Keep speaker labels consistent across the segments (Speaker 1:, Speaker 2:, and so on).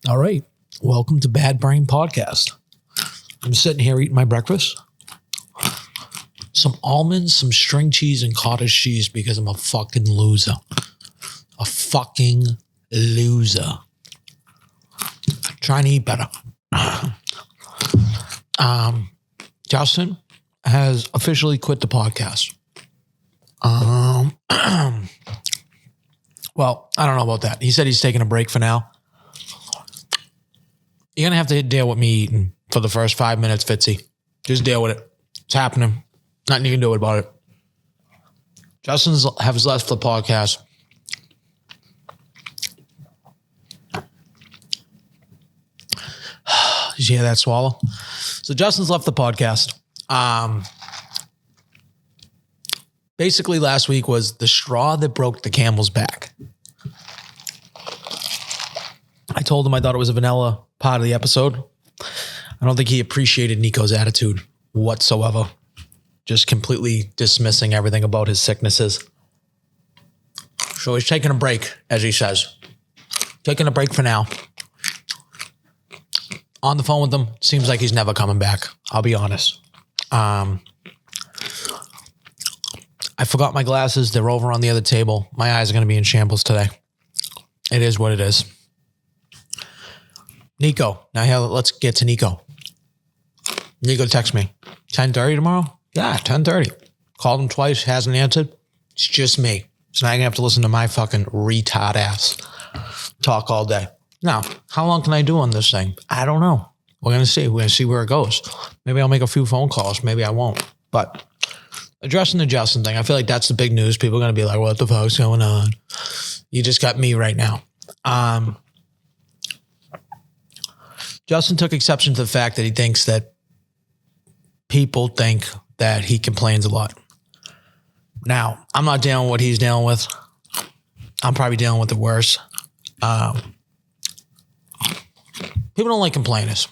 Speaker 1: All right, welcome to Bad Brain Podcast. I'm sitting here eating my breakfast. Some almonds, some string cheese, and cottage cheese because I'm a fucking loser. A fucking loser. Trying to eat better. Justin has officially quit the podcast. Well, I don't know about that. He said he's taking a break for now. You're going to have to deal with me eating for the first 5 minutes, Fitzy. Just deal with it. It's happening. Nothing you can do about it. Justin has left the podcast. Did you hear that swallow? So Justin's left the podcast. Basically, last week was the straw that broke the camel's back. I told him I thought it was a vanilla part of the episode. I don't think he appreciated Nico's attitude whatsoever. Just completely dismissing everything about his sicknesses. So he's taking a break, as he says. Taking a break for now. On the phone with him, seems like he's never coming back. I'll be honest. I forgot my glasses. They're over on the other table. My eyes are going to be in shambles today. It is what it is. Nico. Now here, let's get to Nico. Nico text me. 10:30 tomorrow? Yeah, 10:30. Called him twice, hasn't answered. It's just me. So now you're going to have to listen to my fucking retard ass talk all day. Now, how long can I do on this thing? I don't know. We're going to see. We're going to see where it goes. Maybe I'll make a few phone calls. Maybe I won't. But addressing the Justin thing, I feel like that's the big news. People are going to be like, what the fuck's going on? You just got me right now. Justin took exception to the fact that he thinks that people think that he complains a lot. Now, I'm not dealing with what he's dealing with. I'm probably dealing with it worse. People don't like complainers.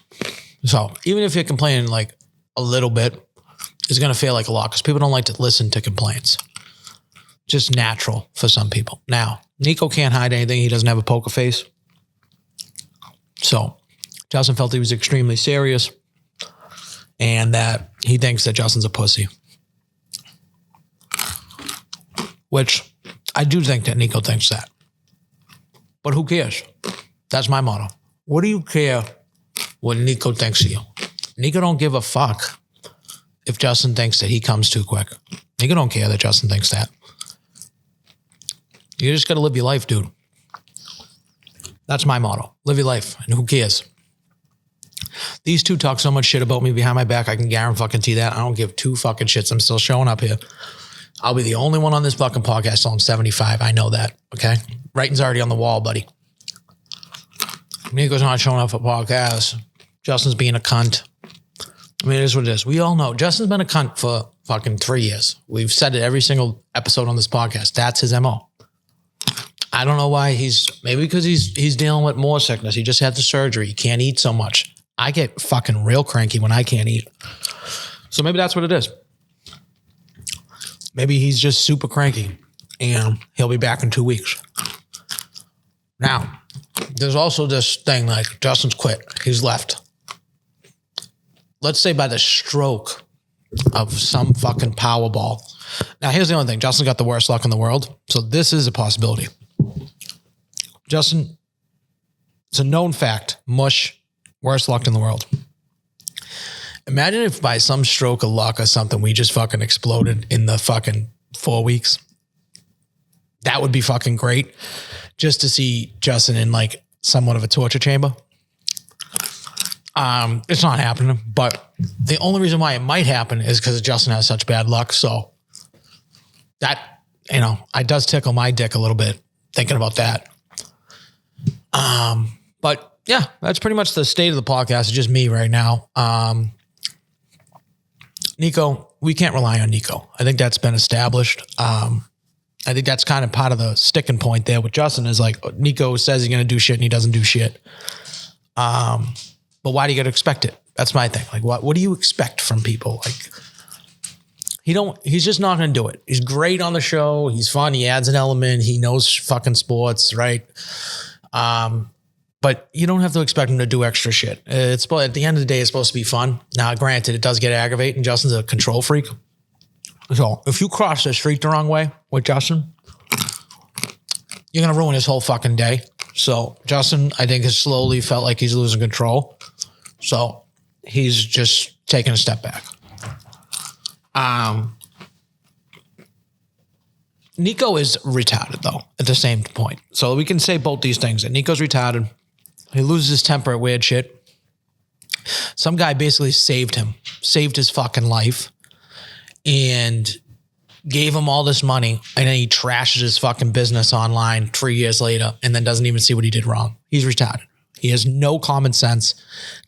Speaker 1: So even if you're complaining like a little bit, it's going to feel like a lot because people don't like to listen to complaints. Just natural for some people. Now, Nico can't hide anything. He doesn't have a poker face. So Justin felt he was extremely serious and that he thinks that Justin's a pussy. Which I do think that Nico thinks that. But who cares? That's my motto. What do you care what Nico thinks of you? Nico don't give a fuck if Justin thinks that he comes too quick. Nico don't care that Justin thinks that. You just got to live your life, dude. That's my motto. Live your life. And who cares? These two talk so much shit about me behind my back. I can guarantee that. I don't give two fucking shits. I'm still showing up here. I'll be the only one on this fucking podcast till I'm 75. I know that. Okay. Writing's already on the wall, buddy. Nico's not showing up for podcasts. Justin's being a cunt. I mean, it is what it is. We all know Justin's been a cunt for fucking 3 years. We've said it every single episode on this podcast. That's his MO. I don't know why maybe because he's dealing with more sickness. He just had the surgery. He can't eat so much. I get fucking real cranky when I can't eat. So maybe that's what it is. Maybe he's just super cranky and he'll be back in 2 weeks. Now, there's also this thing like Justin's quit. He's left. Let's say by the stroke of some fucking Powerball. Now, here's the only thing. Justin's got the worst luck in the world. So this is a possibility. Justin, it's a known fact. Mush, worst luck in the world. Imagine if by some stroke of luck or something, we just fucking exploded in the fucking 4 weeks. That would be fucking great. Just to see Justin in like somewhat of a torture chamber. It's not happening, but the only reason why it might happen is because Justin has such bad luck. So that, it does tickle my dick a little bit thinking about that. But yeah, that's pretty much the state of the podcast. It's just me right now. Nico, we can't rely on Nico. I think that's been established. I think that's kind of part of the sticking point there with Justin is like Nico says he's going to do shit and he doesn't do shit. But why do you got to expect it? That's my thing. Like, what do you expect from people? Like, he's just not going to do it. He's great on the show. He's fun. He adds an element. He knows fucking sports, right? But you don't have to expect him to do extra shit. At the end of the day, it's supposed to be fun. Now, granted, it does get aggravating. Justin's a control freak. So if you cross the street the wrong way with Justin, you're going to ruin his whole fucking day. So Justin, I think, has slowly felt like he's losing control. So he's just taking a step back. Nico is retarded, though, at the same point. So we can say both these things. That Nico's retarded. He loses his temper at weird shit. Some guy basically saved his fucking life, and gave him all this money, and then he trashes his fucking business online 3 years later and then doesn't even see what he did wrong. He's retarded. He has no common sense.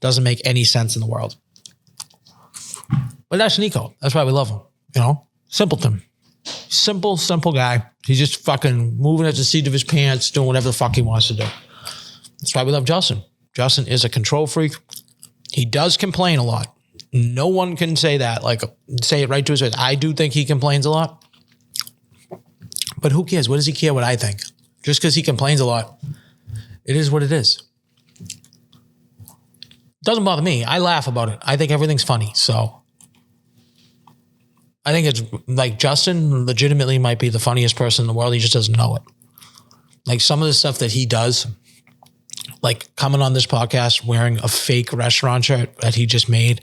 Speaker 1: Doesn't make any sense in the world. But that's Nico. That's why we love him. Simpleton. Simple guy. He's just fucking moving at the seat of his pants, doing whatever the fuck he wants to do. That's why we love Justin. Justin is a control freak. He does complain a lot. No one can say that, like, say it right to his face. I do think he complains a lot. But who cares? What does he care what I think? Just because he complains a lot, it is what it is. Doesn't bother me. I laugh about it. I think everything's funny. So I think it's like Justin legitimately might be the funniest person in the world. He just doesn't know it. Like some of the stuff that he does, like coming on this podcast wearing a fake restaurant shirt that he just made,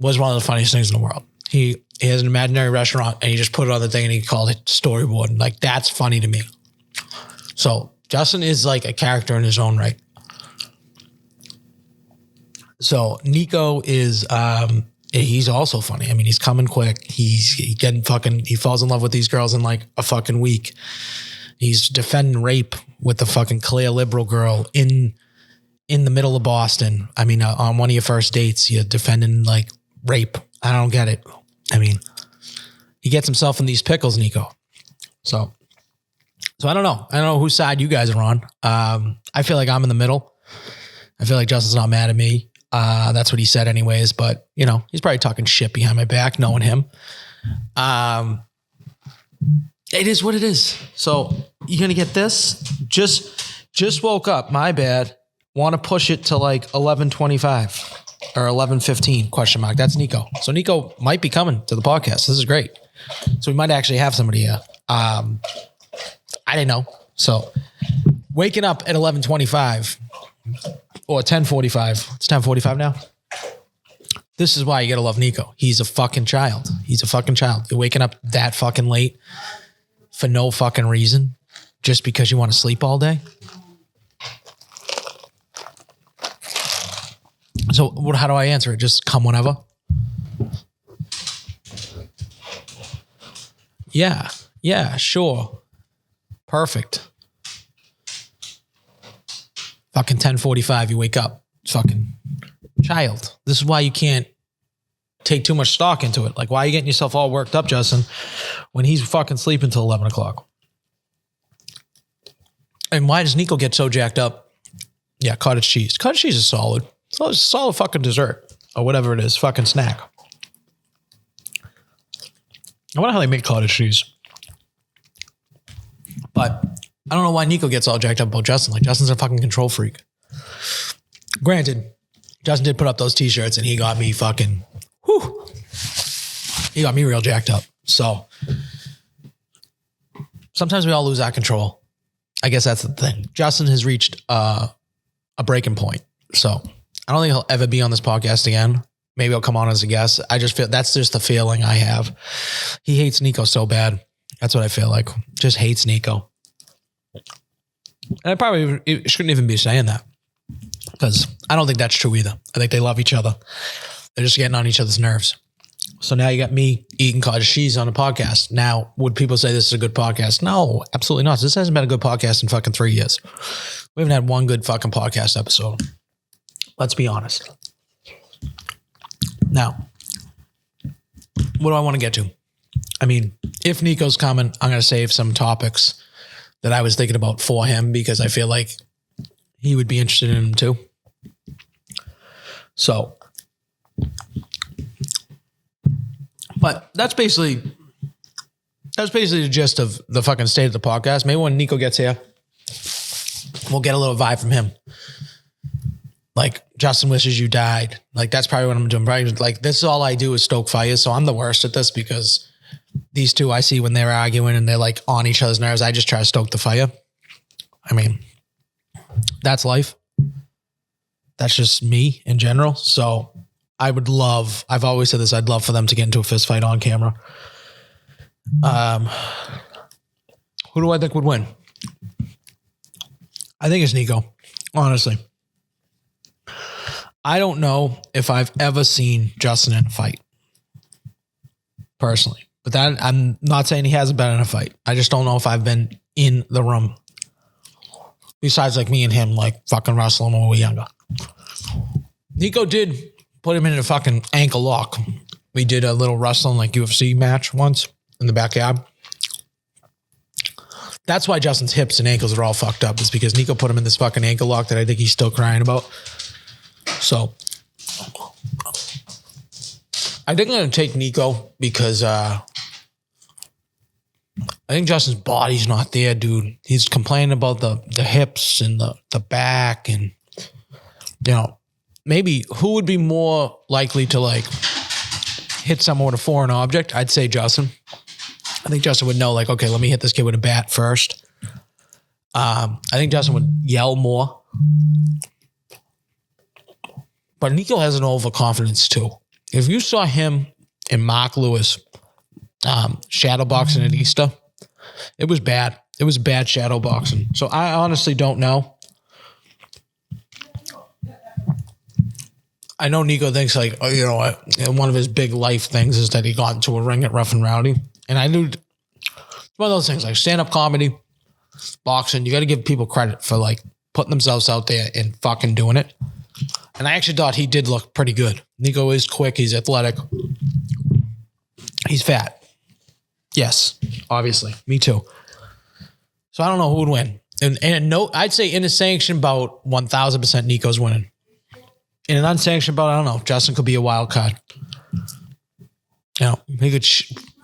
Speaker 1: was one of the funniest things in the world. He has an imaginary restaurant and he just put it on the thing and he called it storyboard. And like, that's funny to me. So Justin is like a character in his own right. So Nico is, he's also funny. I mean, he's coming quick. He falls in love with these girls in like a fucking week. He's defending rape with the fucking clear liberal girl in the middle of Boston. I mean, on one of your first dates, you're defending like rape. I don't get it. I mean, he gets himself in these pickles, Nico. So I don't know. I don't know whose side you guys are on. I feel like I'm in the middle. I feel like Justin's not mad at me. That's what he said anyways, but he's probably talking shit behind my back, knowing him. It is what it is. So you're going to get this. Just woke up. My bad. Want to push it to like 11:25 or 11:15 question mark. That's Nico. So Nico might be coming to the podcast. This is great. So we might actually have somebody here. I didn't know. So waking up at 11:25 or 10:45. It's 10:45 now. This is why you got to love Nico. He's a fucking child. You're waking up that fucking late for no fucking reason just because you want to sleep all day. So how do I answer it? Just come whenever? Yeah, sure. Perfect. Fucking 10:45, you wake up. Fucking child. This is why you can't take too much stock into it. Like, why are you getting yourself all worked up, Justin, when he's fucking sleeping till 11 o'clock? And why does Nico get so jacked up? Yeah, cottage cheese. Cottage cheese is solid. It's a solid fucking dessert or whatever it is, fucking snack. I wonder how they make cottage cheese. But I don't know why Nico gets all jacked up about Justin. Like, Justin's a fucking control freak. Granted, Justin did put up those t-shirts and he got me fucking, he got me real jacked up. So sometimes we all lose our control. I guess that's the thing. Justin has reached a breaking point. So I don't think he'll ever be on this podcast again. Maybe he'll come on as a guest. I just feel that's just the feeling I have. He hates Nico so bad. That's what I feel like. Just hates Nico. And I probably shouldn't even be saying that because I don't think that's true either. I think they love each other. They're just getting on each other's nerves. So now you got me eating cottage cheese on a podcast. Now, would people say this is a good podcast? No, absolutely not. This hasn't been a good podcast in fucking 3 years. We haven't had one good fucking podcast episode. Let's be honest. Now, what do I want to get to? I mean, if Nico's coming, I'm going to save some topics that I was thinking about for him because I feel like he would be interested in them too. So, but that's basically the gist of the fucking state of the podcast. Maybe when Nico gets here, we'll get a little vibe from him. Like, Justin wishes you died. Like, that's probably what I'm doing. Probably, like, this is all I do is stoke fires. So I'm the worst at this because these two I see when they're arguing and they're like on each other's nerves. I just try to stoke the fire. I mean, that's life. That's just me in general. So I've always said this, I'd love for them to get into a fist fight on camera. Who do I think would win? I think it's Nico, honestly. I don't know if I've ever seen Justin in a fight, personally. But that, I'm not saying he hasn't been in a fight. I just don't know if I've been in the room. Besides like me and him, like fucking wrestling when we were younger. Nico did put him in a fucking ankle lock. We did a little wrestling like UFC match once in the backyard. That's why Justin's hips and ankles are all fucked up. It's because Nico put him in this fucking ankle lock that I think he's still crying about. So I think I'm going to take Nico because I think Justin's body's not there, dude. He's complaining about the hips and the back and, you know, maybe who would be more likely to like hit someone with a foreign object? I'd say Justin. I think Justin would know like, okay, let me hit this kid with a bat first. I think Justin would yell more. But Nico has an overconfidence too. If you saw him and Mark Lewis shadow boxing at Easter, it was bad. It was bad shadow boxing. So I honestly don't know. I know Nico thinks like, oh, you know, one of his big life things is that he got into a ring at Rough and Rowdy. And I knew it's one of those things like stand-up comedy, boxing. You got to give people credit for like putting themselves out there and fucking doing it. And I actually thought he did look pretty good. Nico is quick. He's athletic. He's fat. Yes, obviously. Me too. So I don't know who would win. And no, I'd say in a sanctioned bout, 1,000% Nico's winning. In an unsanctioned bout, I don't know. Justin could be a wild card. You know, he could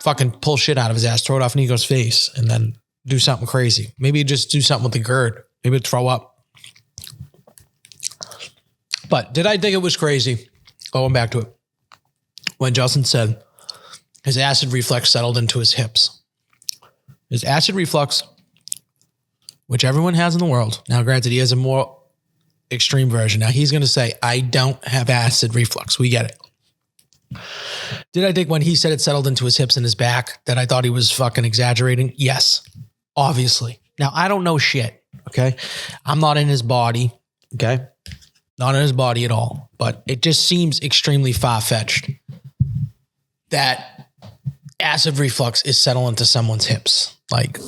Speaker 1: fucking pull shit out of his ass, throw it off Nico's face, and then do something crazy. Maybe just do something with the gird. Maybe throw up. But did I think it was crazy? Going back to it. When Justin said his acid reflux settled into his hips. His acid reflux, which everyone has in the world. Now, granted, he has a more extreme version. Now, he's going to say, I don't have acid reflux. We get it. Did I think when he said it settled into his hips and his back that I thought he was fucking exaggerating? Yes, obviously. Now, I don't know shit, okay? I'm not in his body, okay? Not in his body at all. But it just seems extremely far-fetched that acid reflux is settling to someone's hips. Like,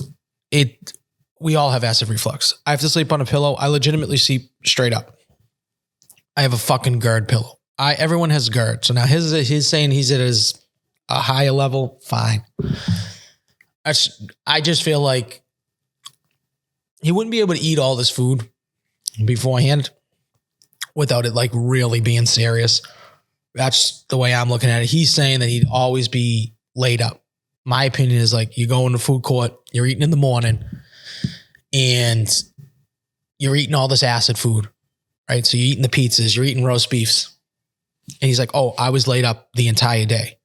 Speaker 1: we all have acid reflux. I have to sleep on a pillow. I legitimately sleep straight up. I have a fucking GERD pillow. Everyone has GERD. So now he's saying he's at a higher level. Fine. I just feel like he wouldn't be able to eat all this food beforehand without it like really being serious. That's the way I'm looking at it. He's saying that he'd always be laid up. My opinion is like you go in the food court, you're eating in the morning, and you're eating all this acid food, right? So you're eating the pizzas, you're eating roast beefs. And he's like, oh, I was laid up the entire day.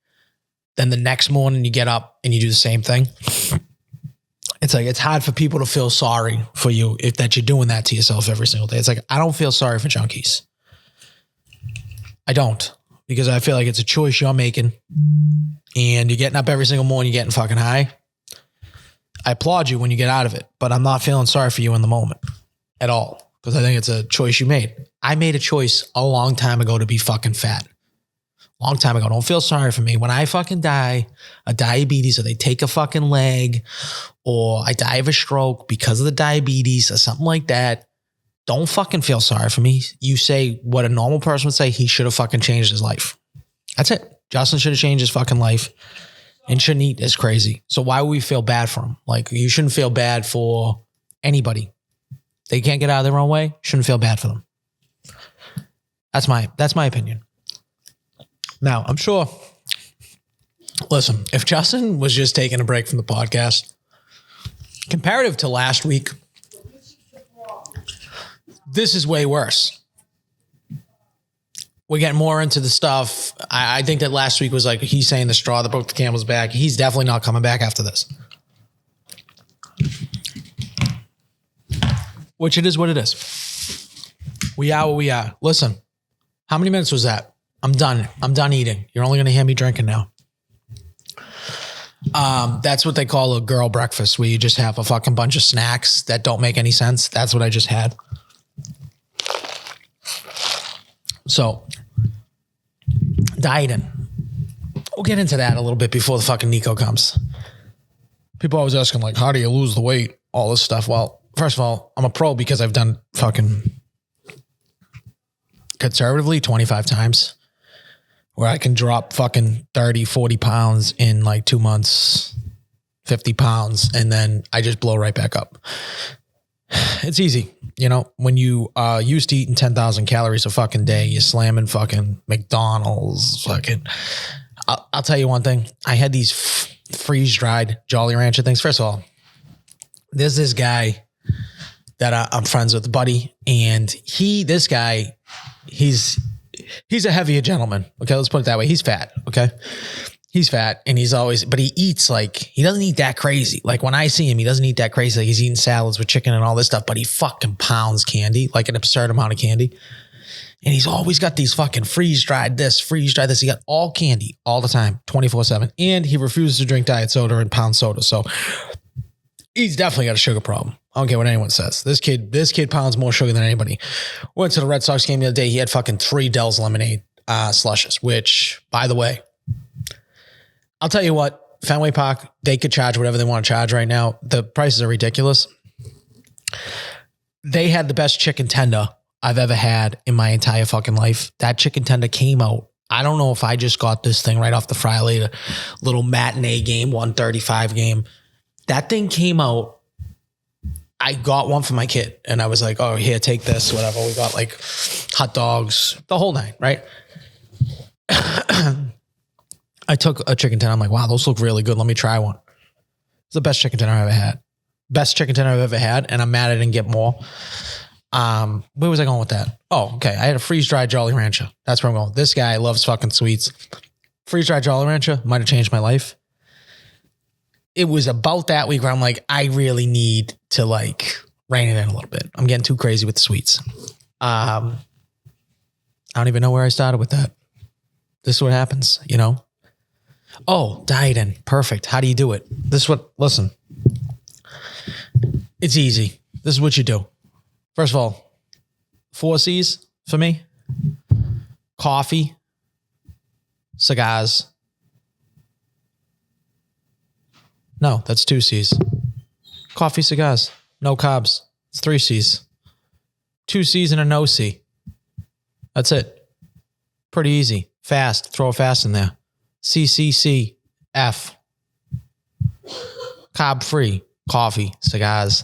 Speaker 1: Then the next morning you get up and you do the same thing. It's like, it's hard for people to feel sorry for you if that you're doing that to yourself every single day. It's like, I don't feel sorry for junkies. I don't, because I feel like it's a choice you're making and you're getting up every single morning, you're getting fucking high. I applaud you when you get out of it, but I'm not feeling sorry for you in the moment. at all because I think it's a choice you made. I made a choice a long time ago to be fucking fat. Long time ago. Don't feel sorry for me. When I fucking die of diabetes or they take a fucking leg or I die of a stroke because of the diabetes or something like that, don't fucking feel sorry for me. You say what a normal person would say, he should have fucking changed his life. That's it. Justin should have changed his fucking life and shouldn't eat as crazy. So why would we feel bad for him? Like you shouldn't feel bad for anybody. They can't get out of their own way. Shouldn't feel bad for them. That's my opinion. Now, I'm sure, listen, if Justin was just taking a break from the podcast, comparative to last week, this is way worse. We're getting more into the stuff. I think that last week was like, he's saying the straw that broke the camel's back. He's definitely not coming back after this. Which it is what it is. We are what we are. Listen, how many minutes was that? I'm done. I'm done eating. You're only going to hear me drinking now. That's what they call a girl breakfast, where you just have a fucking bunch of snacks that don't make any sense. That's what I just had. So, dieting. We'll get into that a little bit before the fucking Nico comes. People always asking, like, how do you lose the weight? All this stuff. Well, first of all, I'm a pro because I've done fucking conservatively 25 times. Where I can drop fucking 30, 40 pounds in like 2 months, 50 pounds, and then I just blow right back up. It's easy. You know, when you used to eating 10,000 calories a fucking day, you're slamming fucking McDonald's, fucking. I'll tell you one thing. I had these freeze-dried Jolly Rancher things. First of all, there's this guy that I'm friends with, buddy, and this guy, he's a heavier gentleman. Okay, let's put it that way. He's fat. Okay, he's fat, and but he eats like, he doesn't eat that crazy. Like when I see him, he doesn't eat that crazy. Like he's eating salads with chicken and all this stuff, but he fucking pounds candy, like an absurd amount of candy. And he's always got these fucking freeze-dried this. He got all candy all the time, 24/7. And he refuses to drink diet soda and pound soda. So he's definitely got a sugar problem. I don't care what anyone says. This kid pounds more sugar than anybody. Went to the Red Sox game the other day. He had fucking 3 Dell's lemonade slushes, which, by the way, I'll tell you what, Fenway Park, they could charge whatever they want to charge right now. The prices are ridiculous. They had the best chicken tender I've ever had in my entire fucking life. That chicken tender came out. I don't know if I just got this thing right off the fry later. Little matinee game, 135 game. That thing came out. I got one for my kid and I was like, oh, here, take this, whatever. We got like hot dogs, the whole night, right? I took a chicken tender. I'm like, wow, those look really good. Let me try one. It's the best chicken tender I've ever had. Best chicken tender I've ever had. And I'm mad I didn't get more. Where was I going with that? Oh, okay. I had a freeze-dried Jolly Rancher. That's where I'm going. This guy loves fucking sweets. Freeze-dried Jolly Rancher might have changed my life. It was about that week where I'm like, I really need to like rein it in a little bit. I'm getting too crazy with the sweets. I don't even know where I started with that. This is what happens, you know? Oh, dieting. Perfect. How do you do it? Listen, it's easy. This is what you do. First of all, 4 C's for me: coffee, cigars. No, that's 2 C's. Coffee, cigars, no carbs. It's 3 C's. 2 C's and a no C. That's it. Pretty easy. Fast. Throw a fast in there. CCCF. Carb free. Coffee, cigars.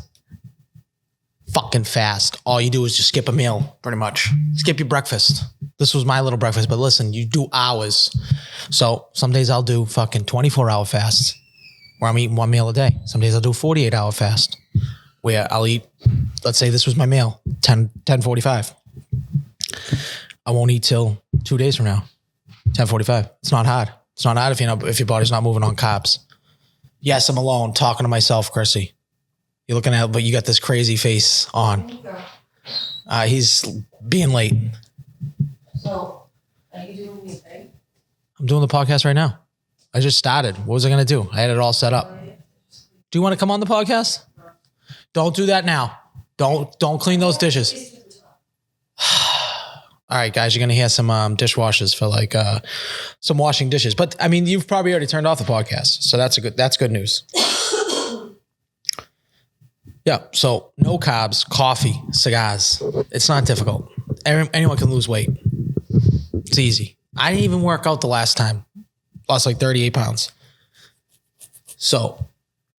Speaker 1: Fucking fast. All you do is just skip a meal, pretty much. Skip your breakfast. This was my little breakfast, but listen, you do hours. So some days I'll do fucking 24-hour fasts where I'm eating 1 meal a day. Some days I'll do 48-hour fast where I'll eat, let's say this was my meal, 10:45. I won't eat till 2 days from now, 10:45. It's not hard. It's not hard if your body's not moving on carbs. Yes, I'm alone talking to myself, Chrissy. You're looking at, but you got this crazy face on. He's being late.
Speaker 2: So, are you doing anything?
Speaker 1: I'm doing the podcast right now. I just started. What was I going to do? I had it all set up. Do you want to come on the podcast? Don't do that now. Don't clean those dishes. All right, guys, you're going to hear some dishwashers for like some washing dishes. But I mean, you've probably already turned off the podcast. So that's good news. Yeah. So no carbs, coffee, cigars. It's not difficult. Anyone can lose weight. It's easy. I didn't even work out the last time. Lost like 38 pounds. So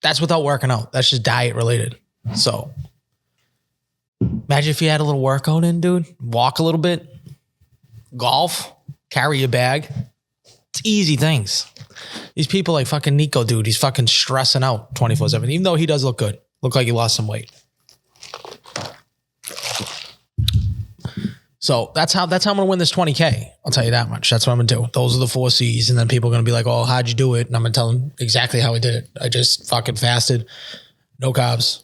Speaker 1: that's without working out. That's just diet related. So imagine if you had a little workout in, dude. Walk a little bit. Golf. Carry your bag. It's easy things. These people like fucking Nico, dude. He's fucking stressing out 24/7. Even though he does look good. Look like he lost some weight. So that's how I'm going to win this 20K. I'll tell you that much. That's what I'm going to do. Those are the 4 C's. And then people are going to be like, oh, how'd you do it? And I'm going to tell them exactly how I did it. I just fucking fasted. No carbs.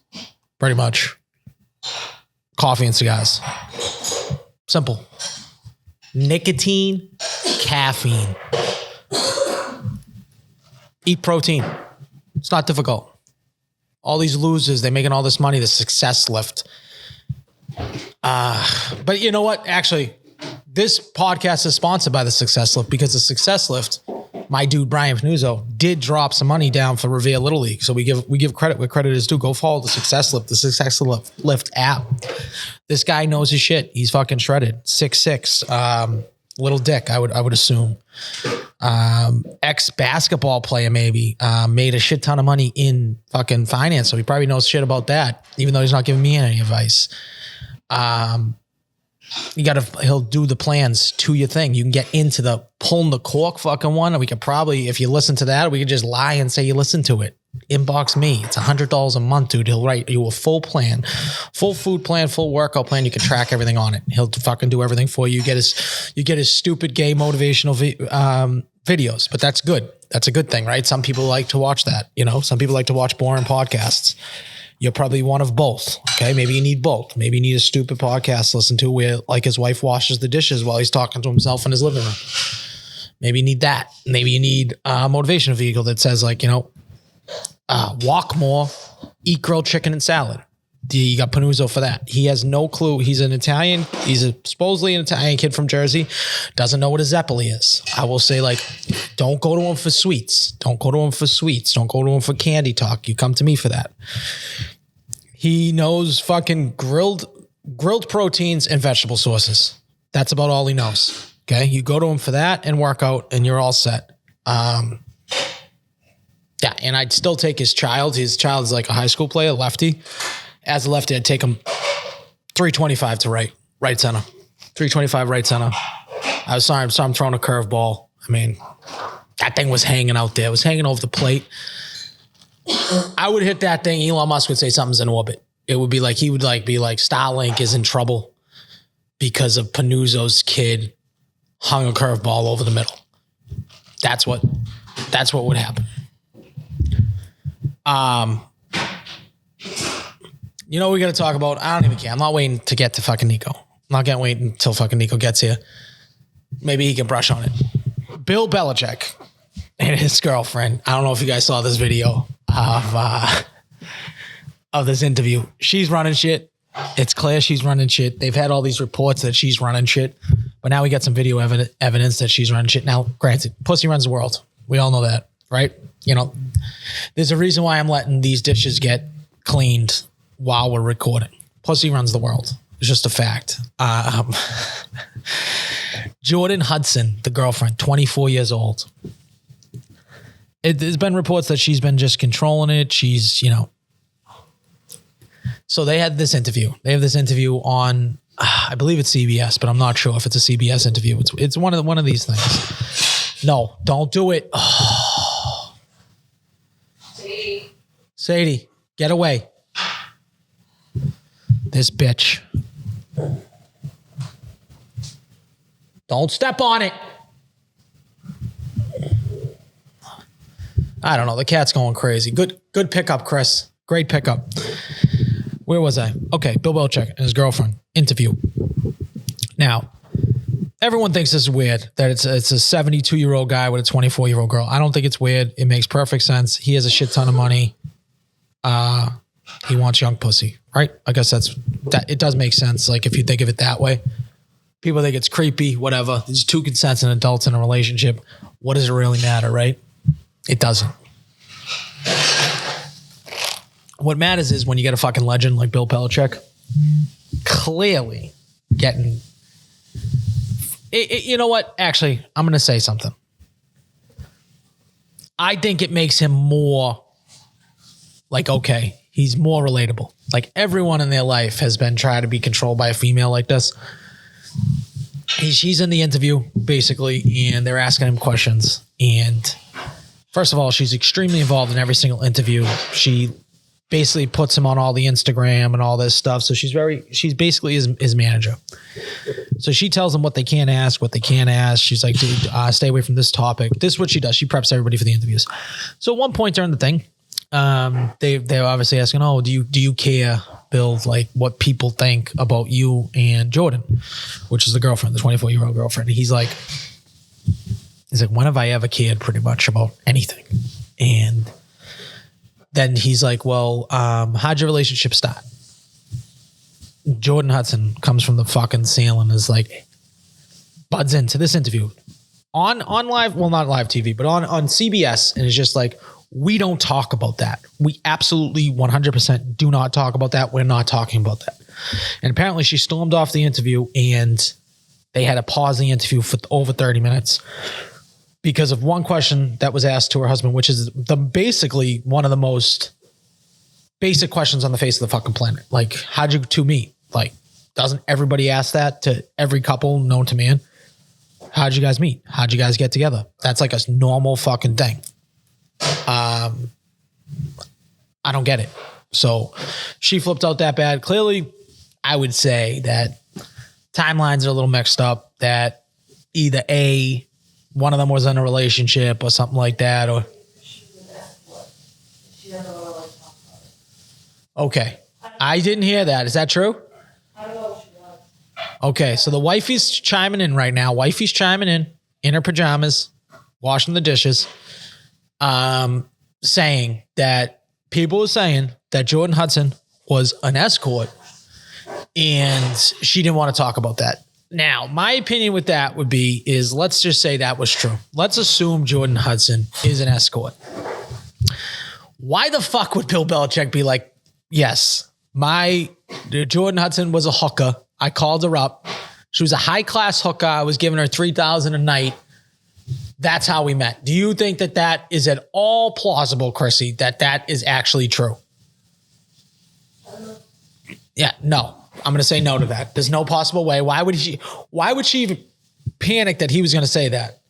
Speaker 1: Pretty much. Coffee and cigars. Simple. Nicotine, caffeine. Eat protein. It's not difficult. All these losers, they're making all this money, the success lift. But you know what? Actually, this podcast is sponsored by the Success Lift because the Success Lift, my dude Brian Panuzzo, did drop some money down for Revere Little League. So we give credit where credit is due. Go follow the Success Lift app. This guy knows his shit. He's fucking shredded. 6'6", little dick, I would assume. Ex-basketball player maybe, made a shit ton of money in fucking finance. So he probably knows shit about that, even though he's not giving me any advice. He'll do the plans to your thing. You can get into the pulling the cork fucking one. Or we could probably, if you listen to that, we could just lie and say you listen to it. Inbox me. It's $100 a month, dude. He'll write you a full plan, full food plan, full workout plan. You can track everything on it. He'll fucking do everything for you. You get his stupid gay motivational videos, but that's good. That's a good thing, right? Some people like to watch that. You know, some people like to watch boring podcasts. You're probably one of both. Okay. Maybe you need both. Maybe you need a stupid podcast to listen to where like his wife washes the dishes while he's talking to himself in his living room. Maybe you need that. Maybe you need a motivational vehicle that says like, you know, walk more, eat grilled chicken and salad. You got Panuzzo for that. He has no clue. He's an Italian. He's supposedly an Italian kid from Jersey. Doesn't know what a Zeppeli is. I will say, like, don't go to him for sweets. Don't go to him for sweets. Don't go to him for candy talk. You come to me for that. He knows fucking grilled proteins and vegetable sources. That's about all he knows. Okay. You go to him for that and work out and you're all set. Yeah. And I'd still take his child. His child is like a high school player, lefty. As a lefty, I'd take him 325 to right center. 325 right center. I saw him throwing a curveball. I mean, that thing was hanging out there. It was hanging over the plate. I would hit that thing. Elon Musk would say something's in orbit. It would be like, he would like be like, Starlink is in trouble because of Panuzzo's kid hung a curveball over the middle. That's what would happen. You know what we got to talk about? I don't even care. I'm not waiting to get to fucking Nico. I'm not going to wait until fucking Nico gets here. Maybe he can brush on it. Bill Bellichick and his girlfriend. I don't know if you guys saw this video of this interview. She's running shit. It's clear she's running shit. They've had all these reports that she's running shit, but now we got some video evidence that she's running shit. Now, granted, pussy runs the world. We all know that, right? You know, there's a reason why I'm letting these dishes get cleaned while we're recording. Pussy runs the world. It's just a fact. Jordan Hudson, the girlfriend, 24 years old. There's been reports that she's been just controlling it. She's, you know. So they had this interview. They have this interview on, I believe it's CBS, but I'm not sure if it's a CBS interview. It's one of these things. No, don't do it. Oh. Sadie, get away. This bitch. Don't step on it. I don't know. The cat's going crazy. Good pickup, Chris. Great pickup. Where was I? Okay, Bill Bellichick and his girlfriend interview. Now, everyone thinks this is weird, that it's a 72-year-old guy with a 24-year-old girl. I don't think it's weird. It makes perfect sense. He has a shit ton of money. He wants young pussy, right? I guess that. It does make sense. Like if you think of it that way, people think it's creepy, whatever. There's two consenting adults in a relationship. What does it really matter, right? It doesn't. What matters is when you get a fucking legend like Bill Bellichick, clearly getting. You know what? Actually, I'm going to say something. I think it makes him more like, okay, he's more relatable. Like everyone in their life has been trying to be controlled by a female like this. She's in the interview basically, and they're asking him questions. And first of all, she's extremely involved in every single interview. She basically puts him on all the Instagram and all this stuff. So she's basically his manager. So she tells him what they can ask, what they can't ask. She's like, dude, stay away from this topic. This is what she does. She preps everybody for the interviews. So at one point during the thing, they're obviously asking, oh, do you care, Bill, like what people think about you and Jordan, which is the girlfriend, the 24-year-old girlfriend. And he's like, when have I ever cared pretty much about anything? And then he's like, well, how'd your relationship start? Jordan Hudson comes from the fucking sale and is like, buds into this interview on live, well, not live TV, but on CBS. And it's just like, we don't talk about that. We absolutely 100% do not talk about that. We're not talking about that. And apparently she stormed off the interview and they had to pause the interview for over 30 minutes because of one question that was asked to her husband, which is basically one of the most basic questions on the face of the fucking planet. Like, how'd you two meet? Like, doesn't everybody ask that to every couple known to man? How'd you guys meet? How'd you guys get together? That's like a normal fucking thing. I don't get it. So she flipped out that bad. Clearly, I would say that timelines are a little mixed up, that either A, one of them was in a relationship or something like that, or
Speaker 2: She doesn't want to like talk about it.
Speaker 1: okay. I didn't hear that. Is that true?
Speaker 2: I don't know if she wants.
Speaker 1: Okay, so the wifey's chiming in right now. Wifey's chiming in her pajamas, washing the dishes, saying that people were saying that Jordan Hudson was an escort and she didn't want to talk about that. Now, my opinion with that would be is let's just say that was true. Let's assume Jordan Hudson is an escort. Why the fuck would Bill Bellichick be like, yes, Jordan Hudson was a hooker. I called her up. She was a high-class hooker. I was giving her $3,000 a night. That's how we met. Do you think that is at all plausible, Chrissy, that is actually true? Yeah, no. I'm going to say no to that. There's no possible way. Why would she even panic that he was going to say that?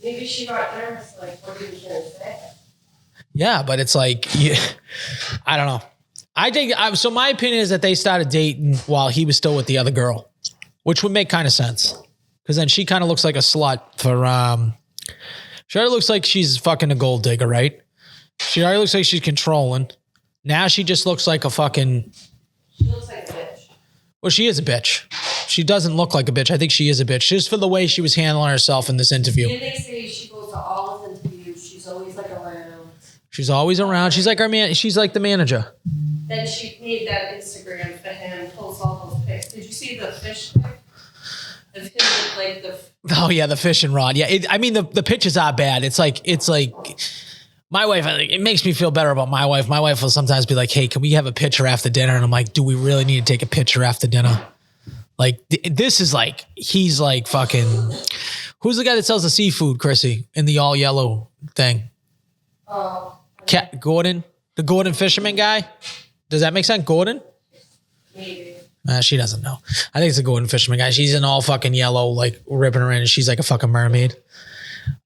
Speaker 2: Maybe she got nervous, like, what are you going to say?
Speaker 1: Yeah, but it's like, I don't know. I think, so my opinion is that they started dating while he was still with the other girl, which would make kind of sense. Because then she kind of looks like a slut for, she already looks like she's fucking a gold digger, right? She already looks like she's controlling. Now she just looks like a fucking...
Speaker 2: She looks like a bitch.
Speaker 1: Well, she is a bitch. She doesn't look like a bitch. I think she is a bitch. Just for the way she was handling herself in this interview.
Speaker 2: Did they say she goes to all his interviews? She's always like around.
Speaker 1: She's always around. She's like our man. She's like the manager.
Speaker 2: Then she made that Instagram for him, posts all those pics. Did you see the fish pic? Of him with like the...
Speaker 1: Oh yeah, the fishing rod. Yeah, I mean the pictures are bad. It's like my wife. It makes me feel better about my wife. My wife will sometimes be like, "Hey, can we have a picture after dinner?" And I'm like, "Do we really need to take a picture after dinner?" Like this is like he's like fucking. Who's the guy that sells the seafood, Chrissy, in the all yellow thing? Gordon, the Gordon fisherman guy. Does that make sense? Gordon?
Speaker 2: Maybe.
Speaker 1: She doesn't know. I think it's a Gordon fisherman guy. She's in all fucking yellow, like ripping around, and she's like a fucking mermaid.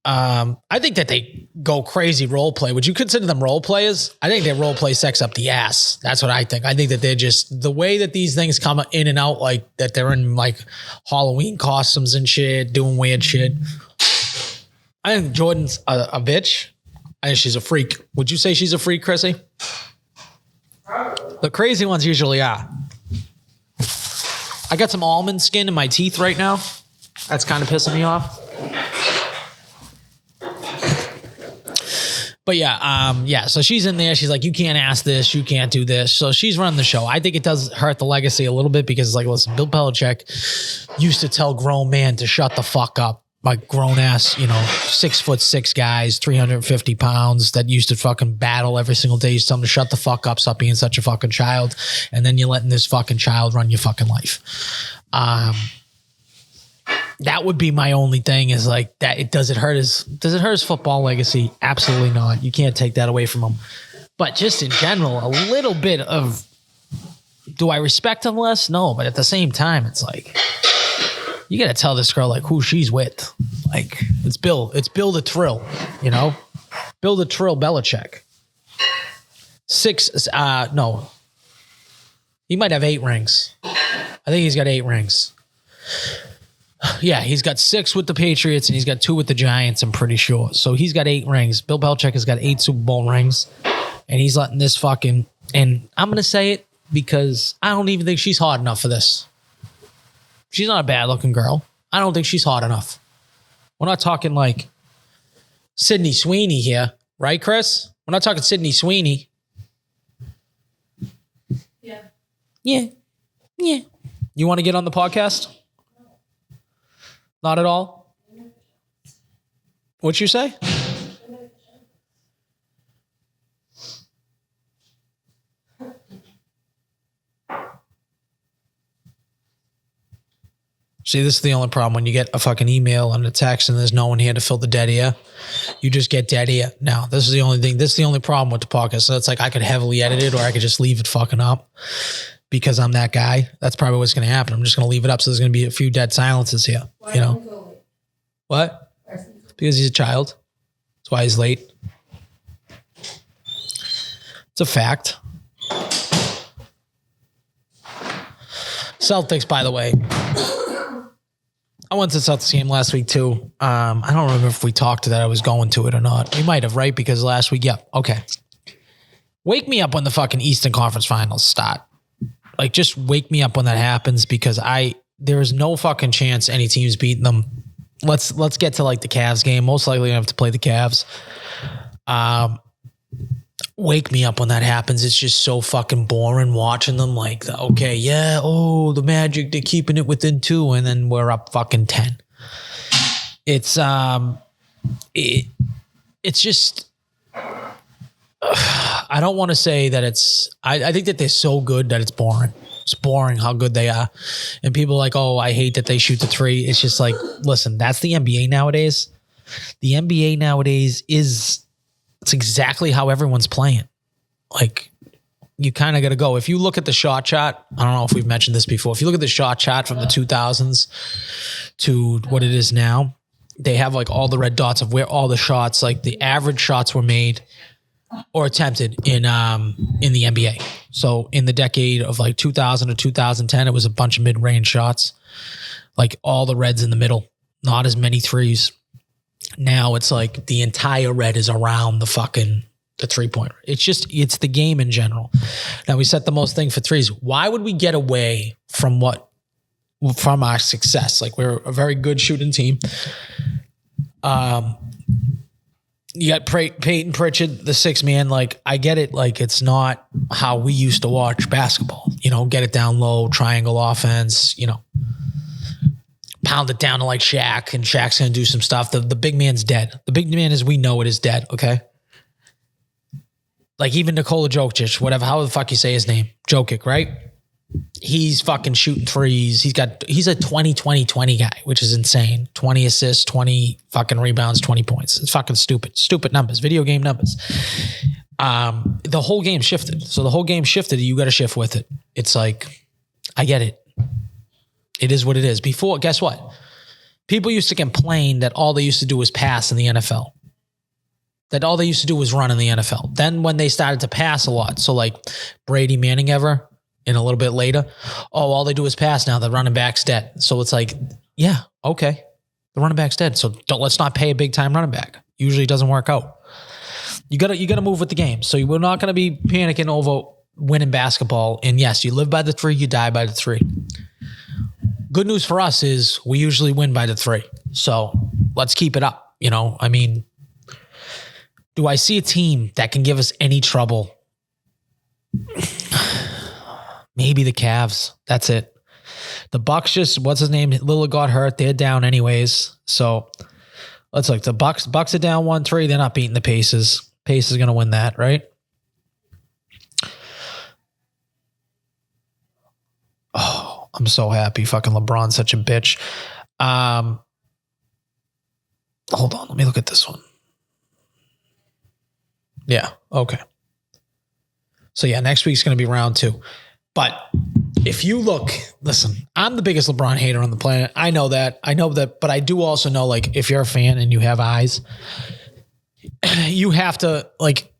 Speaker 1: I think that they go crazy role play. Would you consider them role players? I think they role play sex up the ass. That's what I think. I think that they're just the way that these things come in and out, like that they're in like Halloween costumes and shit, doing weird shit. I think Jordan's a bitch. I think she's a freak. Would you say she's a freak, Chrissy? The crazy ones usually are. I got some almond skin in my teeth right now. That's kind of pissing me off. But yeah. So she's in there. She's like, you can't ask this. You can't do this. So she's running the show. I think it does hurt the legacy a little bit because it's like, listen, Bill Belichick used to tell grown men to shut the fuck up. Like grown ass, 6'6" guys, 350 pounds that used to fucking battle every single day. You tell them to shut the fuck up, stop being such a fucking child. And then you're letting this fucking child run your fucking life. That would be my only thing is like that. Does it hurt his football legacy? Absolutely not. You can't take that away from him. But just in general, a little bit of, do I respect him less? No. But at the same time, it's like, you got to tell this girl like who she's with. Like it's Bill the Trill, Bill the Trill Belichick. 6, no. He might have 8 rings. I think he's got 8 rings. Yeah, he's got 6 with the Patriots and he's got 2 with the Giants, I'm pretty sure. So he's got 8 rings. Bill Belichick has got 8 Super Bowl rings. And he's letting this fucking, and I'm going to say it because I don't even think she's hot enough for this. She's not a bad looking girl. I don't think she's hot enough. We're not talking like Sydney Sweeney here, right, Chris? We're not talking Sydney Sweeney.
Speaker 2: Yeah.
Speaker 1: Yeah. You want to get on the podcast?
Speaker 2: No.
Speaker 1: Not at all? What'd you say? See, this is the only problem when you get a fucking email and a text and there's no one here to fill the dead air. You just get dead air. Now, this is the only thing. This is the only problem with the podcast. So it's like I could heavily edit it or I could just leave it fucking up because I'm that guy. That's probably what's going to happen. I'm just going to leave it up. So there's going to be a few dead silences here.
Speaker 2: Why Nico?
Speaker 1: What? Because he's a child. That's why he's late. It's a fact. Celtics, by the way. I went to the Celtics game last week too. I don't remember if we talked to that I was going to it or not. We might have, right? Because last week, yeah. Okay. Wake me up when the fucking Eastern Conference Finals start. Like, just wake me up when that happens because there is no fucking chance any team's beating them. Let's get to like the Cavs game. Most likely I have to play the Cavs. Wake me up when that happens. It's just so fucking boring watching them. Like, okay, yeah, the Magic, they're keeping it within 2, and then we're up fucking 10. It's it's just I don't want to say that it's I think that they're so good that it's boring. It's boring how good they are. And people are like, oh, I hate that they shoot the 3. It's just like, listen, that's the NBA nowadays. The NBA nowadays it's exactly how everyone's playing. Like, you kind of got to go. If you look at the shot chart, I don't know if we've mentioned this before. If you look at the shot chart from the 2000s to what it is now, they have like all the red dots of where all the shots, like the average shots were made or attempted in the NBA. So in the decade of like 2000 to 2010, it was a bunch of mid-range shots, like all the reds in the middle, not as many threes. Now it's like the entire red is around the 3-pointer. It's the game in general. Now we set the most thing for threes. Why would we get away from our success? Like, we're a very good shooting team. You got Peyton Pritchard, the 6 man. Like, I get it. Like, it's not how we used to watch basketball. Get it down low, triangle offense, pound it down to like Shaq, and Shaq's going to do some stuff. The big man's dead. The big man, as we know it, is dead, okay? Like, even Nikola Jokic, whatever, how the fuck you say his name, Jokic, right? He's fucking shooting threes. He's a 20-20-20 guy, which is insane. 20 assists, 20 fucking rebounds, 20 points. It's fucking stupid numbers, video game numbers. The whole game shifted. So the whole game shifted. You got to shift with it. It's like, I get it. It is what it is. Before, guess what? People used to complain that all they used to do was pass in the NFL. That all they used to do was run in the NFL. Then when they started to pass a lot, so like Brady Manning and a little bit later, all they do is pass now. The running back's dead. So it's like, yeah, okay. The running back's dead. So let's not pay a big time running back. Usually it doesn't work out. You gotta move with the game. So we're not gonna be panicking over winning basketball. And yes, you live by the 3, you die by the 3. Good news for us is we usually win by the 3. So let's keep it up. I mean, do I see a team that can give us any trouble? Maybe the Cavs. That's it. The Bucks just, what's his name? Lillard got hurt. They're down anyways. So let's look. The Bucks are down 1-3. They're not beating the Pacers. Pacers going to win that, right? Oh, I'm so happy. Fucking LeBron's such a bitch. Hold on. Let me look at this one. Yeah. Okay. So yeah, next week's going to be round 2. But if you look, listen, I'm the biggest LeBron hater on the planet. I know that, but I do also know, like, if you're a fan and you have eyes, you have to, like,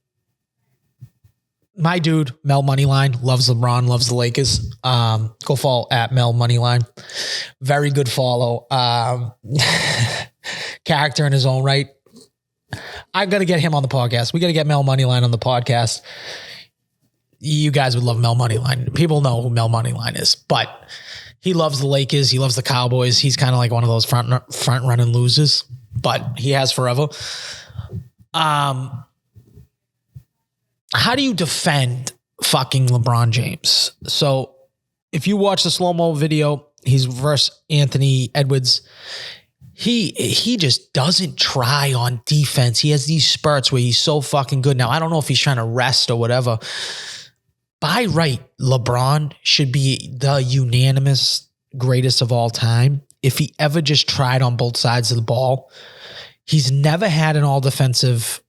Speaker 1: my dude, Mel Moneyline, loves LeBron, loves the Lakers. Go follow at Mel Moneyline. Very good follow. Character in his own right. I got to get him on the podcast. We got to get Mel Moneyline on the podcast. You guys would love Mel Moneyline. People know who Mel Moneyline is, but he loves the Lakers. He loves the Cowboys. He's kind of like one of those front running losers, but he has forever. How do you defend fucking LeBron James? So if you watch the slow-mo video, he's versus Anthony Edwards. He just doesn't try on defense. He has these spurts where he's so fucking good. Now, I don't know if he's trying to rest or whatever. By right, LeBron should be the unanimous greatest of all time. If he ever just tried on both sides of the ball, he's never had an all defensive.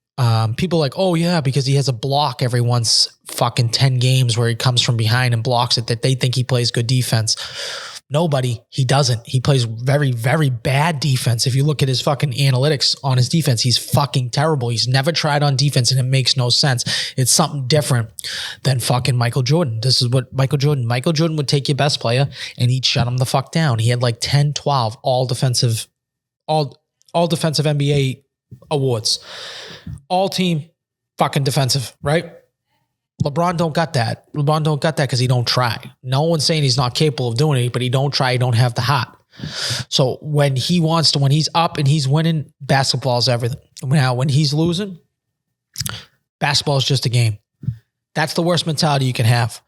Speaker 1: People are like, oh yeah, because he has a block every once fucking 10 games where he comes from behind and blocks it, that they think he plays good defense. Nobody, he doesn't. He plays very, very bad defense. If you look at his fucking analytics on his defense, he's fucking terrible. He's never tried on defense and it makes no sense. It's something different than fucking Michael Jordan. This is what Michael Jordan would take your best player and he'd shut him the fuck down. He had like 10, 12 all defensive NBA awards. All team fucking defensive, right? LeBron don't got that. LeBron don't got that because he don't try. No one's saying he's not capable of doing it, but he don't try. He don't have the heart. So when he wants to, when he's up and he's winning, basketball's everything. Now, when he's losing, basketball's just a game. That's the worst mentality you can have.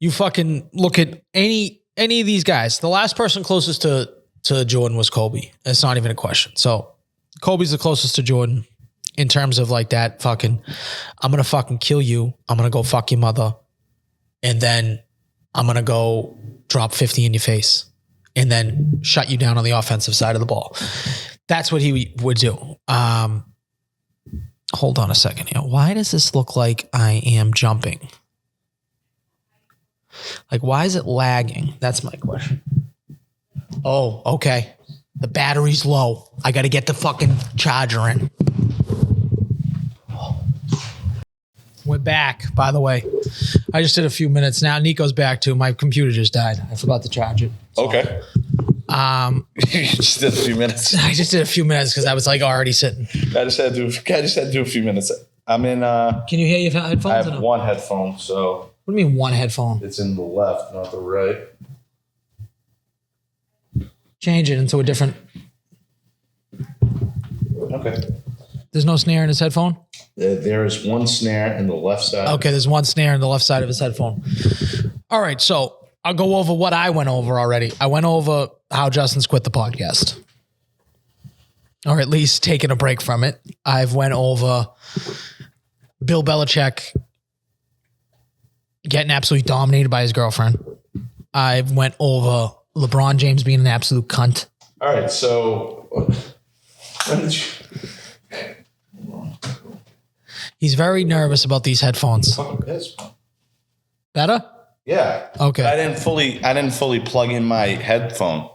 Speaker 1: You fucking look at any of these guys. The last person closest to Jordan was Kobe. It's not even a question. So Kobe's the closest to Jordan in terms of like that fucking, I'm going to fucking kill you. I'm going to go fuck your mother. And then I'm going to go drop 50 in your face and then shut you down on the offensive side of the ball. That's what he would do. Hold on a second here. Why does this look like I am jumping? Like, why is it lagging? That's my question. Oh, okay. The battery's low. I got to get the fucking charger in. We're back, by the way. I just did a few minutes. Now Nico's back too. My computer just died. I forgot to charge it. So,
Speaker 3: okay. You just did a few minutes.
Speaker 1: I just did a few minutes because I was like already sitting.
Speaker 3: I just had to do a few minutes. I'm in.
Speaker 1: Can you hear your headphones?
Speaker 3: I have one headphone, so.
Speaker 1: What do you mean one headphone?
Speaker 3: It's in the left, not the right.
Speaker 1: Change it into a different.
Speaker 3: Okay.
Speaker 1: There's no snare in his headphone?
Speaker 3: There is one snare in the left side.
Speaker 1: Okay, there's one snare in the left side of his headphone. All right, so I'll go over what I went over already. I went over how Justin's quit the podcast. Or at least taking a break from it. I've went over Bill Belichick getting absolutely dominated by his girlfriend. I've went over LeBron James being an absolute cunt.
Speaker 3: All right, so when did you...
Speaker 1: He's very nervous about these headphones. Better?
Speaker 3: Yeah.
Speaker 1: Okay.
Speaker 3: I didn't fully plug in my headphone.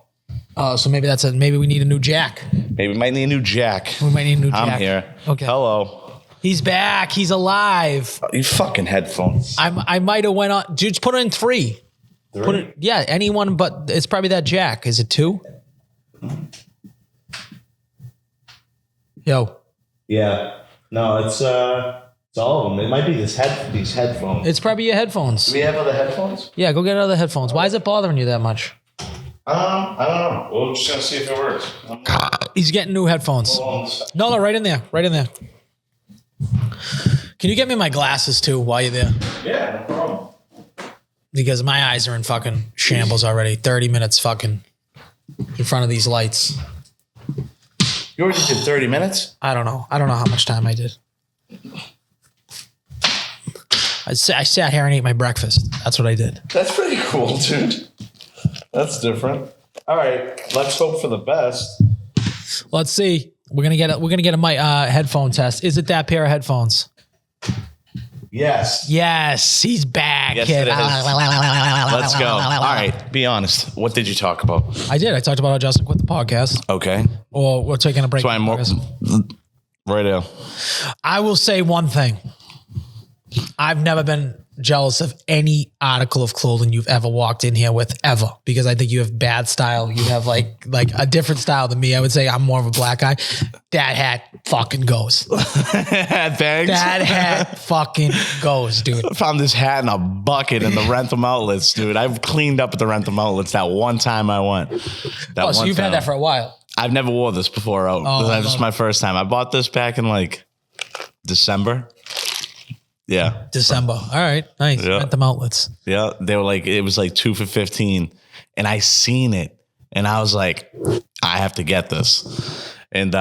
Speaker 1: Oh, so maybe that's it. Maybe we need a new jack.
Speaker 3: Maybe we might need a new jack.
Speaker 1: We might need a new jack.
Speaker 3: I'm here.
Speaker 1: Okay.
Speaker 3: Hello.
Speaker 1: He's back. He's alive.
Speaker 3: You fucking headphones.
Speaker 1: I might have went on. Dude, just put it in 3. Put it. Yeah, anyone, but it's probably that jack. Is it 2? Yo.
Speaker 3: Yeah. No, it's all of them. It might be these headphones.
Speaker 1: It's probably your headphones.
Speaker 3: Do we have other headphones?
Speaker 1: Yeah, go get other headphones. Why is it bothering you that much?
Speaker 3: I don't know. We're just gonna see if it works.
Speaker 1: He's getting new headphones. No, right in there. Right in there. Can you get me my glasses too while you're there?
Speaker 3: Yeah, no problem.
Speaker 1: Because my eyes are in fucking shambles already. 30 minutes fucking in front of these lights.
Speaker 4: You already did 30 minutes?
Speaker 1: I don't know how much time I did. I sat here and ate my breakfast. That's what I did.
Speaker 4: That's pretty cool, dude. That's different. All right, let's hope for the best.
Speaker 1: Let's see. We're gonna get a mic headphone test. Is it that pair of headphones?
Speaker 4: Yes.
Speaker 1: Yes, he's back.
Speaker 4: Yes, it is. Let's go. All right, be honest. What did you talk about?
Speaker 1: I did. I talked about how Justin quit the podcast.
Speaker 4: Okay.
Speaker 1: Or we're taking a break.
Speaker 4: So I'm more right now.
Speaker 1: I will say one thing. I've never been jealous of any article of clothing you've ever walked in here with ever, because I think you have bad style. You have like a different style than me. I would say I'm more of a black guy. That hat fucking goes.
Speaker 4: Thanks.
Speaker 1: That hat fucking goes, dude.
Speaker 4: I found this hat in a bucket in the Rentham outlets, dude. I've cleaned up at the Rentham outlets that one time I went.
Speaker 1: So you've had that for a while.
Speaker 4: I've never wore this before. This is my first time. I bought this back in like December. Yeah.
Speaker 1: December. All right. Nice.
Speaker 4: Yeah.
Speaker 1: Rent them outlets.
Speaker 4: Yeah. They were like, it was like 2 for $15. And I seen it. And I was like, I have to get this. And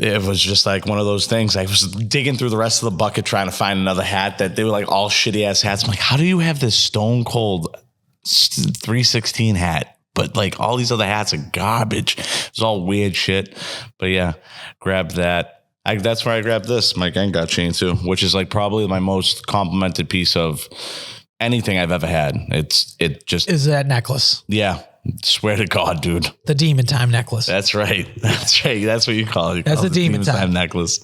Speaker 4: it was just like one of those things. I was digging through the rest of the bucket trying to find another hat that they were like all shitty ass hats. I'm like, how do you have this stone cold 316 hat? But like all these other hats are garbage. It's all weird shit. But yeah, grabbed that. That's where I grabbed this, my gang got chain too, which is like probably my most complimented piece of anything I've ever had. It just
Speaker 1: is that necklace.
Speaker 4: Yeah. Swear to God, dude.
Speaker 1: The demon time necklace.
Speaker 4: That's right. That's right. That's what you call it.
Speaker 1: That's the demon time
Speaker 4: necklace.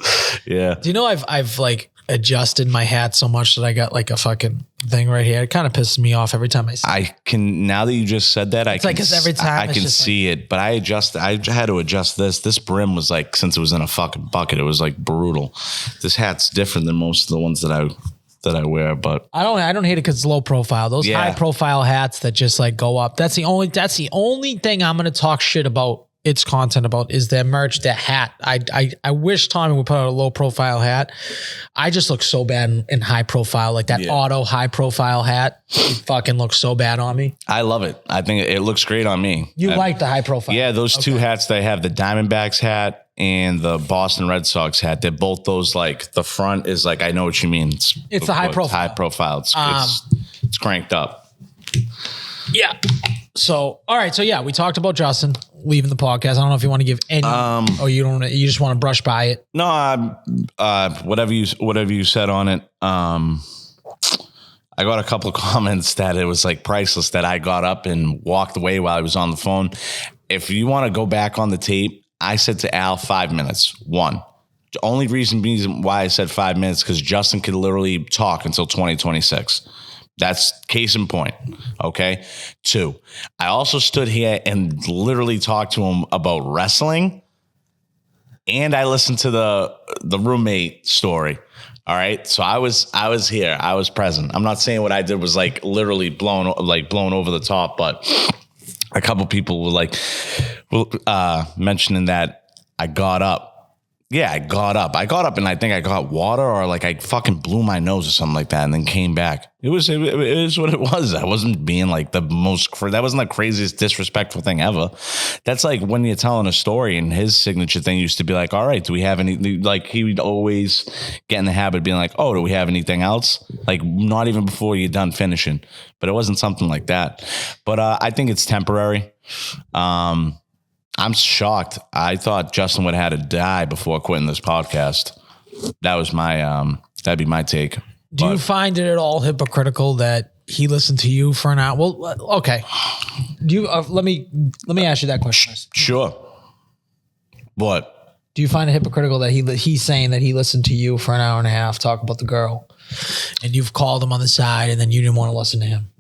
Speaker 4: Yeah.
Speaker 1: Do you know I've like adjusted my hat so much that I got like a fucking thing right here. It kind of pisses me off every time I see it.
Speaker 4: I can, now that you just said that, I can see it, but I had to adjust this. This brim was like, since it was in a fucking bucket, it was like brutal. This hat's different than most of the ones that I wear, but
Speaker 1: I don't hate it because it's low profile. Those high profile hats that just like go up. That's the only thing I'm going to talk shit about its content about is their merch, their hat. I wish Tommy would put out a low profile hat. I just look so bad in high profile, like that auto high profile hat. It fucking looks so bad on me.
Speaker 4: I love it. I think it looks great on me.
Speaker 1: You like the high profile?
Speaker 4: Yeah, those two hats they have, the Diamondbacks hat and the Boston Red Sox hat. They're both those, like the front is like, I know what you mean.
Speaker 1: It's the high profile.
Speaker 4: High profile. It's cranked up.
Speaker 1: Yeah. So, all right. So yeah, we talked about Justin leaving the podcast. I don't know if you want to give any, or you just want to brush by it.
Speaker 4: No, whatever you said on it. I got a couple of comments that it was like priceless that I got up and walked away while I was on the phone. If you want to go back on the tape, I said to Al 5 minutes. One. The only reason why I said 5 minutes because Justin could literally talk until 2026. That's case in point. Okay. 2, I also stood here and literally talked to him about wrestling. And I listened to the roommate story. All right. So I was here. I was present. I'm not saying what I did was like literally blown over the top, but a couple people were like mentioning that I got up. Yeah, I got up and I think I got water or like I fucking blew my nose or something like that and then came back. It is what it was. I wasn't being like that wasn't the craziest disrespectful thing ever. That's like when you're telling a story and his signature thing used to be like, all right, do we have any, like he would always get in the habit of being like, oh, do we have anything else? Like not even before you're done finishing, but it wasn't something like that. But I think it's temporary. I'm shocked. I thought Justin would have had to die before quitting this podcast. That was my, that'd be my take.
Speaker 1: Do you find it at all hypocritical that he listened to you for an hour? Well, okay. Do you, let me ask you that question.
Speaker 4: Sure. What?
Speaker 1: Do you find it hypocritical that he's saying that he listened to you for an hour and a half, talk about the girl, and you've called him on the side and then you didn't want to listen to him?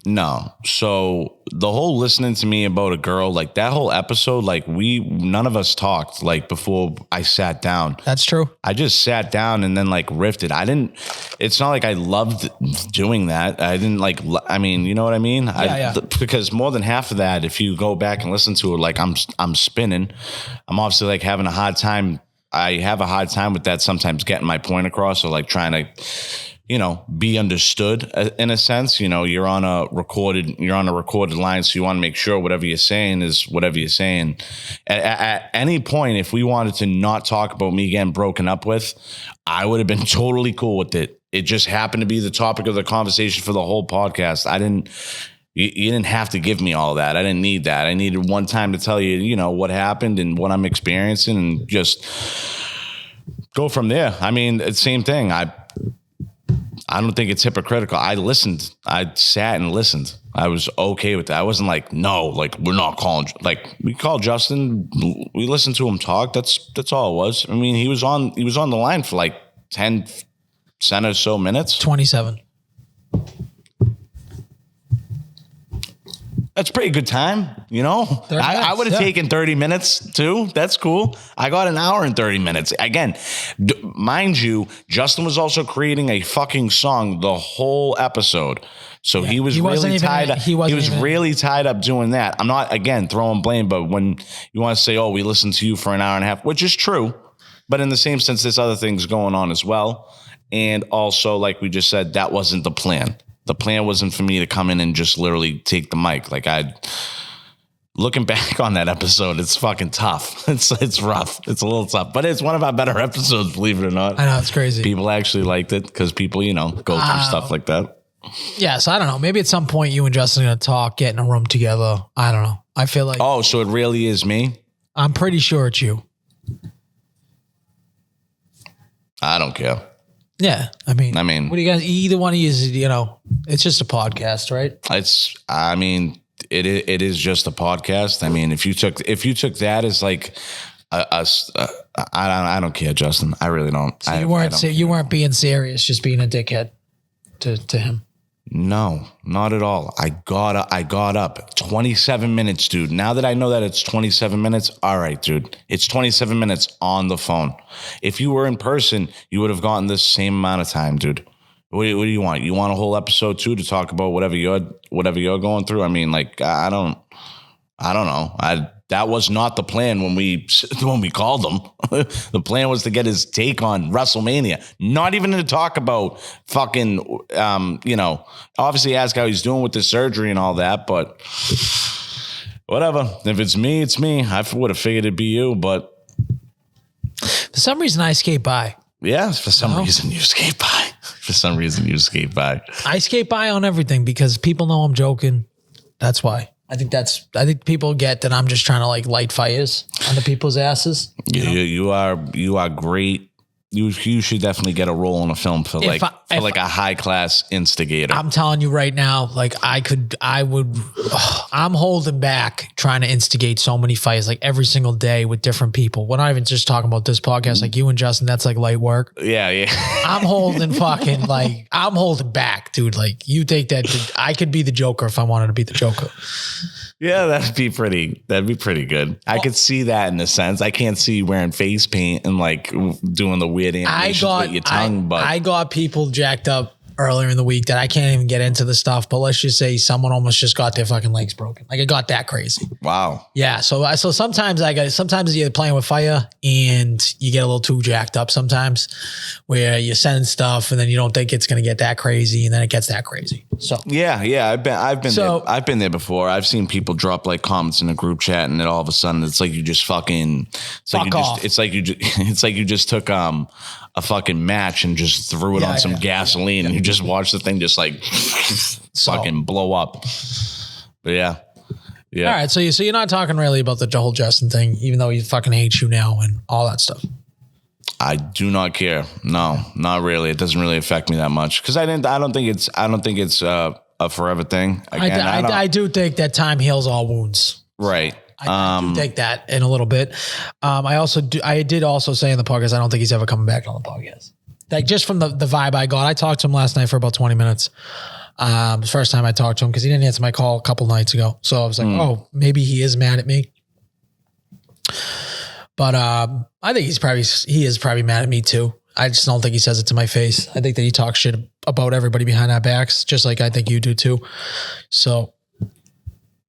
Speaker 4: No. So the whole listening to me about a girl, like that whole episode, like none of us talked like before I sat down.
Speaker 1: That's true.
Speaker 4: I just sat down and then like riffed it. It's not like I loved doing that. I didn't like, I mean, you know what I mean?
Speaker 1: Yeah.
Speaker 4: Because more than half of that, if you go back and listen to it, like I'm spinning, I'm obviously like having a hard time. I have a hard time with that sometimes, getting my point across, or like trying to, be understood in a sense. You're on a recorded line, so you want to make sure whatever you're saying is whatever you're saying. At any point, if we wanted to not talk about me getting broken up with, I would have been totally cool with it. It just happened to be the topic of the conversation for the whole podcast. You didn't have to give me all that. I didn't need that. I needed one time to tell you, what happened and what I'm experiencing, and just go from there. I mean, it's the same thing. I don't think it's hypocritical. I listened. I sat and listened. I was okay with that. I wasn't like, no, like we're not calling. Like we called Justin. We listened to him talk. That's all it was. I mean, he was on the line for like 10 or so minutes.
Speaker 1: 27.
Speaker 4: That's a pretty good time, I would have taken 30 minutes too. That's cool. I got an hour and 30 minutes. Again, mind you, Justin was also creating a fucking song the whole episode. So he was really tied up. He was really tied up doing that. I'm not, again, throwing blame, but when you want to say, oh, we listened to you for an hour and a half, which is true. But in the same sense, there's other things going on as well. And also, like we just said, that wasn't the plan. The plan wasn't for me to come in and just literally take the mic. Like looking back on that episode, it's fucking tough. It's rough. It's a little tough, but it's one of our better episodes, believe it or not.
Speaker 1: I know, it's crazy.
Speaker 4: People actually liked it because people, go through stuff like that.
Speaker 1: Yeah, so I don't know. Maybe at some point you and Justin are going to talk, get in a room together. I don't know. I feel like...
Speaker 4: Oh, so it really is me?
Speaker 1: I'm pretty sure it's you.
Speaker 4: I don't care.
Speaker 1: Yeah, I mean, what do you guys? Either one of you is, it's just a podcast, right?
Speaker 4: It is just a podcast. I mean, if you took that as like I don't care, Justin. I really don't.
Speaker 1: So you weren't being serious, just being a dickhead to him.
Speaker 4: No, not at all. I got up 27 minutes, dude. Now that I know that it's 27 minutes, all right, dude. It's 27 minutes on the phone. If you were in person, you would have gotten the same amount of time, dude. What do you want? You want a whole episode too to talk about whatever you're going through? I mean, like, I don't know. That was not the plan when we called him. The plan was to get his take on WrestleMania. Not even to talk about fucking, obviously ask how he's doing with the surgery and all that, but whatever. If it's me, it's me. I would have figured it'd be you, but.
Speaker 1: For some reason, I skate by.
Speaker 4: Yeah, for some reason you skate by. For some reason you skate by.
Speaker 1: I skate by on everything because people know I'm joking. That's why. I think people get that I'm just trying to like light fires under people's asses.
Speaker 4: You are great. You should definitely get a role in a film for a high class instigator.
Speaker 1: I'm telling you right now, like I'm holding back trying to instigate so many fights like every single day with different people. We're not even just talking about this podcast, like you and Justin, that's like light work.
Speaker 4: Yeah.
Speaker 1: I'm holding I'm holding back, dude. Like you take that. I could be the Joker if I wanted to be the Joker.
Speaker 4: Yeah, that'd be pretty good. I could see that in a sense. I can't see you wearing face paint and like doing the weird animations with your tongue. But I got people jacked up earlier in the week that I can't even get into the stuff. But let's just say someone almost just got their fucking legs broken. Like it got that crazy. Wow.
Speaker 1: Yeah. So sometimes you're playing with fire and you get a little too jacked up sometimes where you send stuff and then you don't think it's going to get that crazy and then it gets that crazy. So
Speaker 4: yeah. I've been there before. I've seen people drop like comments in a group chat and then all of a sudden it's like you just fucking it's like you just took a fucking match and just threw it on some gasoline and you just watched the thing just like fucking blow up. But yeah. All
Speaker 1: right. So you're not talking really about the whole Justin thing, even though he fucking hates you now and all that stuff.
Speaker 4: I do not care. No, not really. It doesn't really affect me that much because I don't think it's a forever thing. Again,
Speaker 1: I do think that time heals all wounds.
Speaker 4: Right.
Speaker 1: I do take that in a little bit. I did also say in the podcast, I don't think he's ever coming back on the podcast. Like just from the vibe I got, I talked to him last night for about 20 minutes. The first time I talked to him because he didn't answer my call a couple nights ago. So I was like, oh, maybe he is mad at me. But I think he is probably mad at me too. I just don't think he says it to my face. I think that he talks shit about everybody behind our backs, just like I think you do too. So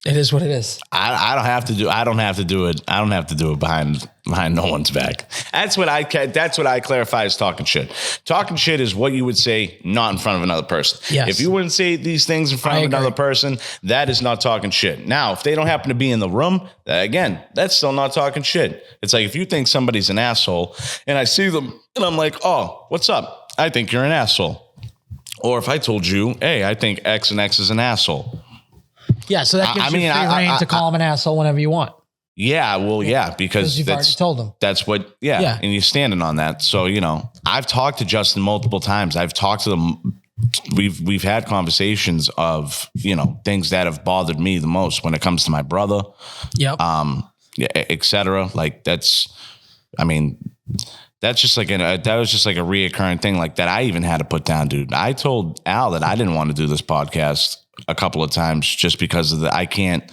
Speaker 1: It is what it is.
Speaker 4: I don't have to do it. I don't have to do it behind no one's back. That's what I clarify as talking shit. Talking shit is what you would say not in front of another person.
Speaker 1: Yes.
Speaker 4: If you wouldn't say these things in front of another person, that is not talking shit. Now, if they don't happen to be in the room, again, that's still not talking shit. It's like if you think somebody's an asshole and I see them and I'm like, oh, what's up? I think you're an asshole. Or if I told you, hey, I think X and X is an asshole.
Speaker 1: Yeah, so that gives you free reign to call him an asshole whenever you want.
Speaker 4: Yeah, well, yeah, because
Speaker 1: you've already told him.
Speaker 4: That's what, yeah, and you're standing on that. So, I've talked to Justin multiple times. I've talked to them. We've had conversations of, things that have bothered me the most when it comes to my brother.
Speaker 1: Yep.
Speaker 4: Et cetera. Like that's just like that was just like a reoccurring thing like that I even had to put down, dude. I told Al that I didn't want to do this podcast a couple of times just because of I can't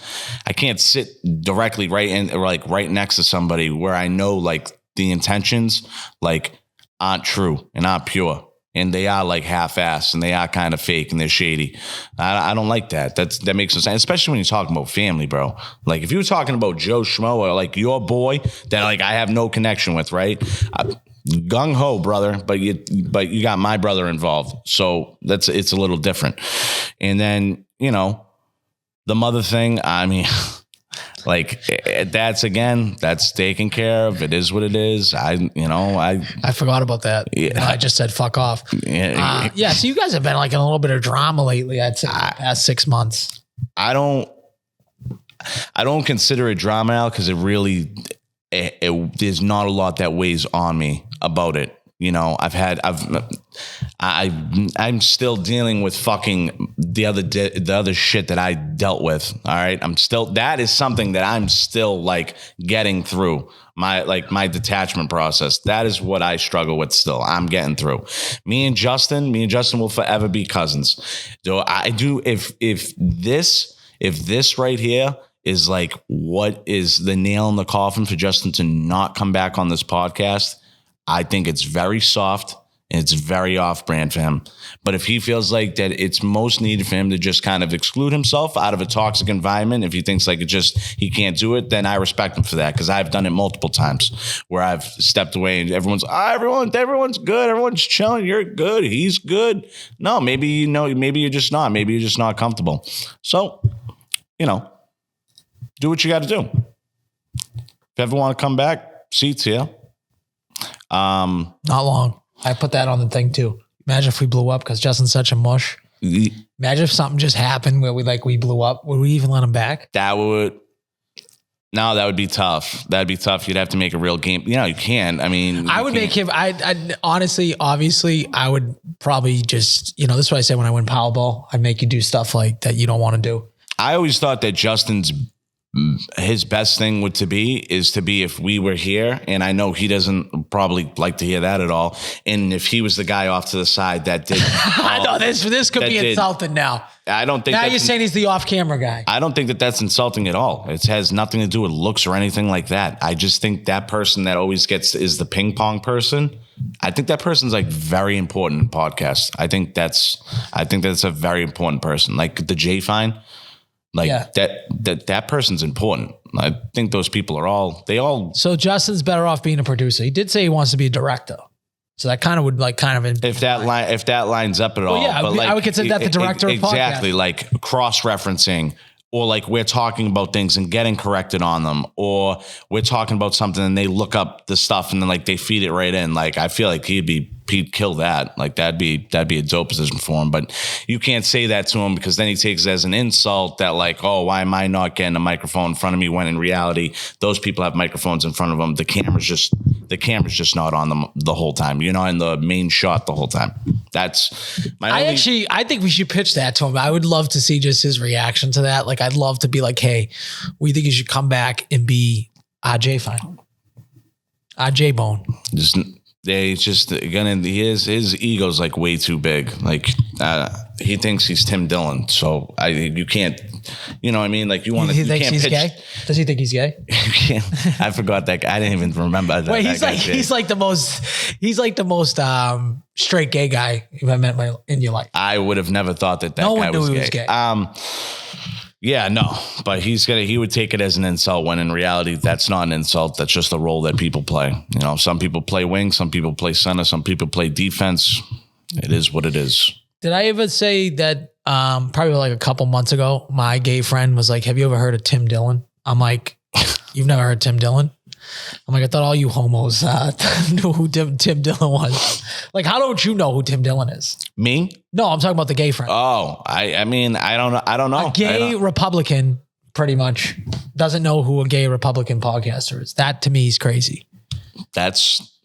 Speaker 4: sit directly right next to somebody where I know like the intentions like aren't true and aren't pure. And they are like half-assed and they are kind of fake and they're shady. I don't like that. That makes no sense, especially when you're talking about family, bro. Like if you were talking about Joe Schmo or like your boy that like I have no connection with, right? Gung ho, brother, but you got my brother involved, so it's a little different. And then the mother thing. I mean, like that's taken care of. It is what it is. I
Speaker 1: forgot about that.
Speaker 4: Yeah.
Speaker 1: I just said fuck off.
Speaker 4: Yeah.
Speaker 1: Yeah. So you guys have been like in a little bit of drama lately. I'd say the past 6 months.
Speaker 4: I don't consider it drama now because it really. There's not a lot that weighs on me about it. I'm still dealing with fucking the other shit that I dealt with. All right. That is something that I'm still like getting through my detachment process. That is what I struggle with still. I'm getting through. Me and Justin will forever be cousins. So I do. If this right here is like what is the nail in the coffin for Justin to not come back on this podcast, I think it's very soft and it's very off-brand for him. But if he feels like that it's most needed for him to just kind of exclude himself out of a toxic environment, if he thinks like he can't do it, then I respect him for that because I've done it multiple times where I've stepped away and everyone's good, everyone's chilling, you're good, he's good. No, maybe maybe you're just not. Maybe you're just not comfortable. So, do what you got to do. If you ever want to come back, seats here.
Speaker 1: Not long. I put that on the thing too. Imagine if we blew up because Justin's such a mush. Imagine if something just happened where we blew up. Would we even let him back?
Speaker 4: That would be tough. That'd be tough. You'd have to make a real game. You can. I mean,
Speaker 1: I would make him. I honestly, obviously, I would probably just, this is what I said when I win Powerball. I'd make you do stuff like that you don't want to do.
Speaker 4: I always thought that his best thing is to be if we were here, and I know he doesn't probably like to hear that at all. And if he was the guy off to the side that did,
Speaker 1: I know this could be insulting now.
Speaker 4: I don't think
Speaker 1: now you're saying he's the off-camera guy.
Speaker 4: I don't think that's insulting at all. It has nothing to do with looks or anything like that. I just think that person that always is the ping pong person. I think that person's like very important in podcasts. I think that's a very important person, like the J Fine. Like that person's important. I think those people are all.
Speaker 1: So Justin's better off being a producer. He did say he wants to be a director. So that kind of would
Speaker 4: if that lines up at all.
Speaker 1: Yeah, but I would consider that the director of podcast.
Speaker 4: Exactly, like cross-referencing, or like we're talking about things and getting corrected on them, or we're talking about something and they look up the stuff and then like they feed it right in. Like I feel like he'd kill that. Like that'd be a dope position for him. But you can't say that to him because then he takes it as an insult that like, oh, why am I not getting a microphone in front of me when in reality those people have microphones in front of them. The camera's just not on them the whole time. You're not in the main shot the whole time. That's I
Speaker 1: think we should pitch that to him. I would love to see just his reaction to that. Like I'd love to be like, hey, we think you should come back and be RJ Fine. RJ Bone.
Speaker 4: He's just his ego's like way too big. Like he thinks he's Tim Dillon. So you can't, you know what I mean? Like you want to.
Speaker 1: He thinks he's gay. Does he think he's gay?
Speaker 4: I forgot that. I didn't even remember that.
Speaker 1: Wait, he's like the most straight gay guy you've ever met in your life.
Speaker 4: I would have never thought that
Speaker 1: no
Speaker 4: guy
Speaker 1: one knew
Speaker 4: was
Speaker 1: he
Speaker 4: gay.
Speaker 1: was gay.
Speaker 4: Yeah, no, but he would take it as an insult when in reality, that's not an insult. That's just the role that people play. You know, some people play wing, some people play center, some people play defense. It is what it is.
Speaker 1: Did I ever say that probably like a couple months ago, my gay friend was like, have you ever heard of Tim Dillon? I'm like, you've never heard Tim Dillon? I'm like, I thought all you homos knew who Tim Dillon was. Like, how don't you know who Tim Dillon is?
Speaker 4: Me?
Speaker 1: No, I'm talking about the gay friend.
Speaker 4: Oh, I mean, I don't know.
Speaker 1: A gay Republican pretty much doesn't know who a gay Republican podcaster is. That to me is crazy.
Speaker 4: That's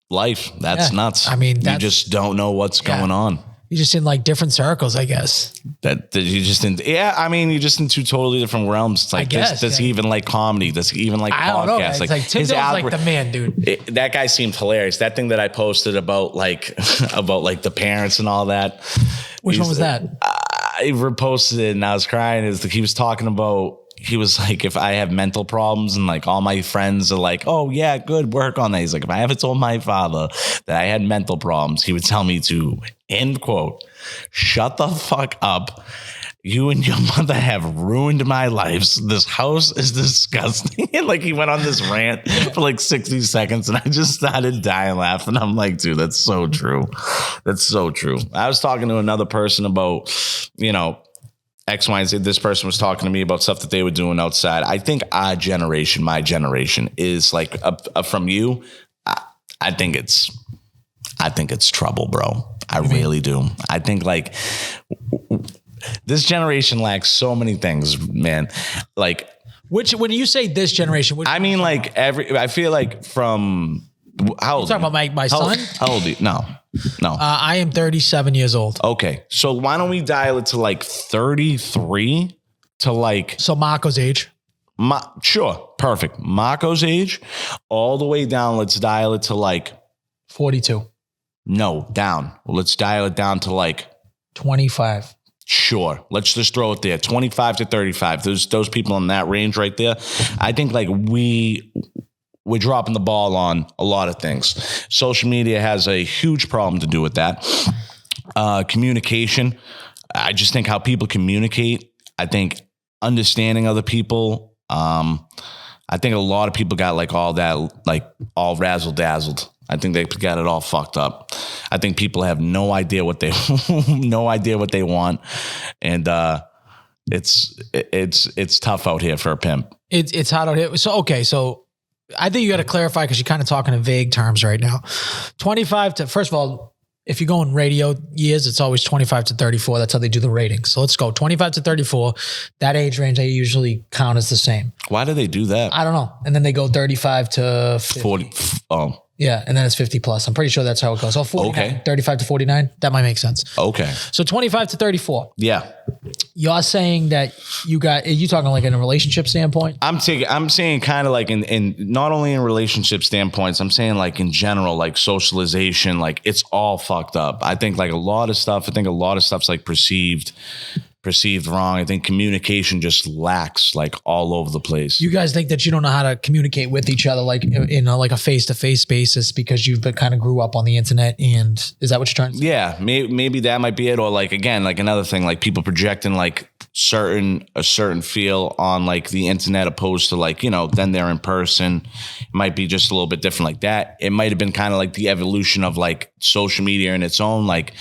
Speaker 4: life. That's nuts.
Speaker 1: I mean,
Speaker 4: you just don't know what's going on.
Speaker 1: You're just in like different circles, I guess.
Speaker 4: That you just in, I mean, you're just in two totally different realms. It's like, does he even like comedy? Does he even like podcasts?
Speaker 1: I don't know. It's like Tim Dillon's like the man, dude.
Speaker 4: That guy seemed hilarious. That thing that I posted about like the parents and all that.
Speaker 1: Which one was that?
Speaker 4: I reposted it and I was crying. He was talking about. He was like, if I have mental problems and like all my friends are like, oh yeah, good, work on that. He's like, if I ever told my father that I had mental problems, he would tell me to, end quote, shut the fuck up. You and your mother have ruined my life. This house is disgusting. And like he went on this rant for like 60 seconds and I just started dying laughing. I'm like, dude, that's so true. That's so true. I was talking to another person about, you know, X, Y, and Z. This person was talking to me about stuff that they were doing outside. I think our generation, my generation, is like from you. I think it's trouble, bro. I really do. I think like this generation lacks so many things, man. Like,
Speaker 1: when you say this generation,
Speaker 4: I mean, like I feel like from how old?
Speaker 1: You talking about my son?
Speaker 4: How old are you? No.
Speaker 1: I am 37 years old.
Speaker 4: Okay. So why don't we dial it to like 33 to like.
Speaker 1: So Marco's age.
Speaker 4: Sure. Perfect. Marco's age all the way down. Let's dial it to like
Speaker 1: 42.
Speaker 4: No, down. Well, let's dial it down to like
Speaker 1: 25.
Speaker 4: Sure. Let's just throw it there. 25 to 35. Those people in that range right there. I think like we're dropping the ball on a lot of things. Social media has a huge problem to do with that. Communication. I just think how people communicate. I think understanding other people. I think a lot of people got like all that, like all razzle dazzled. I think they got it all fucked up. I think people have no idea what they want. And it's tough out here for a pimp.
Speaker 1: It's hot out here. So I think you got to clarify because you're kind of talking in vague terms right now. 25 to, first of all, if you go in radio years, it's always 25 to 34. That's how they do the ratings. So let's go 25 to 34. That age range I usually count as the same.
Speaker 4: Why do they do that?
Speaker 1: I don't know. And then they go 35 to 50.
Speaker 4: 40. Oh.
Speaker 1: Yeah, and then it's 50 plus. I'm pretty sure that's how it goes. So 49, okay. 35 to 49, that might make sense.
Speaker 4: Okay.
Speaker 1: So 25 to 34.
Speaker 4: Yeah.
Speaker 1: You're saying that are you talking like in a relationship standpoint? I'm
Speaker 4: saying kind of like in not only in relationship standpoints, I'm saying like in general, like socialization, like it's all fucked up. I think like a lot of stuff's like perceived wrong. I think communication just lacks like all over the place.
Speaker 1: You guys think that you don't know how to communicate with each other like in like a face-to-face basis because you've been kind of grew up on the internet, and is that what you're trying to say?
Speaker 4: Yeah, maybe that might be it. Or like, again, like another thing, like people projecting like a certain feel on like the internet opposed to like, you know, then they're in person. It might be just a little bit different like that. It might have been kind of like the evolution of like social media in its own, like,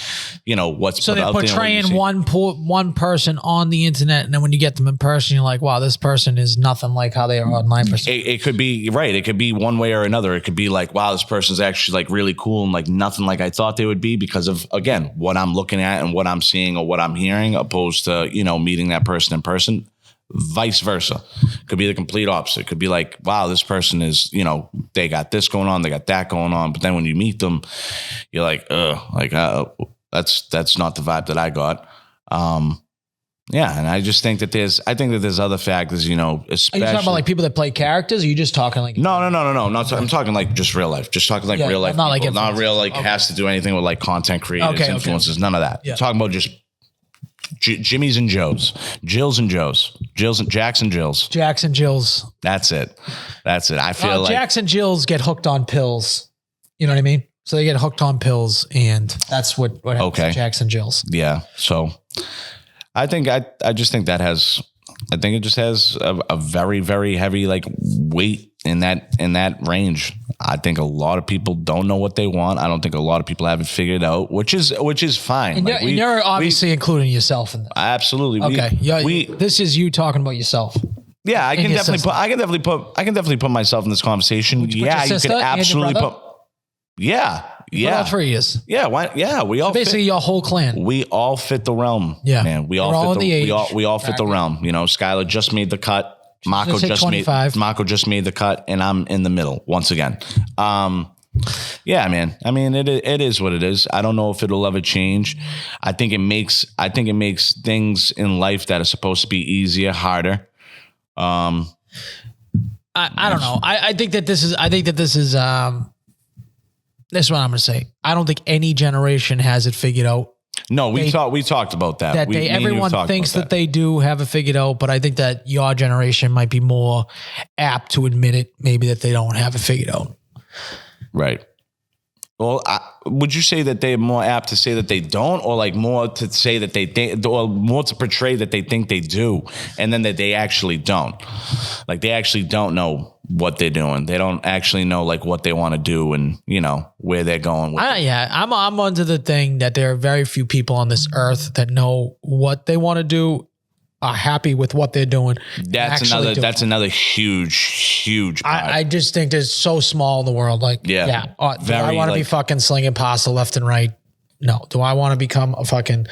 Speaker 4: you know, what's
Speaker 1: so
Speaker 4: put out there.
Speaker 1: So they're portraying one person on the internet, and then when you get them in person, you're like, wow, this person is nothing like how they are online.
Speaker 4: It could be right. It could be one way or another. It could be like, wow, this person's actually like really cool and like nothing like I thought they would be because of, again, what I'm looking at and what I'm seeing or what I'm hearing, opposed to, you know, meeting that person in person. Vice versa. Could be the complete opposite. Could be like, wow, this person is, you know, they got this going on, they got that going on. But then when you meet them, you're like, that's not the vibe that I got. Yeah, and I just think that there's other factors, you know, especially. Are you talking about
Speaker 1: like people that play characters? Or are you just talking like?
Speaker 4: No. I'm talking like just real life. Just talking like real life.
Speaker 1: Not
Speaker 4: people.
Speaker 1: like
Speaker 4: Not real like okay. Has to do anything with like content creators, influencers, none of that. Yeah. Talking about just Jimmy's and Joe's, Jill's and Joe's, Jacks and Jill's.
Speaker 1: Jacks and Jill's.
Speaker 4: That's it. I feel like
Speaker 1: Jacks and Jill's get hooked on pills. You know what I mean? So they get hooked on pills, and that's what happens to Jacks and Jill's.
Speaker 4: Yeah. So I just think that has I think it just has a very, very heavy like weight in that range. I think a lot of people don't know what they want. I don't think a lot of people have it figured out, which is fine.
Speaker 1: And
Speaker 4: Like,
Speaker 1: you're obviously including yourself in that.
Speaker 4: absolutely.
Speaker 1: Okay. This is you talking about yourself.
Speaker 4: Yeah, I can
Speaker 1: your
Speaker 4: definitely put myself in this conversation.
Speaker 1: Would you put
Speaker 4: Yeah,
Speaker 1: your
Speaker 4: you
Speaker 1: sister
Speaker 4: could
Speaker 1: and your
Speaker 4: absolutely
Speaker 1: brother?
Speaker 4: put. Yeah, yeah,
Speaker 1: All 3 years.
Speaker 4: yeah. Why? Yeah, we all
Speaker 1: Basically,
Speaker 4: fit,
Speaker 1: your whole clan.
Speaker 4: we all fit the realm.
Speaker 1: Yeah.
Speaker 4: man, we
Speaker 1: We're
Speaker 4: all
Speaker 1: all
Speaker 4: fit
Speaker 1: in
Speaker 4: the
Speaker 1: the age
Speaker 4: we all fit the
Speaker 1: bracket.
Speaker 4: realm. You know, Skylar just made the cut. Marco
Speaker 1: gonna say
Speaker 4: just
Speaker 1: 25.
Speaker 4: Marco just made the cut, and I'm in the middle once again. Yeah, man. I mean, it is what it is. I don't know if it'll ever change. I think it makes things in life that are supposed to be easier harder.
Speaker 1: I don't know. I think that this is this is what I'm going to say. I don't think any generation has it figured out.
Speaker 4: No, we talked about that.
Speaker 1: That
Speaker 4: Me and you
Speaker 1: everyone
Speaker 4: talked
Speaker 1: thinks
Speaker 4: about
Speaker 1: that they do have it figured out, but I think that your generation might be more apt to admit it, maybe that they don't have it figured out.
Speaker 4: Right. Well, would you say that they're more apt to say that they don't, or like more to say that they think, or more to portray that they think they do, and then that they actually don't? Like they actually don't know what they're doing. They don't actually know like what they want to do and, you know, where they're going with it.
Speaker 1: I'm under the thing that there are very few people on this earth that know what they want to do, are happy with what they're doing.
Speaker 4: That's another huge part.
Speaker 1: I just think it's so small in the world. Like, do I want to be fucking slinging pasta left and right? No. Do I want to become a fucking?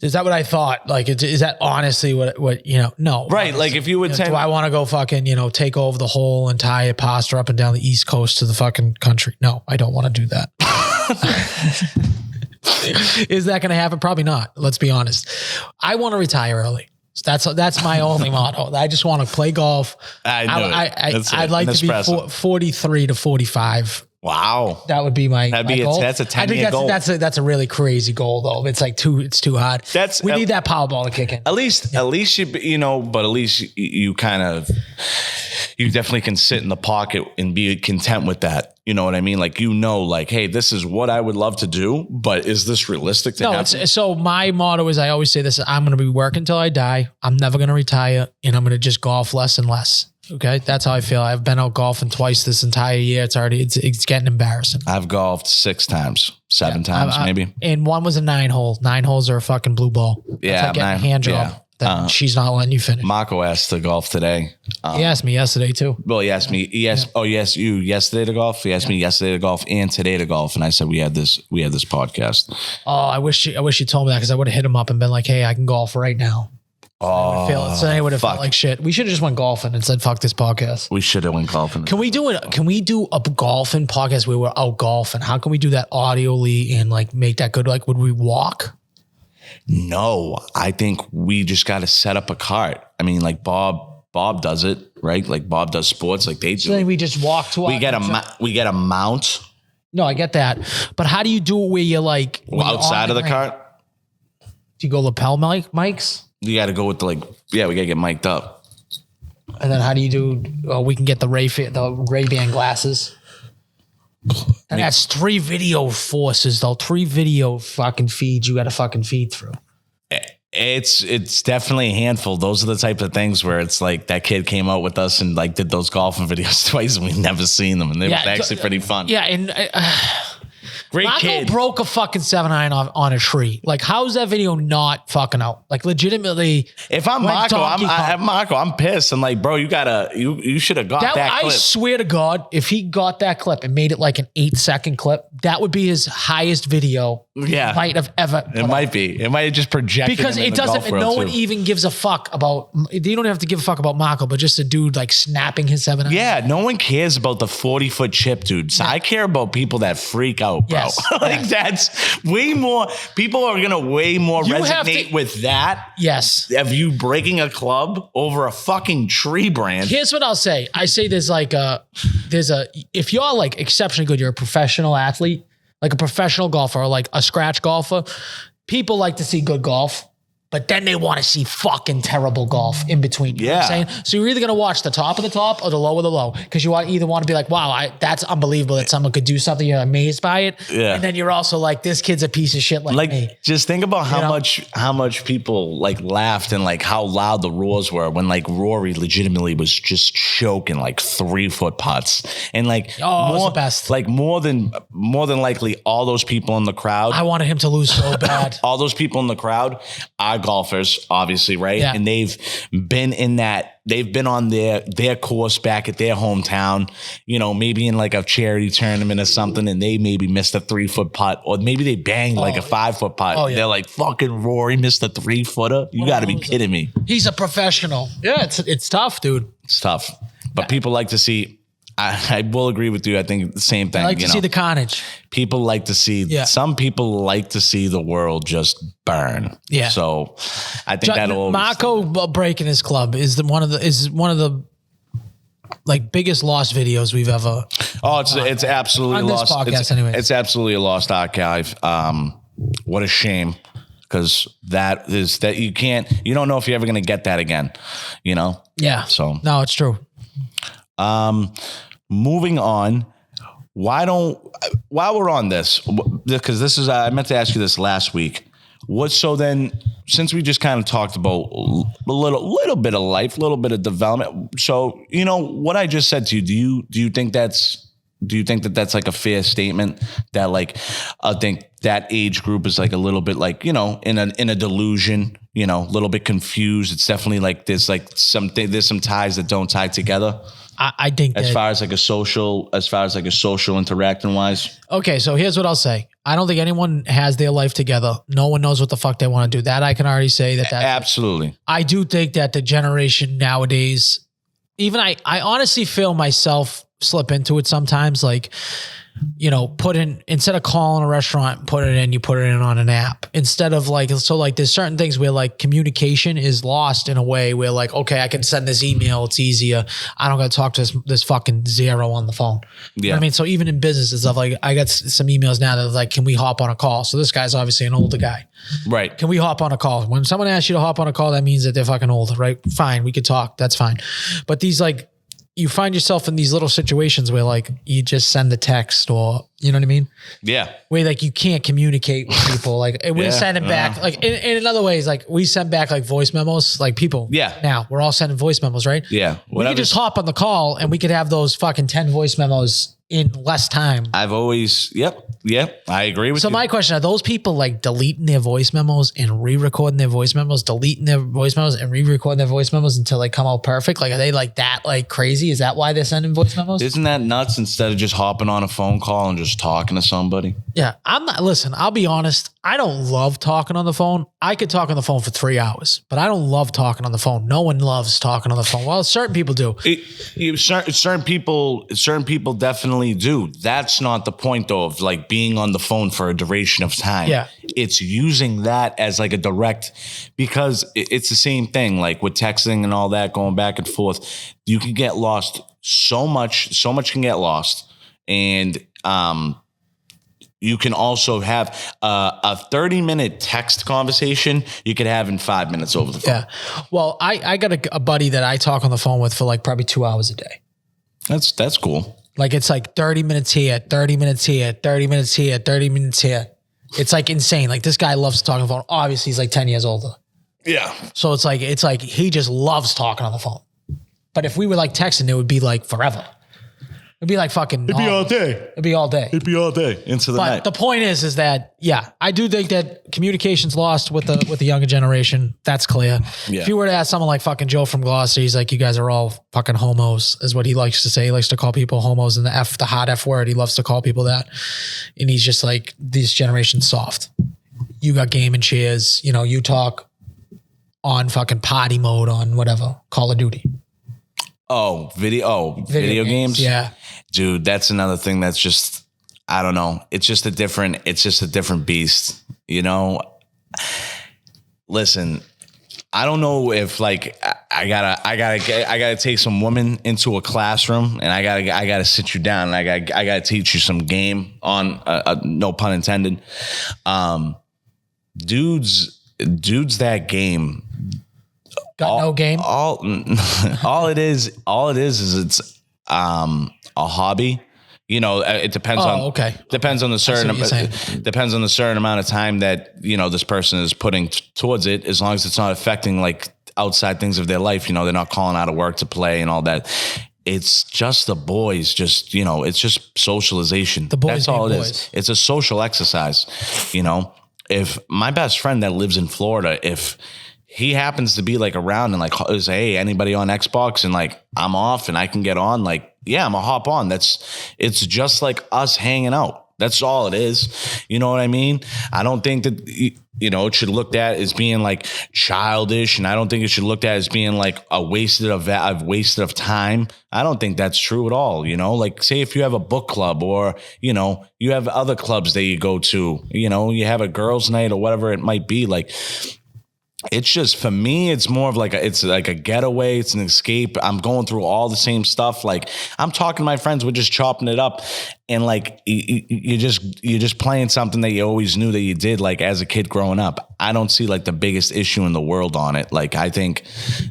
Speaker 1: Is that what I thought? Like, is that honestly what you know? No.
Speaker 4: Right. Like if you would say,
Speaker 1: do I want to go fucking, take over the whole entire pasta up and down the East Coast to the fucking country? No, I don't want to do that. Is that going to happen? Probably not. Let's be honest. I want to retire early. That's my only motto. I just want to play golf. I'd like to be 43 to 45.
Speaker 4: Wow.
Speaker 1: That would be my goal.
Speaker 4: That's a 10-year goal.
Speaker 1: That's a really crazy goal though. It's like it's too hard. We need that Powerball to kick in.
Speaker 4: At least but at least you kind of, you definitely can sit in the pocket and be content with that. You know what I mean? Like, like, hey, this is what I would love to do, but is this realistic to happen?
Speaker 1: So my motto is, I always say this, I'm going to be working till I die. I'm never going to retire, and I'm going to just golf less and less. Okay. That's how I feel. I've been out golfing twice this entire year. It's getting embarrassing.
Speaker 4: I've golfed 6 times, 7 times, maybe.
Speaker 1: And one was a 9-hole. 9 holes are a fucking blue ball. That's like getting a hand job. That she's not letting you finish.
Speaker 4: Marco asked to golf today.
Speaker 1: He asked me yesterday too.
Speaker 4: Well, he asked me. You yesterday to golf. He asked me yesterday to golf and today to golf, and I said we had this podcast.
Speaker 1: Oh, I wish you told me that, because I would have hit him up and been like, "Hey, I can golf right now." So I would have felt like shit. We should have just went golfing and said, "Fuck this podcast."
Speaker 4: We should have went golfing.
Speaker 1: Can we do it? Can we do a golfing podcast where we're out golfing? How can we do that audioly and like make that good? Like, would we walk?
Speaker 4: No, I think we just got to set up a cart. I mean, like Bob does it, right? Like Bob does sports, like they do.
Speaker 1: So then we just walk to.
Speaker 4: We get a mount.
Speaker 1: No, I get that, but how do you do it where you're like
Speaker 4: outside of the cart?
Speaker 1: Do you go lapel mics?
Speaker 4: You got to go with we got to get mic'd up.
Speaker 1: And then how do you do? We can get the Ray-Ban glasses. And that's 3 video forces though. 3 video fucking feeds you got to fucking feed through.
Speaker 4: It's definitely a handful. Those are the type of things where it's like that kid came out with us and like did those golfing videos twice and we've never seen them, and they were actually pretty fun.
Speaker 1: Yeah, and
Speaker 4: great
Speaker 1: Marco
Speaker 4: kid.
Speaker 1: broke a fucking 7-iron on a tree. Like, how's that video not fucking out? Like, legitimately.
Speaker 4: If I'm Marco, I'm pissed. I'm like, bro, you should have got that clip.
Speaker 1: I swear to God, if he got that clip and made it like an 8-second clip, that would be his highest video.
Speaker 4: Yeah,
Speaker 1: might have ever.
Speaker 4: It might be. It might have just projected
Speaker 1: because it doesn't. No one even gives a fuck about. You don't have to give a fuck about Marco, but just a dude like snapping his 7-iron.
Speaker 4: Yeah, no one cares about the 40-foot chip, dude. So I care about people that freak out, bro. Yes. That's way more. People are gonna way more resonate with that.
Speaker 1: Yes.
Speaker 4: Of you breaking a club over a fucking tree branch.
Speaker 1: Here's what I'll say. I say there's if you're like exceptionally good, you're a professional athlete, like a professional golfer or like a scratch golfer, people like to see good golf. but then they want to see fucking terrible golf in between. You know what I'm saying? So you're either going to watch the top of the top or the low of the low, because you either want to be like, wow, that's unbelievable that someone could do something. You're amazed by it.
Speaker 4: Yeah.
Speaker 1: And then you're also like, this kid's a piece of shit like me.
Speaker 4: Just think about how much people like laughed and like how loud the roars were when like Rory legitimately was just choking like 3-foot putts. And like
Speaker 1: it was the best.
Speaker 4: Like more than likely all those people in the crowd.
Speaker 1: I wanted him to lose so bad.
Speaker 4: All those people in the crowd are golfers, obviously, right?
Speaker 1: Yeah.
Speaker 4: And they've been on their course back at their hometown, maybe in like a charity tournament or something, and they maybe missed a 3-foot putt, or maybe they banged like a 5-foot putt.
Speaker 1: Oh, yeah.
Speaker 4: They're like, fucking Rory missed a 3-footer? You got to be kidding me.
Speaker 1: He's a professional. Yeah, it's tough, dude.
Speaker 4: It's tough. But people like to see, I will agree with you. I think the same thing.
Speaker 1: I like to see the carnage.
Speaker 4: People like to see, some people like to see the world just burn. Yeah. So I think that'll
Speaker 1: Marco breaking his club is one of the like biggest lost videos we've ever.
Speaker 4: Oh, it's absolutely
Speaker 1: on
Speaker 4: lost.
Speaker 1: This podcast, anyway.
Speaker 4: It's absolutely a lost archive. What a shame. Because you don't know if you're ever going to get that again,
Speaker 1: Yeah.
Speaker 4: So
Speaker 1: no, it's true.
Speaker 4: Moving on, while we're on this, because this is, I meant to ask you this last week. So then, since we just kind of talked about a little bit of life, a little bit of development. So, what I just said to you, do you think that's like a fair statement that like, I think that age group is like a little bit like, in a delusion, a little bit confused. It's definitely like, there's some ties that don't tie together.
Speaker 1: I think
Speaker 4: as far as like a social interacting wise.
Speaker 1: Okay. So here's what I'll say. I don't think anyone has their life together. No one knows what the fuck they want to do. That I can already say that.
Speaker 4: Absolutely.
Speaker 1: I do think that the generation nowadays, even I honestly feel myself slip into it sometimes, like, instead of calling a restaurant, you put it in on an app instead of like, so like there's certain things where like communication is lost in a way where like, okay, I can send this email. It's easier. I don't got to talk to this fucking zero on the phone. Yeah. You know what I mean? So even in business and stuff, like I got some emails now that are like, can we hop on a call? So this guy's obviously an older guy.
Speaker 4: Right.
Speaker 1: Can we hop on a call? When someone asks you to hop on a call, that means that they're fucking old, right? Fine. We could talk. That's fine. But these like, you find yourself in these little situations where like you just send the text, or you know what I mean?
Speaker 4: Yeah.
Speaker 1: Where like you can't communicate with people. Like we send it back. Like in other ways, like we send back like voice memos, like people. Yeah. Now we're all sending voice memos, right?
Speaker 4: Yeah.
Speaker 1: We could just hop on the call and we could have those fucking 10 voice memos in less time.
Speaker 4: I've always, yep, I agree with you.
Speaker 1: So my question, are those people like deleting their voice memos and re-recording their voice memos, deleting their voice memos and re-recording their voice memos until they come out perfect? Like, are they like that, like crazy? Is that why they're sending voice memos?
Speaker 4: Isn't that nuts, instead of just hopping on a phone call and just talking to somebody?
Speaker 1: Yeah. Listen, I'll be honest. I don't love talking on the phone. I could talk on the phone for 3 hours, but I don't love talking on the phone. No one loves talking on the phone. Well, certain people do.
Speaker 4: Certain people definitely do. That's not the point though of like being on the phone for a duration of time.
Speaker 1: Yeah.
Speaker 4: It's using that as like a direct, because it's the same thing like with texting and all that going back and forth. You can get lost so much can get lost. And, you can also have a 30-minute text conversation you could have in 5 minutes over the phone.
Speaker 1: Yeah. Well, I got a buddy that I talk on the phone with for like probably 2 hours a day.
Speaker 4: That's cool.
Speaker 1: Like it's like 30 minutes here, 30 minutes here, 30 minutes here, 30 minutes here. It's like insane. Like this guy loves talking on the phone. Obviously, he's like 10 years older.
Speaker 4: Yeah.
Speaker 1: So it's like he just loves talking on the phone. But if we were like texting, it would be like forever. It'd be like fucking.
Speaker 4: It'd be all day.
Speaker 1: It'd be all day.
Speaker 4: It'd be all day into the night.
Speaker 1: But the point is that I do think that communication's lost with the younger generation. That's clear. Yeah. If you were to ask someone like fucking Joe from Gloucester, he's like, you guys are all fucking homos, is what he likes to say. He likes to call people homos, and the hot F word. He loves to call people that, and he's just like, this generation's soft. You got gaming chairs. You talk on fucking party mode on whatever, Call of Duty.
Speaker 4: Video games.
Speaker 1: Yeah.
Speaker 4: Dude, that's another thing that's just, I don't know. It's just a different beast, Listen, I don't know if like I gotta take some woman into a classroom and I gotta sit you down and I gotta teach you some game on no pun intended. Dudes dudes that game.
Speaker 1: Got no game.
Speaker 4: All it is it's a hobby. You know, it depends depends on the certain amount of time that, you know, this person is putting towards it, as long as it's not affecting like outside things of their life. You know, they're not calling out of work to play and all that. It's just the boys, just, you know, it's just socialization.
Speaker 1: The boys,
Speaker 4: that's all it
Speaker 1: boys.
Speaker 4: is. It's a social exercise. You know, if my best friend that lives in Florida, if he happens to be like around and like say, hey, anybody on Xbox, and like I'm off and I can get on, like, yeah, I'm gonna hop on. It's just like us hanging out. That's all it is. You know what I mean? I don't think that, you know, it should looked at as being like childish, and I don't think it should looked at as being like a wasted of time. I don't think that's true at all. You know, like say if you have a book club, or, you know, you have other clubs that you go to, you know, you have a girls' night or whatever it might be, like, it's just, for me, it's more of like it's like a getaway. It's an escape. I'm going through all the same stuff. Like, I'm talking to my friends, we're just chopping it up, and like you're just playing something that you always knew that you did, like as a kid growing up. I don't see like the biggest issue in the world on it. Like, I think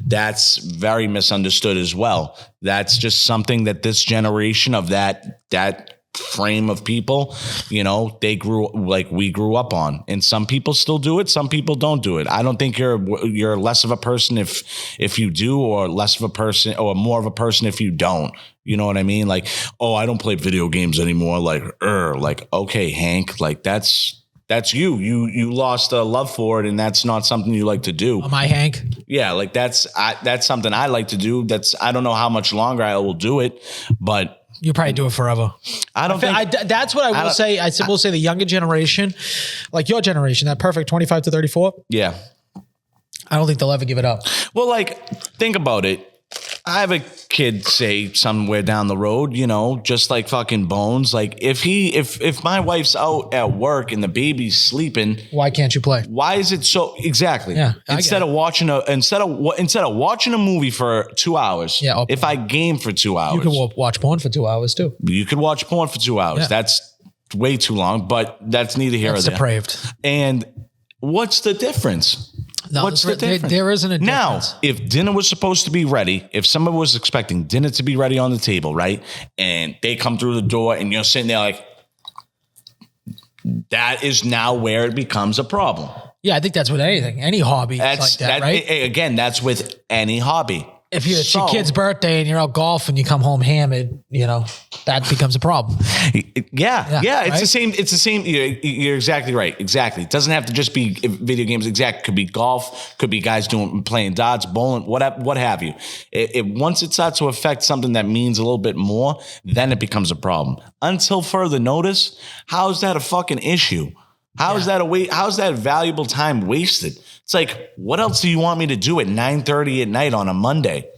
Speaker 4: that's very misunderstood as well. That's just something that this generation of that frame of people, you know, we grew up on, and some people still do it, some people don't do it. I don't think you're less of a person if you do, or less of a person, or more of a person if you don't. You know what I mean? Like, oh, I don't play video games anymore. Like, okay, Hank, like that's you lost a love for it, and that's not something you like to do.
Speaker 1: Am I Hank?
Speaker 4: Yeah, like that's something I like to do. I don't know how much longer I will do it, but
Speaker 1: You probably do it forever.
Speaker 4: I don't think
Speaker 1: that's what I will say. I will say the younger generation, like your generation, that perfect 25 to 34.
Speaker 4: Yeah.
Speaker 1: I don't think they'll ever give it up.
Speaker 4: Well, like, think about it. I have a kid, say, somewhere down the road, you know, just like fucking Bones. Like, if my wife's out at work and the baby's sleeping,
Speaker 1: why can't you play?
Speaker 4: Why is it so exactly?
Speaker 1: Yeah,
Speaker 4: instead of watching a movie for 2 hours, if I game for 2 hours,
Speaker 1: you can watch porn for 2 hours too.
Speaker 4: You could watch porn for 2 hours. Yeah. That's way too long, but that's neither here nor there.
Speaker 1: Depraved.
Speaker 4: And what's the difference?
Speaker 1: No,
Speaker 4: what's the difference?
Speaker 1: There isn't a difference.
Speaker 4: Now, if dinner was supposed to be ready, if somebody was expecting dinner to be ready on the table, right? And they come through the door and you're sitting there like, that is now where it becomes a problem.
Speaker 1: Yeah, I think that's with anything, any hobby. That's like that, right?
Speaker 4: Again, that's with any hobby.
Speaker 1: If it's your kid's birthday and you're out golfing, you come home hammered, you know, that becomes a problem.
Speaker 4: Yeah. It's
Speaker 1: right?
Speaker 4: the same. It's the same. You're exactly right. Exactly. It doesn't have to just be video games. Exact. Could be golf. Could be guys playing darts, bowling, what have you. Once it starts to affect something that means a little bit more, then it becomes a problem. Until further notice, how is that a fucking issue? How is that how's that valuable time wasted? It's like, what else do you want me to do at 9:30 at night on a Monday?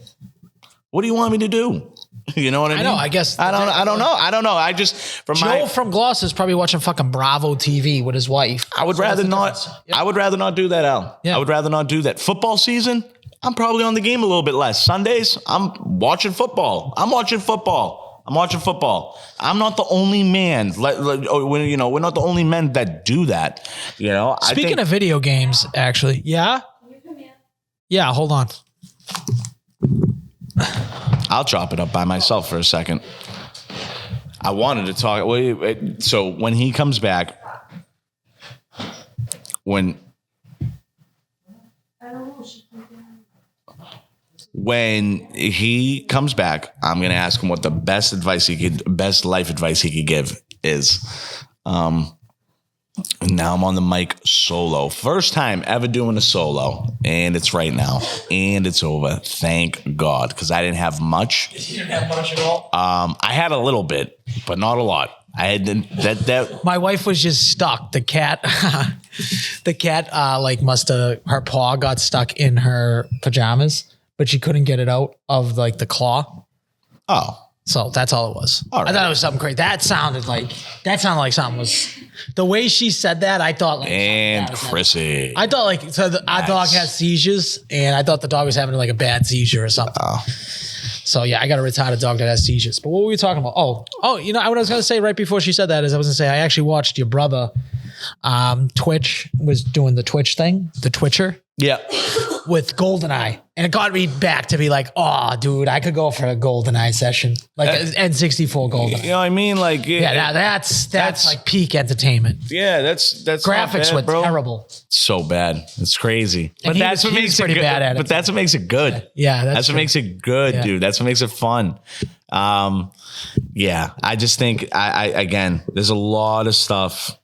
Speaker 4: What do you want me to do? You know what I mean?
Speaker 1: I know, I guess.
Speaker 4: I don't know. I just,
Speaker 1: Joe from Gloucester is probably watching fucking Bravo TV with his wife.
Speaker 4: I would rather not. Yep. I would rather not do that, Al.
Speaker 1: Yeah.
Speaker 4: I would rather not do that. Football season, I'm probably on the game a little bit less. Sundays, I'm watching football. I'm not the only man. We're not the only men that do that. You know.
Speaker 1: Speaking of video games, actually, yeah. Yeah, hold on.
Speaker 4: I'll chop it up by myself for a second. I wanted to talk. So when he comes back, when he comes back, I'm going to ask him what the best life advice he could give is. Now I'm on the mic solo. First time ever doing a solo. And it's right now. And it's over. Thank God. Because I didn't have much.
Speaker 1: You didn't have much at all?
Speaker 4: I had a little bit, but not a lot. I had that.
Speaker 1: My wife was just stuck. The cat, her paw got stuck in her pajamas, but she couldn't get it out of like the claw.
Speaker 4: Oh.
Speaker 1: So that's all it was.
Speaker 4: All right.
Speaker 1: I thought it was something crazy. That sounded like something was. The way she said that, I thought like.
Speaker 4: And Chrissy.
Speaker 1: I thought like our dog has seizures, and I thought the dog was having like a bad seizure or something.
Speaker 4: Oh.
Speaker 1: So yeah, I got a retarded dog that has seizures. But what were we talking about? Oh, you know what I was going to say right before she said that is I was going to say I actually watched your brother Twitch was doing the Twitch thing, the Twitcher.
Speaker 4: Yeah.
Speaker 1: With GoldenEye. And it got me back to be like, oh, dude, I could go for a GoldenEye session. Like N64 GoldenEye.
Speaker 4: You know what I mean? Like,
Speaker 1: Yeah, that's like peak entertainment.
Speaker 4: Yeah, that's
Speaker 1: Graphics were terrible.
Speaker 4: So bad. It's crazy. But that's what makes it good.
Speaker 1: Bad at it.
Speaker 4: But that's what makes it good.
Speaker 1: Yeah,
Speaker 4: that's what makes it good, dude. That's what makes it fun. Yeah, I just think I again, there's a lot of stuff.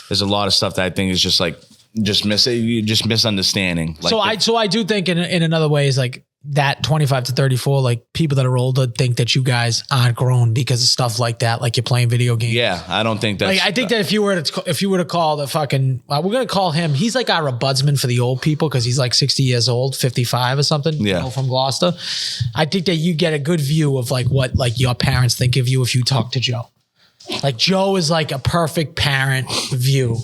Speaker 4: There's a lot of stuff that I think is just like just misunderstanding. Like
Speaker 1: so I do think in another way is like that 25 to 34, like people that are older think that you guys aren't grown because of stuff like that, like you're playing video games.
Speaker 4: Yeah, I don't think that's.
Speaker 1: Like, I think that if you were to call the fucking, we're gonna call him. He's like our ombudsman for the old people because he's like 60 years old, 55 or something.
Speaker 4: Yeah,
Speaker 1: you know, from Gloucester. I think that you get a good view of like what like your parents think of you if you talk to Joe. Like Joe is like a perfect parent view.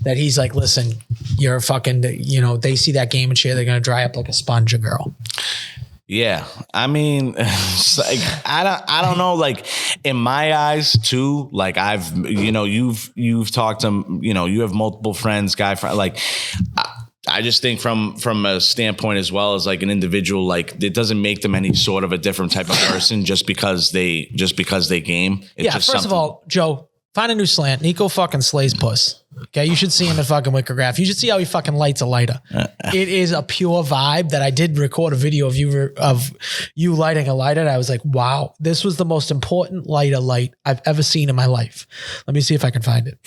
Speaker 1: That he's like, listen, you're a fucking, you know, they see that game and shit, they're gonna dry up like a sponge, girl.
Speaker 4: Yeah, I mean, it's like I don't know. Like in my eyes too. Like I've, you know, you've talked to, you know, you have multiple friends, guy friend. Like I just think from a standpoint as well as like an individual, like it doesn't make them any sort of a different type of person just because they game. It's
Speaker 1: yeah.
Speaker 4: just
Speaker 1: First of all, Joe, find a new slant. Nico fucking slays puss. Okay, you should see him in fucking Wickergraph. You should see how he fucking lights a lighter. It is a pure vibe that I did record a video of you lighting a lighter. And I was like, wow, this was the most important lighter light I've ever seen in my life. Let me see if I can find it.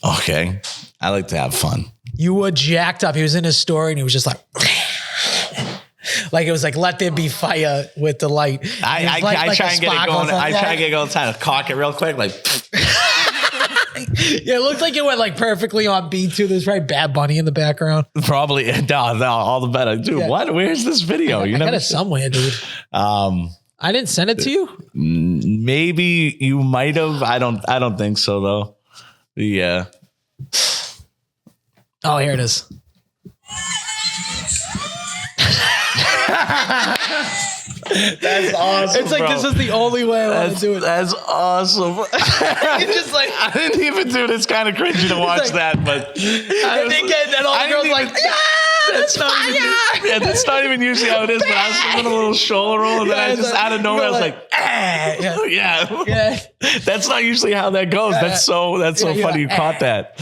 Speaker 4: Okay, I like to have fun.
Speaker 1: You were jacked up. He was in his story and he was just like, like it was like, let there be fire with the light.
Speaker 4: I try and get it going. I try and get it going. Time to cock it real quick, like.
Speaker 1: Yeah, it looked like it went like perfectly on beat too. There's probably Bad Bunny in the background.
Speaker 4: Probably no, all the better, dude. Yeah. What? Where's this video?
Speaker 1: I got it somewhere, dude. I didn't send it to you.
Speaker 4: Maybe you might have. I don't think so though. Yeah.
Speaker 1: Oh, here it is.
Speaker 4: That's awesome.
Speaker 1: It's like, bro. This is the only way I want to do it.
Speaker 4: That's awesome.
Speaker 1: It's just like
Speaker 4: I didn't even do it. It's kind of cringy to watch like, that, but
Speaker 1: then all the girls like,
Speaker 4: that's not even usually how it is. But I was doing a little shoulder roll, and then I just out of nowhere, I was like, yeah. That's not usually how that goes. That's so funny. You caught that.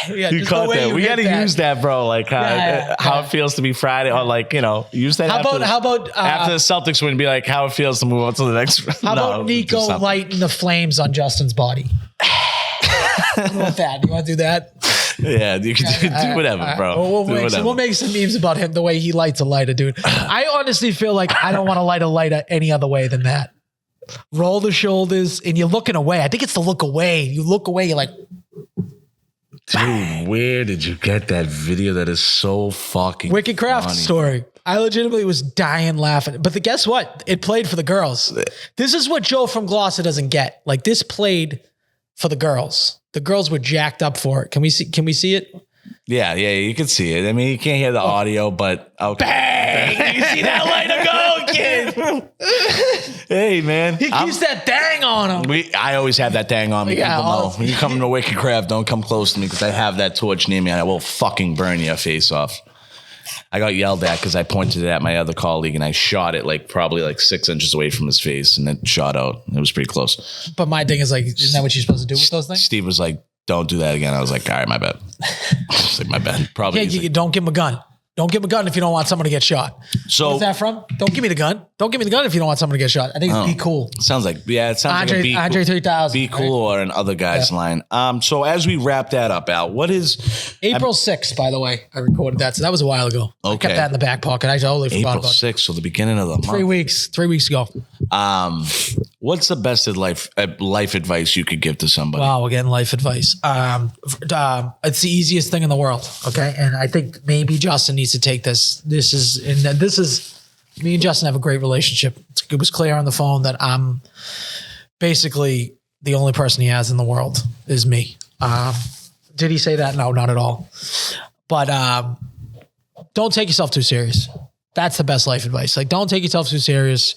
Speaker 1: Yeah,
Speaker 4: you caught that. We got to use that, bro. Like how it feels to be Friday, or like, you know, use that. How about after the Celtics win, be like how it feels to move on to the next.
Speaker 1: How about Nico lighting the flames on Justin's body? You want that? You want to do that?
Speaker 4: Yeah, you can do whatever, bro.
Speaker 1: We'll make some memes about him the way he lights a lighter, dude. I honestly feel like I don't want to light a lighter any other way than that. Roll the shoulders, and you're looking away. I think it's the look away. You look away, you're like.
Speaker 4: Dude, where did you get that video? That is so fucking
Speaker 1: Wicked Craft
Speaker 4: funny.
Speaker 1: Story. I legitimately was dying laughing. But guess what? It played for the girls. This is what Joe from Gloucester doesn't get. Like this played for the girls. The girls were jacked up for it. Can we see it?
Speaker 4: Yeah, you can see it. I mean, you can't hear the audio, but okay.
Speaker 1: Bang! You see that lighter go, kid?
Speaker 4: Hey, man.
Speaker 1: He keeps that dang on him.
Speaker 4: I always have that dang on me.
Speaker 1: Yeah,
Speaker 4: people know. When you come to Wicked Craft, don't come close to me because I have that torch near me and I will fucking burn your face off. I got yelled at because I pointed it at my other colleague and I shot it like probably like 6 inches away from his face and it shot out. It was pretty close.
Speaker 1: But my thing is like, isn't that what you're supposed to do with those things?
Speaker 4: Steve was like, don't do that again. I was like, all right, my bad. Like, my bad. Probably.
Speaker 1: Yeah, don't give him a gun. Don't give him a gun if you don't want someone to get shot.
Speaker 4: So
Speaker 1: where's that from? Don't give me the gun. Don't give me the gun if you don't want someone to get shot. I think it's Be Cool.
Speaker 4: Sounds like, it sounds
Speaker 1: Andre,
Speaker 4: like a
Speaker 1: Andre 3000.
Speaker 4: Be Cool, right? Or an other guy's line. So as we wrap that up, Al, what is
Speaker 1: April 6th, by the way, I recorded that. So that was a while ago.
Speaker 4: Okay.
Speaker 1: I kept that in the back pocket. I totally forgot
Speaker 4: April
Speaker 1: about
Speaker 4: 6th,
Speaker 1: it.
Speaker 4: so the beginning of the month.
Speaker 1: 3 weeks ago.
Speaker 4: What's the best life advice you could give to somebody?
Speaker 1: Wow, we're getting life advice. It's the easiest thing in the world. Okay. And I think maybe Justin needs to take this. This is me and Justin have a great relationship. It was clear on the phone that I'm basically the only person he has in the world is me. Did he say that? No, not at all. But don't take yourself too serious. That's the best life advice. Like, don't take yourself too serious.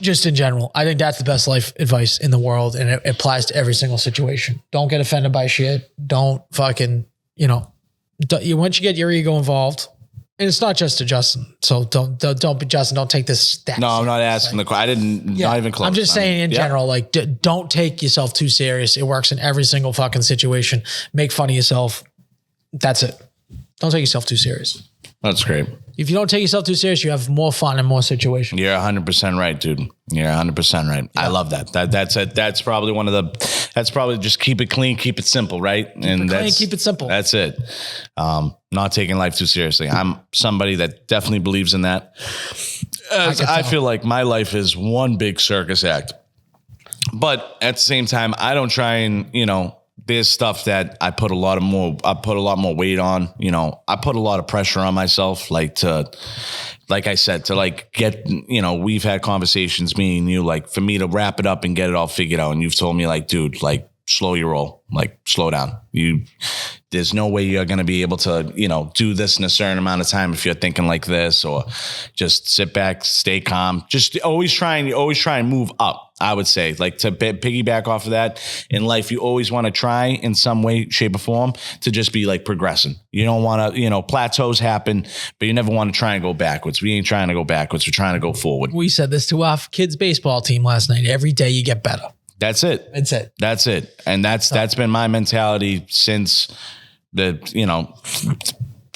Speaker 1: just in general, I think that's the best life advice in the world, and it applies to every single situation. Don't get offended by shit. Don't fucking, once you get your ego involved, and it's not just to Justin. So don't be Justin. Don't take this.
Speaker 4: No, I'm not asking the question. I didn't. Not even close.
Speaker 1: I'm just saying in general, like, don't take yourself too serious. It works in every single fucking situation. Make fun of yourself. That's it. Don't take yourself too serious.
Speaker 4: That's great.
Speaker 1: If you don't take yourself too serious, you have more fun in more situations.
Speaker 4: You're 100% right, dude. You're 100% right. Yeah. I love that. That's it. That's probably that's probably just keep it clean, keep it simple, right?
Speaker 1: Keep it simple.
Speaker 4: That's it. Not taking life too seriously. I'm somebody that definitely believes in that. I feel like my life is one big circus act. But at the same time, I don't try and, there's stuff that I put a lot more weight on, I put a lot of pressure on myself, like I said, to like get, we've had conversations, me and you, like for me to wrap it up and get it all figured out. And you've told me like, dude, like slow your roll, like slow down. There's no way you're going to be able to, do this in a certain amount of time if you're thinking like this, or just sit back, stay calm, just always try and move up. I would say, like, to piggyback off of that in life, you always want to try in some way, shape or form to just be like progressing. You don't want to, plateaus happen, but you never want to try and go backwards. We ain't trying to go backwards. We're trying to go forward. We
Speaker 1: said this to our kids' baseball team last night. Every day you get better.
Speaker 4: That's it. And that's been my mentality since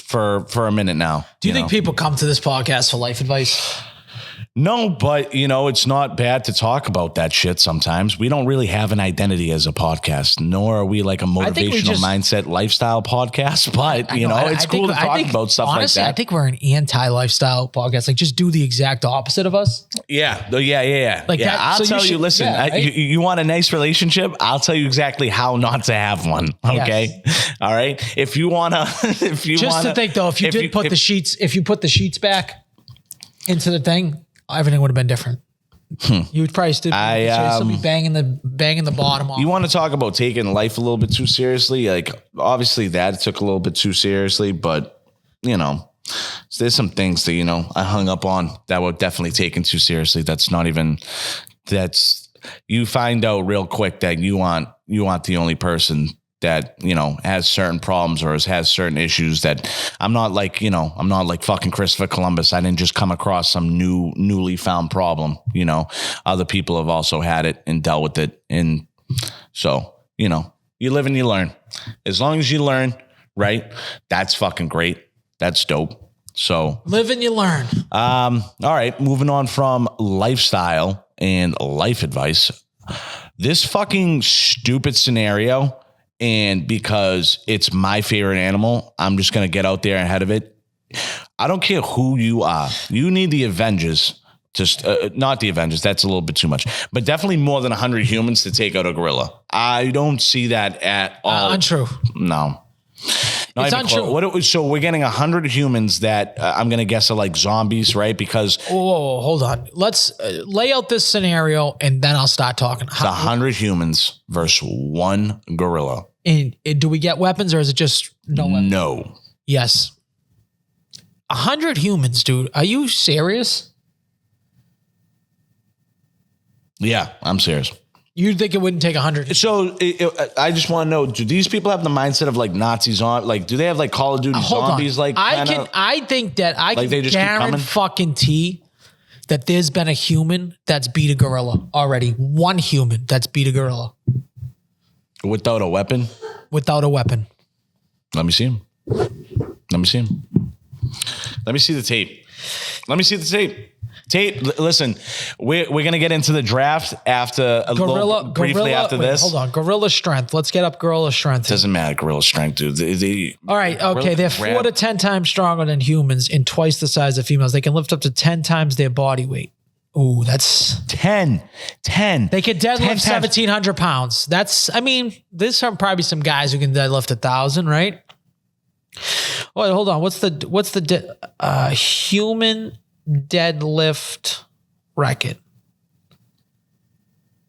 Speaker 4: for a minute now.
Speaker 1: Do you think people come to this podcast for life advice?
Speaker 4: No, but it's not bad to talk about that shit sometimes. We don't really have an identity as a podcast, nor are we like a motivational mindset lifestyle podcast, but it's cool to talk about stuff honestly, like that.
Speaker 1: I think we're an anti-lifestyle podcast. Like, just do the exact opposite of us.
Speaker 4: Yeah.
Speaker 1: Like that,
Speaker 4: I'll tell you, listen, right? You want a nice relationship? I'll tell you exactly how not to have one. Okay. Yes. All right. If you put the sheets back into the thing, everything would have been different. You would probably still be banging the bottom off. You want to talk about taking life a little bit too seriously? Like, obviously that took a little bit too seriously, but there's some things that, I hung up on that were definitely taken too seriously. You find out real quick that you aren't the only person that, has certain problems or has certain issues that I'm not like fucking Christopher Columbus. I didn't just come across some newly found problem, other people have also had it and dealt with it. And so, you live and you learn. As long as you learn, right? That's fucking great. That's dope. So
Speaker 1: live and you learn.
Speaker 4: All right. Moving on from lifestyle and life advice, this fucking stupid scenario. And because it's my favorite animal, I'm just going to get out there ahead of it. I don't care who you are. You need the Avengers. Just not the Avengers. That's a little bit too much. But definitely more than 100 humans to take out a gorilla. I don't see that at all.
Speaker 1: Untrue.
Speaker 4: No.
Speaker 1: It's untrue.
Speaker 4: So we're getting 100 humans that I'm going to guess are like zombies, right? Because...
Speaker 1: Whoa, hold on. Let's lay out this scenario and then I'll start talking.
Speaker 4: It's 100 humans versus one gorilla.
Speaker 1: And do we get weapons or is it just no weapons?
Speaker 4: No.
Speaker 1: Yes. 100 humans, dude. Are you serious?
Speaker 4: Yeah, I'm serious.
Speaker 1: You'd think it wouldn't take 100.
Speaker 4: So I just want to know, do these people have the mindset of like Nazis on? Like, do they have like Call of Duty zombies? Like,
Speaker 1: I think that I can guarantee that there's been a human that's beat a gorilla already. One human that's beat a gorilla.
Speaker 4: Without a weapon?
Speaker 1: Without a weapon.
Speaker 4: Let me see him. Let me see the tape. Listen, we're going to get into the draft after briefly after this.
Speaker 1: Hold on. Gorilla strength. Let's get up gorilla strength.
Speaker 4: Doesn't matter. Gorilla strength, dude.
Speaker 1: All right. Okay. They're 4 to 10 times stronger than humans and twice the size of females. They can lift up to 10 times their body weight. Ooh, that's
Speaker 4: 10.
Speaker 1: They could deadlift 1,700 pounds. There's probably some guys who can deadlift 1,000, right? Wait, hold on. What's the human deadlift record?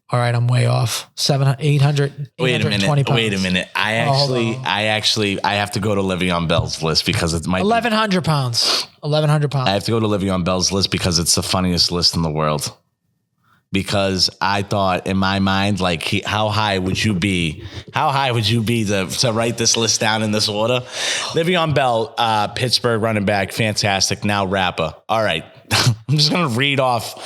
Speaker 1: All right, I'm way off. 820 pounds.
Speaker 4: Wait a minute. I have to go to Le'Veon Bell's list because it might
Speaker 1: 1,100 pounds. 1,100 pounds.
Speaker 4: I have to go to Le'Veon Bell's list because it's the funniest list in the world. because I thought in my mind, like, how high would you be? How high would you be to write this list down in this order? Le'Veon Bell, Pittsburgh running back, fantastic. Now rapper. All right. I'm just going to read off.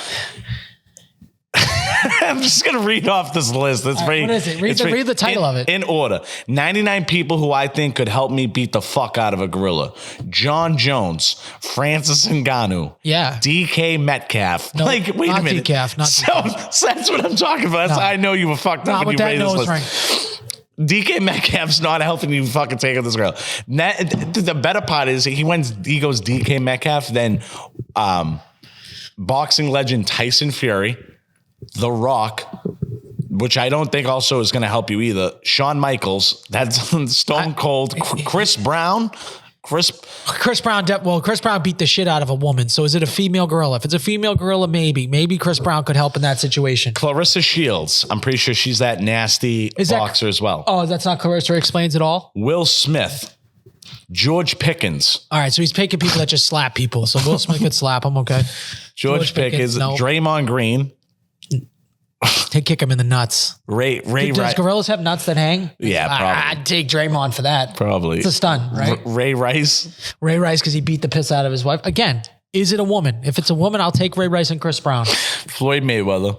Speaker 4: I'm just going to read off this list. It's
Speaker 1: what is it? Read the title of it.
Speaker 4: In order. 99 people who I think could help me beat the fuck out of a gorilla. John Jones, Francis Ngannou.
Speaker 1: Yeah.
Speaker 4: DK Metcalf.
Speaker 1: No,
Speaker 4: wait a minute.
Speaker 1: Not
Speaker 4: So that's what I'm talking about. That's how I know you were fucked up when you made this list. Right. DK Metcalf's not helping you fucking take on this girl. The better part is he goes DK Metcalf, then boxing legend Tyson Fury, The Rock, which I don't think also is going to help you either. Shawn Michaels, that's Stone Cold. Chris Brown. Chris
Speaker 1: Brown. Chris Brown beat the shit out of a woman. So is it a female gorilla? If it's a female gorilla, maybe Chris Brown could help in that situation.
Speaker 4: Clarissa Shields. I'm pretty sure she's that nasty boxer as well.
Speaker 1: Oh, that's not Clarissa Explains It All?
Speaker 4: Will Smith. George Pickens.
Speaker 1: All right, so he's picking people that just slap people. So Will Smith could slap him, okay.
Speaker 4: George Pickens. No. Draymond Green.
Speaker 1: Kick him in the nuts.
Speaker 4: Does
Speaker 1: gorillas have nuts that hang?
Speaker 4: Yeah, probably.
Speaker 1: I'd take Draymond for that.
Speaker 4: Probably.
Speaker 1: It's a stunt, right?
Speaker 4: Ray Rice.
Speaker 1: Ray Rice, because he beat the piss out of his wife. Again, is it a woman? If it's a woman, I'll take Ray Rice and Chris Brown.
Speaker 4: Floyd Mayweather.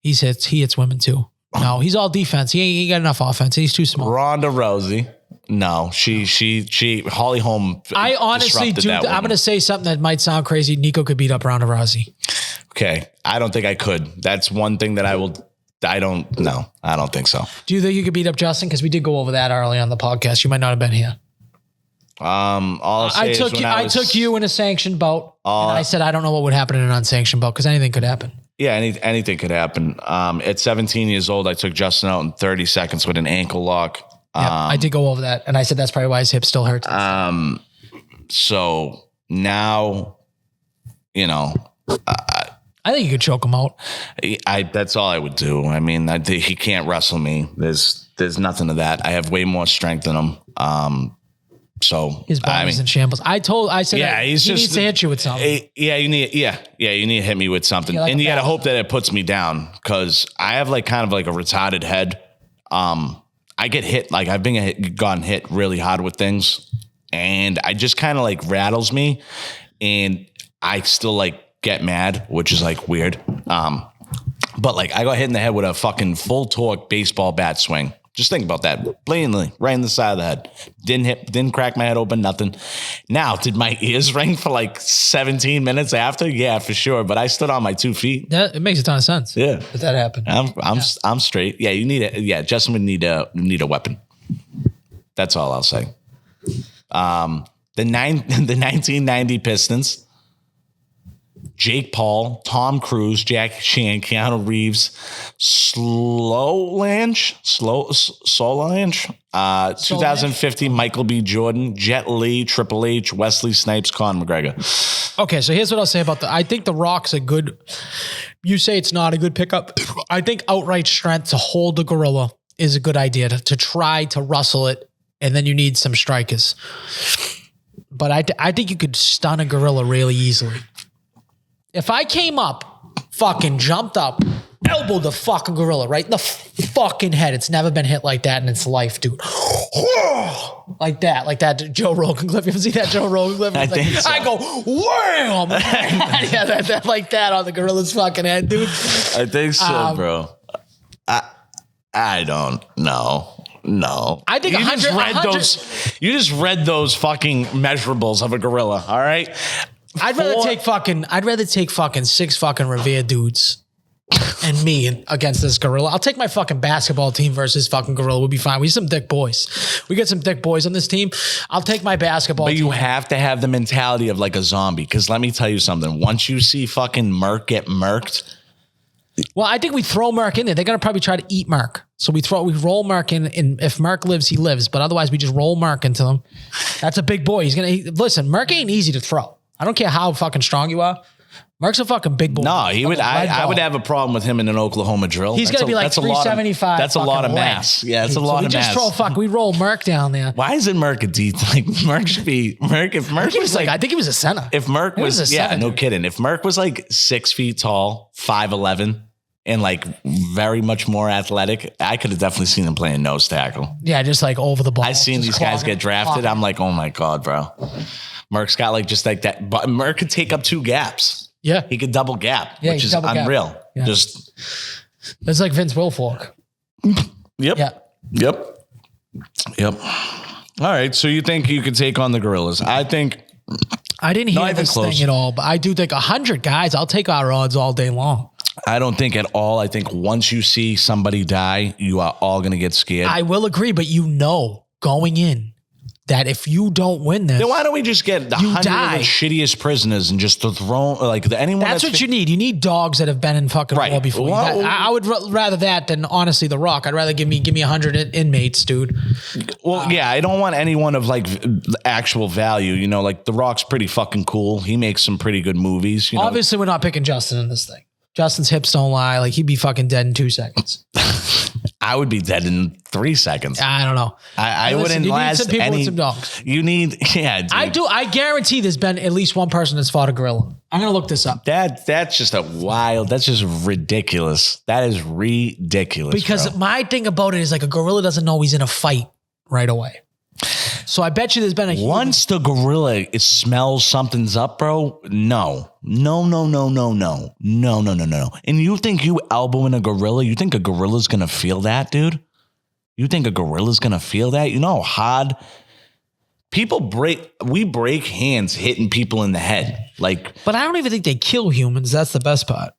Speaker 1: He hits women too. No, he's all defense. He ain't got enough offense. He's too small.
Speaker 4: Ronda Rousey. No, she Holly Holm.
Speaker 1: I honestly do. I'm going to say something that might sound crazy. Nico could beat up Ronda Rousey.
Speaker 4: Okay. I don't think I could. That's one thing that I don't think so.
Speaker 1: Do you think you could beat up Justin? Because we did go over that early on the podcast. You might not have been here.
Speaker 4: I
Speaker 1: took you in a sanctioned bout. And I said, I don't know what would happen in an unsanctioned bout because anything could happen.
Speaker 4: Yeah, anything could happen. At 17 years old, I took Justin out in 30 seconds with an ankle lock.
Speaker 1: Yeah, I did go over that. And I said, that's probably why his hip still hurts.
Speaker 4: So now,
Speaker 1: I think you could choke him out.
Speaker 4: That's all I would do. I mean, he can't wrestle me. There's nothing to that. I have way more strength than him. So
Speaker 1: his body's in shambles. I said, he needs to hit you with something.
Speaker 4: You need to hit me with something, and you got to hope that it puts me down because I have kind of a retarded head. I get hit, I've gotten hit really hard with things, and I just kind of rattles me, and I still get mad, which is weird. But I got hit in the head with a fucking full torque baseball bat swing. Just think about that. Blatantly, right in the side of the head. Didn't crack my head open, nothing. Now, did my ears ring for 17 minutes after? Yeah, for sure. But I stood on my 2 feet.
Speaker 1: It makes a ton of sense.
Speaker 4: Yeah.
Speaker 1: That happened.
Speaker 4: I'm straight. Yeah, you need it. Yeah, Justin would need a weapon. That's all I'll say. The 1990 Pistons. Jake Paul, Tom Cruise, Jackie Chan, Keanu Reeves, Solange, 2015, Michael B. Jordan, Jet Li, Triple H, Wesley Snipes, Conor McGregor.
Speaker 1: Okay, so here's what I'll say about I think The Rock's a good, you say it's not a good pickup. I think outright strength to hold the gorilla is a good idea to try to rustle it, and then you need some strikers. But I think you could stun a gorilla really easily. If I came up, fucking jumped up, elbowed the fucking gorilla right in the fucking head. It's never been hit like that in its life, dude. Like that Joe Rogan clip. You ever see that Joe Rogan clip?
Speaker 4: I think so.
Speaker 1: I go, wham! Yeah, that like that on the gorilla's fucking head, dude.
Speaker 4: I think so, bro. I don't know. No.
Speaker 1: I think
Speaker 4: you just read those fucking measurables of a gorilla, all right?
Speaker 1: I'd rather take fucking 6 fucking revered dudes and me against this gorilla. I'll take my fucking basketball team versus fucking gorilla. We'll be fine. We some thick boys. We got some thick boys on this team. I'll take my basketball team.
Speaker 4: But you have to have the mentality of a zombie. Because let me tell you something. Once you see fucking Merc get murked.
Speaker 1: Well, I think we throw Merc in there. They're going to probably try to eat Merc. So we roll Merc in, and if Merc lives, he lives. But otherwise, we just roll Merc into him. That's a big boy. Listen, Merc ain't easy to throw. I don't care how fucking strong you are. Merck's a fucking big boy.
Speaker 4: No, he would. I would have a problem with him in an Oklahoma drill.
Speaker 1: He's going to be like 375.
Speaker 4: That's a lot of mass. Yeah, it's a lot of mass.
Speaker 1: We roll Merck down there.
Speaker 4: Why isn't Merck a D? Like Merck should be Merck. If Merck was like,
Speaker 1: I think he was a center.
Speaker 4: If Merck was no kidding. If Merck was like 6 feet tall, 5'11", and like very much more athletic, I could have definitely seen him playing nose tackle.
Speaker 1: Yeah, just like over the ball.
Speaker 4: I've seen these guys get drafted. I'm like, oh my God, bro. Merck's got like just like that. But Merck could take up 2 gaps.
Speaker 1: Yeah.
Speaker 4: He could double gap, which is unreal.
Speaker 1: Yeah.
Speaker 4: Just
Speaker 1: it's like Vince Wilfork.
Speaker 4: Yep.
Speaker 1: Yeah.
Speaker 4: Yep. All right. So you think you could take on the gorillas? I think
Speaker 1: I didn't hear this thing at all, but I do think 100 guys, I'll take our odds all day long.
Speaker 4: I don't think at all. I think once you see somebody die, you are all going to get scared.
Speaker 1: I will agree, but going in that if you don't win this,
Speaker 4: then why don't we just get the 100 of the shittiest prisoners and just throw like anyone?
Speaker 1: That's what you need. You need dogs that have been in fucking war before.
Speaker 4: Well,
Speaker 1: I would rather that than honestly The Rock. I'd rather give me 100 inmates, dude.
Speaker 4: Well, yeah, I don't want anyone of like actual value. You know, like The Rock's pretty fucking cool. He makes some pretty good movies.
Speaker 1: Obviously, we're not picking Justin in this thing. Justin's hips don't lie. Like he'd be fucking dead in 2 seconds.
Speaker 4: I would be dead in 3 seconds.
Speaker 1: I don't know.
Speaker 4: I wouldn't last
Speaker 1: some people
Speaker 4: any.
Speaker 1: with some dogs.
Speaker 4: You need, yeah. Dude.
Speaker 1: I do. I guarantee there's been at least one person that's fought a gorilla. I'm gonna look this up.
Speaker 4: That's just that's just ridiculous. That is ridiculous.
Speaker 1: Because my thing about it is like a gorilla doesn't know he's in a fight right away. So I bet you there's been
Speaker 4: once the gorilla it smells something's up, bro. No. And you think you elbowing a gorilla? You think a gorilla's gonna feel that, dude? You think a gorilla's gonna feel that? You know how hard we break hands hitting people in the head. Like,
Speaker 1: but I don't even think they kill humans. That's the best part.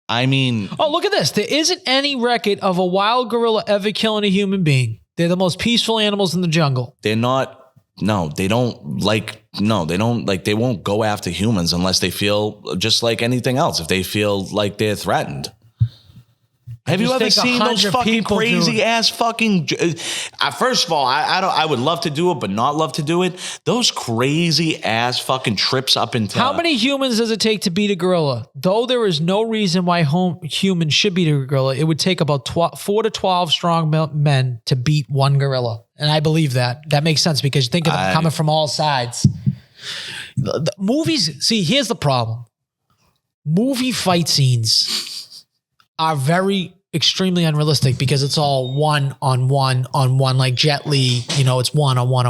Speaker 4: I mean,
Speaker 1: oh, look at this. There isn't any record of a wild gorilla ever killing a human being. They're the most peaceful animals in the jungle.
Speaker 4: They're not. No, they don't like. No, they don't like. They won't go after humans unless they feel just like anything else. If they feel like they're threatened. Have you ever seen those fucking crazy ass fucking? First of all, I would love to do it, but not love to do it. Those crazy ass fucking trips up into.
Speaker 1: How many humans does it take to beat a gorilla? Though there is no reason why humans should beat a gorilla, it would take about 4 to 12 strong men to beat one gorilla, and I believe that. That makes sense because you think of them coming from all sides. The movies. See, here's the problem. Movie fight scenes are extremely unrealistic because it's all one on one like Jet Li, it's one on one.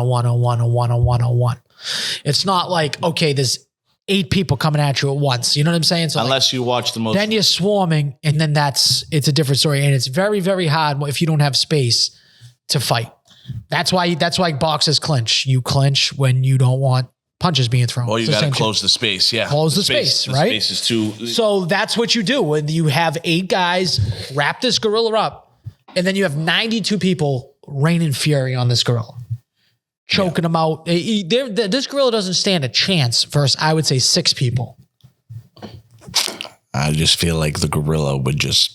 Speaker 1: It's not like, okay, there's 8 people coming at you at once. You know what I'm saying? So
Speaker 4: unless you watch the most.
Speaker 1: Then you're swarming and then it's a different story. And it's very, very hard if you don't have space to fight. That's why boxers clinch. You clinch when you don't want punches being thrown.
Speaker 4: Well, you got to close the space. Yeah.
Speaker 1: Close the space, right?
Speaker 4: The space is too.
Speaker 1: So that's what you do when you have 8 guys wrap this gorilla up, and then you have 92 people raining fury on this gorilla, choking them out. This gorilla doesn't stand a chance versus, I would say, 6 people.
Speaker 4: I just feel like the gorilla would just.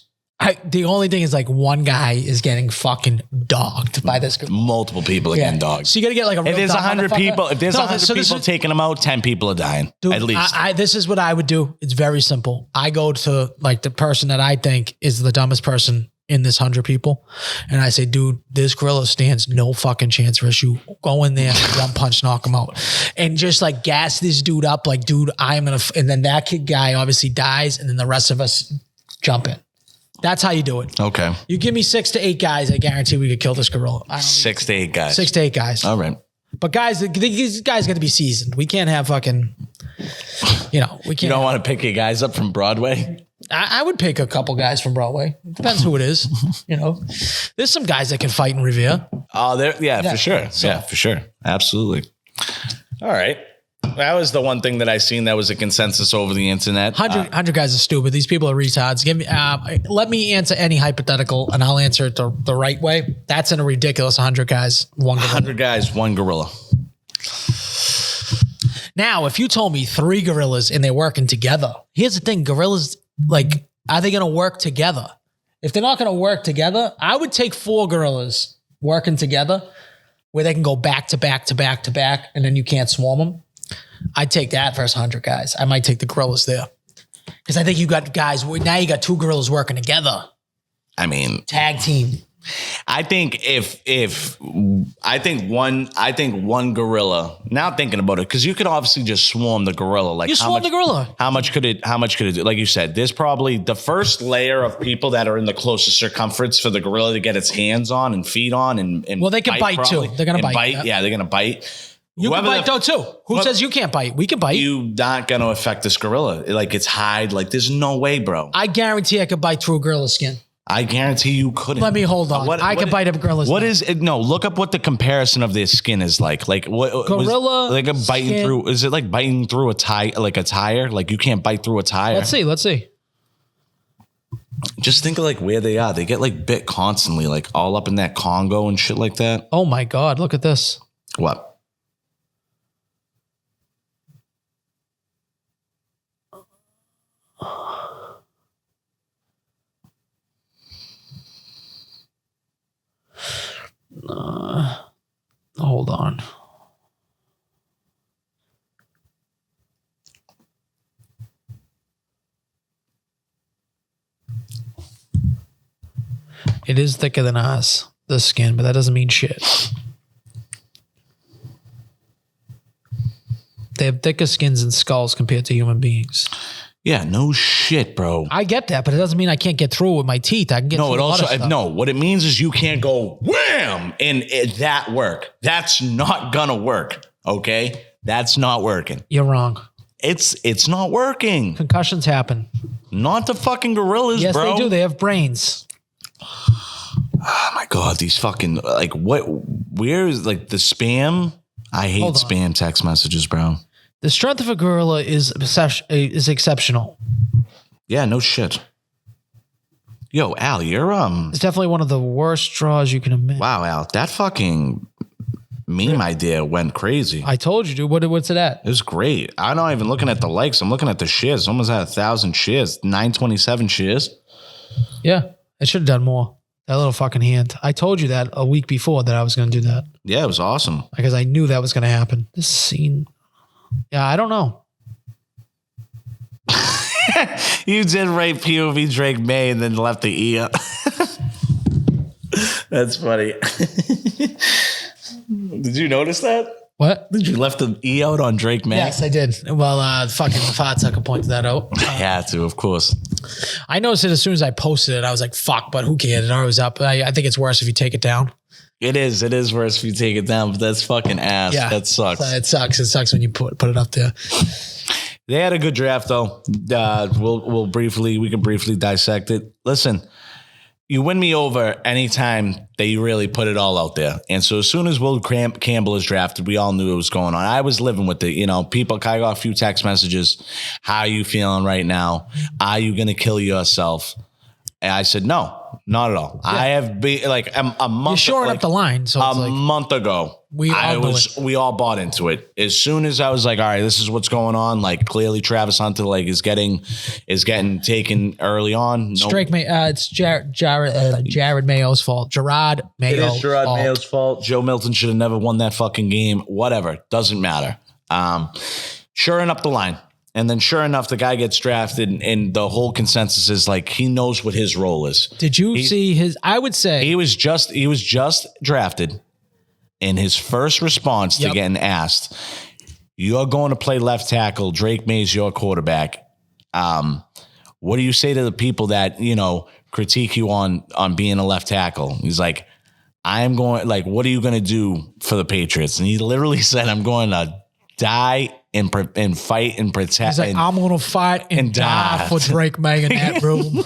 Speaker 1: The only thing is like one guy is getting fucking dogged by this.
Speaker 4: Multiple people are getting dogged.
Speaker 1: So you got to get like a real
Speaker 4: if there's 100 people, people taking them out, 10 people are dying.
Speaker 1: Dude,
Speaker 4: at least.
Speaker 1: This is what I would do. It's very simple. I go to like the person that I think is the dumbest person in this 100 people. And I say, dude, this gorilla stands no fucking chance for you. Go in there, one punch, knock him out. And just like gas this dude up. Like, dude, I'm going to, and then that guy obviously dies. And then the rest of us jump in. That's how you do it.
Speaker 4: Okay.
Speaker 1: You give me 6 to 8 guys, I guarantee we could kill this gorilla.
Speaker 4: 6 to 8 guys.
Speaker 1: 6 to 8 guys.
Speaker 4: All right.
Speaker 1: But guys, these guys got to be seasoned. We can't have fucking, we can't.
Speaker 4: You don't want to pick your guys up from Broadway?
Speaker 1: I would pick a couple guys from Broadway. Depends who it is. There's some guys that can fight in Revere.
Speaker 4: Oh, for sure. So. Yeah, for sure. Absolutely. All right. That was the one thing that I seen that was a consensus over the internet.
Speaker 1: 100 guys are stupid. These people are retards. Let me answer any hypothetical and I'll answer it the right way. That's in a ridiculous 100 guys, one gorilla.
Speaker 4: 100 guys, one gorilla.
Speaker 1: Now, if you told me 3 gorillas and they're working together, here's the thing. Gorillas, like, are they going to work together? If they're not going to work together, I would take 4 gorillas working together where they can go back to back to back to back and then you can't swarm them. I'd take that versus 100 guys. I might take the gorillas there. Because I think you got guys, now you got two gorillas working together.
Speaker 4: I mean,
Speaker 1: tag team.
Speaker 4: I think I think one gorilla. Now thinking about it, because you could obviously just swarm the gorilla. Like
Speaker 1: You swarm the gorilla.
Speaker 4: How much could it do? Like you said, there's probably the first layer of people that are in the closest circumference for the gorilla to get its hands on and feed on and
Speaker 1: well, they can bite
Speaker 4: probably.
Speaker 1: too. They're gonna bite.
Speaker 4: Yeah, they're gonna bite.
Speaker 1: You can bite though too. Who says you can't bite? We can bite.
Speaker 4: You not gonna affect this gorilla. Like it's hide. Like there's no way, bro.
Speaker 1: I guarantee I could bite through a gorilla's skin.
Speaker 4: I guarantee you couldn't.
Speaker 1: Let me hold on. I can bite a gorilla's
Speaker 4: What
Speaker 1: skin.
Speaker 4: is it? No, look up what the comparison of their skin is like. Like what
Speaker 1: gorilla
Speaker 4: like a biting
Speaker 1: skin.
Speaker 4: through? Is it like biting through a tire? Like a tire? Like you can't bite through a tire.
Speaker 1: Let's see.
Speaker 4: Just think of like where they are. They get like bit constantly, like all up in that Congo and shit like that.
Speaker 1: Oh my God! Look at this.
Speaker 4: What?
Speaker 1: Hold on. It is thicker than ours, the skin, but that doesn't mean shit. They have thicker skins and skulls compared to human beings.
Speaker 4: Yeah, no shit, bro.
Speaker 1: I get that, but it doesn't mean I can't get through it with my teeth. I can get through
Speaker 4: It
Speaker 1: a lot
Speaker 4: also
Speaker 1: of stuff.
Speaker 4: no. What it means is you can't go wham and that work. That's not gonna work. Okay, that's not working.
Speaker 1: You're wrong.
Speaker 4: It's not working.
Speaker 1: Concussions happen.
Speaker 4: Not the fucking gorillas,
Speaker 1: Yes,
Speaker 4: bro.
Speaker 1: they do. They have brains.
Speaker 4: Oh my God, these fucking like what? Where is like the spam? I hate
Speaker 1: Hold on.
Speaker 4: spam text messages, bro.
Speaker 1: The strength of a gorilla is exceptional.
Speaker 4: Yeah, no shit. Yo, Al, you're
Speaker 1: It's definitely one of the worst draws you can imagine.
Speaker 4: wow, Al, that fucking meme idea went crazy.
Speaker 1: I told you, dude. What's it at?
Speaker 4: It was great. I'm not even looking at the likes. I'm looking at the shares. It's almost at 1,000 shares. 927 shares.
Speaker 1: Yeah, I should have done more. That little fucking hand. I told you that a week before that I was going to do that
Speaker 4: Yeah, it was awesome.
Speaker 1: because I knew that was going to happen. This scene. Yeah, I don't know.
Speaker 4: You did write POV Drake May and then left the E up. That's funny. Did you notice that?
Speaker 1: What?
Speaker 4: Did you left the E out on Drake May?
Speaker 1: Yes, I did. Well, fucking the fat sucker pointed that out.
Speaker 4: I had to, of course.
Speaker 1: I noticed it as soon as I posted it. I was like, fuck, but who cares? It always up. I think it's worse if you take it down.
Speaker 4: It is. It is worse if you take it down, but that's fucking ass.
Speaker 1: Yeah.
Speaker 4: That sucks.
Speaker 1: It sucks. It sucks when you put it up there.
Speaker 4: They had a good draft, though. We can briefly dissect it. Listen, you win me over anytime that you really put it all out there. And so as soon as Will Campbell is drafted, we all knew it was going on. I was living with it. You know, people, I got a few text messages. How are you feeling right now? Are you going to kill yourself? And I said, no, not at all. Yeah. I have been like a month.
Speaker 1: You're shoring up the line. So
Speaker 4: a month ago, we all bought into it. As soon as I was like, all right, this is what's going on. Like clearly Travis Hunter like is getting taken early on.
Speaker 1: Drake May, it's Jared Mayo's fault. Gerard Mayo.
Speaker 4: It is Gerard Mayo's fault. Joe Milton should have never won that fucking game. Whatever. Doesn't matter. Shoring up the line. And then sure enough, the guy gets drafted and the whole consensus is like, he knows what his role is.
Speaker 1: Did you see his, I would say.
Speaker 4: He was just drafted. And his first response to getting asked, you're going to play left tackle. Drake May's your quarterback. What do you say to the people that, you know, critique you on being a left tackle? He's like, I'm going, like, what are you going to do for the Patriots? And he literally said, I'm going to die and fight and protect.
Speaker 1: He's like, I'm going to fight and die for Drake May in that room.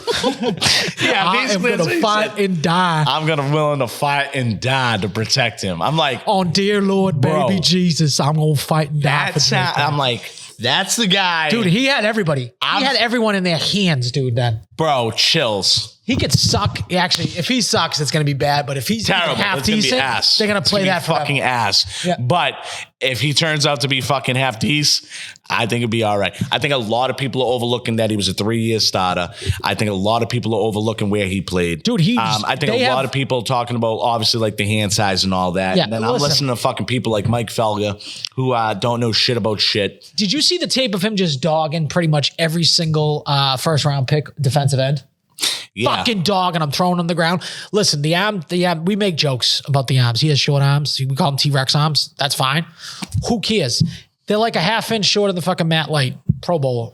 Speaker 4: Yeah,
Speaker 1: I am going to fight and die.
Speaker 4: I'm willing to fight and die to protect him. I'm like,
Speaker 1: on dear Lord, baby Jesus, I'm going to fight and die for Drake May.
Speaker 4: I'm like, that's the guy.
Speaker 1: Dude, he had everybody. He had everyone in their hands, dude, then.
Speaker 4: Bro, chills.
Speaker 1: He could suck. Actually, if he sucks, it's going to be bad. But if he's
Speaker 4: terrible,
Speaker 1: half decent, they're going to play that
Speaker 4: fucking ass.
Speaker 1: Yeah.
Speaker 4: But if he turns out to be fucking half decent, I think it'd be all right. I think a lot of people are overlooking that he was a 3-year starter. I think a lot of people are overlooking where he played.
Speaker 1: Dude,
Speaker 4: I think a lot of people are talking about obviously like the hand size and all that.
Speaker 1: Yeah,
Speaker 4: and then I'm listening to fucking people like Mike Felger who don't know shit about shit.
Speaker 1: Did you see the tape of him just dogging pretty much every single first round pick defensive end?
Speaker 4: Yeah.
Speaker 1: Fucking dog, and I'm throwing on the ground. Listen, the arm, we make jokes about the arms. He has short arms. We call them T-Rex arms. That's fine. Who cares? They're like a half inch shorter than fucking Matt Light, Pro Bowler,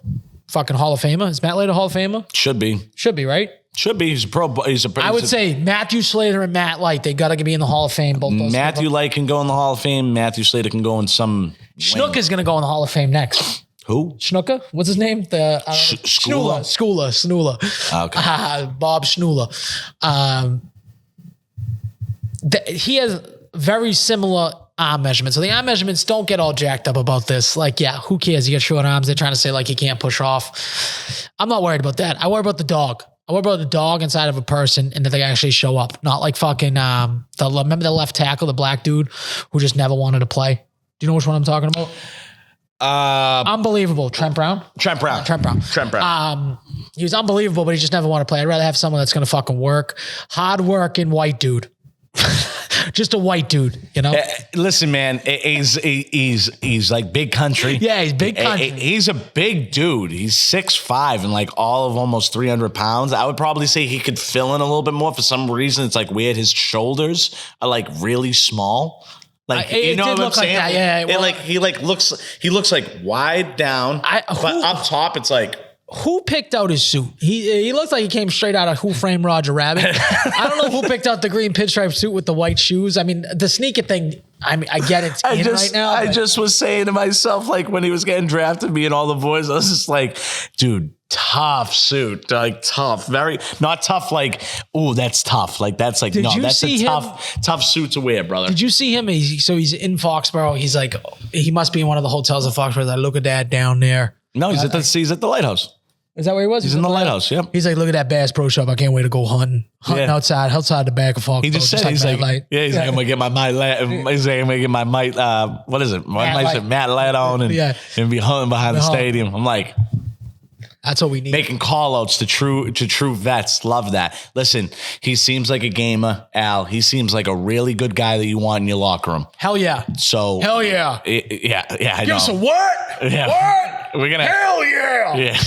Speaker 1: fucking Hall of Famer. Is Matt Light a Hall of Famer?
Speaker 4: Should be,
Speaker 1: right?
Speaker 4: Should be. He's a pro.
Speaker 1: I would say Matthew Slater and Matt Light. They got to be in the Hall of Fame. Both those
Speaker 4: Matthew
Speaker 1: people.
Speaker 4: Light can go in the Hall of Fame. Matthew Slater can go in some.
Speaker 1: Schnooker's going to go in the Hall of Fame next.
Speaker 4: Who?
Speaker 1: Schnooker? What's his name? The Schnuller.
Speaker 4: Okay.
Speaker 1: Bob Schnuller. He has very similar arm measurements. So the arm measurements, don't get all jacked up about this. Like, yeah, who cares? You got short arms. They're trying to say like he can't push off. I'm not worried about that. I worry about the dog. I worry about the dog inside of a person and that they actually show up. Not like fucking remember the left tackle, the black dude who just never wanted to play. Do you know which one I'm talking about? Unbelievable. Trent Brown. He was unbelievable, but he just never wanted to play. I'd rather have someone that's going to fucking work. Hard working white dude. Just a white dude, you know?
Speaker 4: Listen, man, he's like big country.
Speaker 1: Yeah, he's big country.
Speaker 4: He's a big dude. He's 6'5" and like all of almost 300 pounds. I would probably say he could fill in a little bit more. For some reason, it's like weird. His shoulders are like really small. Like, you know what I'm saying?
Speaker 1: Like that, yeah. Well,
Speaker 4: he looks like wide down, but up top it's like.
Speaker 1: Who picked out his suit? He looks like he came straight out of Who Framed Roger Rabbit. I don't know who picked out the green pinstripe suit with the white shoes. I mean, the sneaker thing, I get it right now.
Speaker 4: I just was saying to myself, like when he was getting drafted, me and all the boys, I was just like, dude, tough suit, like tough, very not tough. Like, oh, that's tough. Like that's like that's a tough suit to wear, brother.
Speaker 1: Did you see him? He's in Foxborough. He's like, he must be in one of the hotels in Foxborough. I look at that down there.
Speaker 4: No, he's at the lighthouse.
Speaker 1: Is that where he was?
Speaker 4: He's in the lighthouse. Yep.
Speaker 1: He's like, look at that Bass Pro Shop. I can't wait to go hunting outside the back of Foxborough.
Speaker 4: He just said, he's like, I'm gonna get my light. He's like, I'm gonna get my what is it? Matt light on and be hunting behind the stadium. I'm like,
Speaker 1: that's what we need.
Speaker 4: Making call outs to true vets. Love that. Listen, he seems like a gamer, Al. He seems like a really good guy that you want in your locker room.
Speaker 1: Hell yeah.
Speaker 4: So
Speaker 1: hell yeah.
Speaker 4: Yeah. I know.
Speaker 1: Give us a what?
Speaker 4: Yeah.
Speaker 1: What?
Speaker 4: We're gonna
Speaker 1: hell yeah.
Speaker 4: Yeah.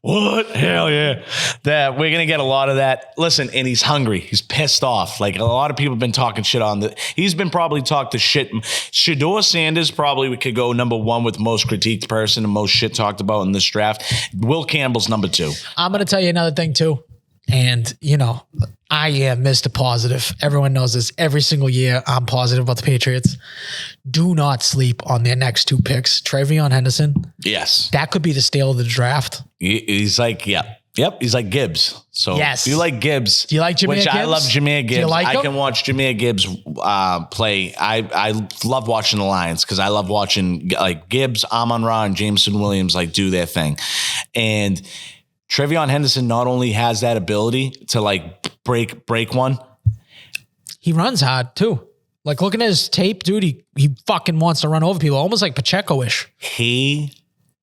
Speaker 4: What? Hell yeah. That we're gonna get a lot of that. Listen, and he's hungry. He's pissed off. Like a lot of people have been talking shit on the. He's been probably talked to shit. Shador Sanders probably we could go number 1 with most critiqued person and most shit talked about in this draft. Will Campbell's number 2.
Speaker 1: I'm gonna tell you another thing too. And, you know, I am Mr. Positive. Everyone knows this. Every single year, I'm positive about the Patriots. Do not sleep on their next 2 picks. Travion Henderson.
Speaker 4: Yes.
Speaker 1: That could be the steal of the draft.
Speaker 4: He's like, Yep. He's like Gibbs. So
Speaker 1: yes.
Speaker 4: Do you like Gibbs?
Speaker 1: Do you like Jameer
Speaker 4: Gibbs?
Speaker 1: Gibbs?
Speaker 4: I love Jameer Gibbs.
Speaker 1: Do you like him?
Speaker 4: I can watch Jameer Gibbs play. I love watching the Lions because I love watching like Gibbs, Amon-Ra, and Jameson Williams like do their thing. And Travion Henderson not only has that ability to like break one.
Speaker 1: He runs hard too. Like looking at his tape, dude, he fucking wants to run over people, almost like Pacheco-ish.
Speaker 4: He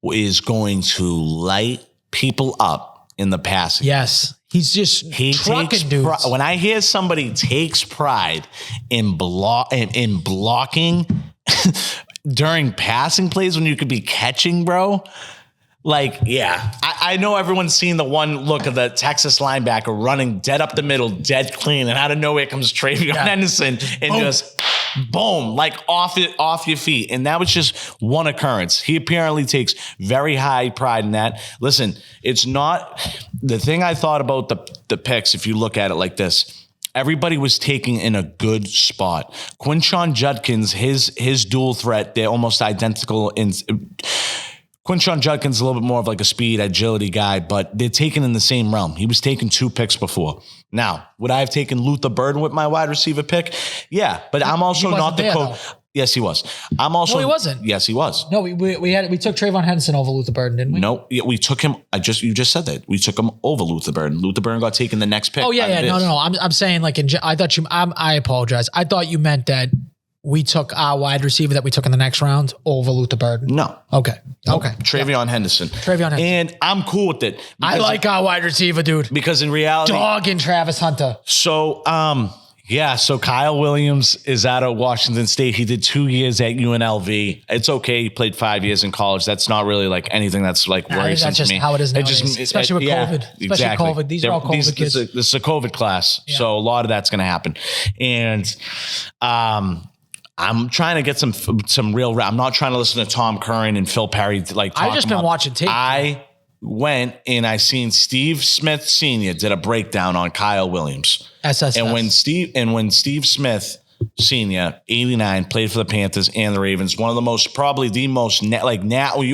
Speaker 4: is going to light people up in the passing.
Speaker 1: Yes. He's just trucking dudes.
Speaker 4: When I hear somebody takes pride in blocking during passing plays when you could be catching, bro. Like, yeah, I know everyone's seen the one look of the Texas linebacker running dead up the middle, dead clean, and out of nowhere comes Travion Henderson and just boom, like off your feet. And that was just one occurrence. He apparently takes very high pride in that. Listen, it's not the thing I thought about the picks. If you look at it like this, everybody was taking in a good spot. Quinshon Judkins, his dual threat, they're almost identical in. Quinshon Judkins is a little bit more of like a speed, agility guy, but they're taken in the same realm. He was taking 2 picks before. Now, would I have taken Luther Burden with my wide receiver pick? Yeah, but I'm also not the coach. Yes, he was. I'm also.
Speaker 1: No, he wasn't.
Speaker 4: Yes, he was.
Speaker 1: No, we took Travion Henderson over Luther Burden, didn't we?
Speaker 4: No, we took him. You just said that we took him over Luther Burden. Luther Burden got taken the next pick.
Speaker 1: Oh yeah. No. I'm saying like I thought you. I apologize. I thought you meant that we took our wide receiver that we took in the next round over Luther Burden?
Speaker 4: No.
Speaker 1: Okay. Okay.
Speaker 4: Travion Henderson.
Speaker 1: Travion Henderson.
Speaker 4: And I'm cool with it.
Speaker 1: I like our wide receiver, dude.
Speaker 4: Because in reality.
Speaker 1: Dog and Travis Hunter.
Speaker 4: So, so Kyle Williams is out of Washington State. He did 2 years at UNLV. It's okay. He played 5 years in college. That's not really like anything that's like worrisome
Speaker 1: that's just
Speaker 4: to me.
Speaker 1: how it is nowadays, especially with COVID. Especially COVID. These are all COVID kids.
Speaker 4: This is a COVID class. Yeah. So a lot of that's going to happen. And I'm trying to get some real. I'm not trying to listen to Tom Curran and Phil Perry. Like
Speaker 1: I've just been watching tape.
Speaker 4: I went and I seen Steve Smith Sr. did a breakdown on Kyle Williams.
Speaker 1: SSS.
Speaker 4: And when Steve Smith Sr., 89, played for the Panthers and the Ravens, one of the most, probably the most, you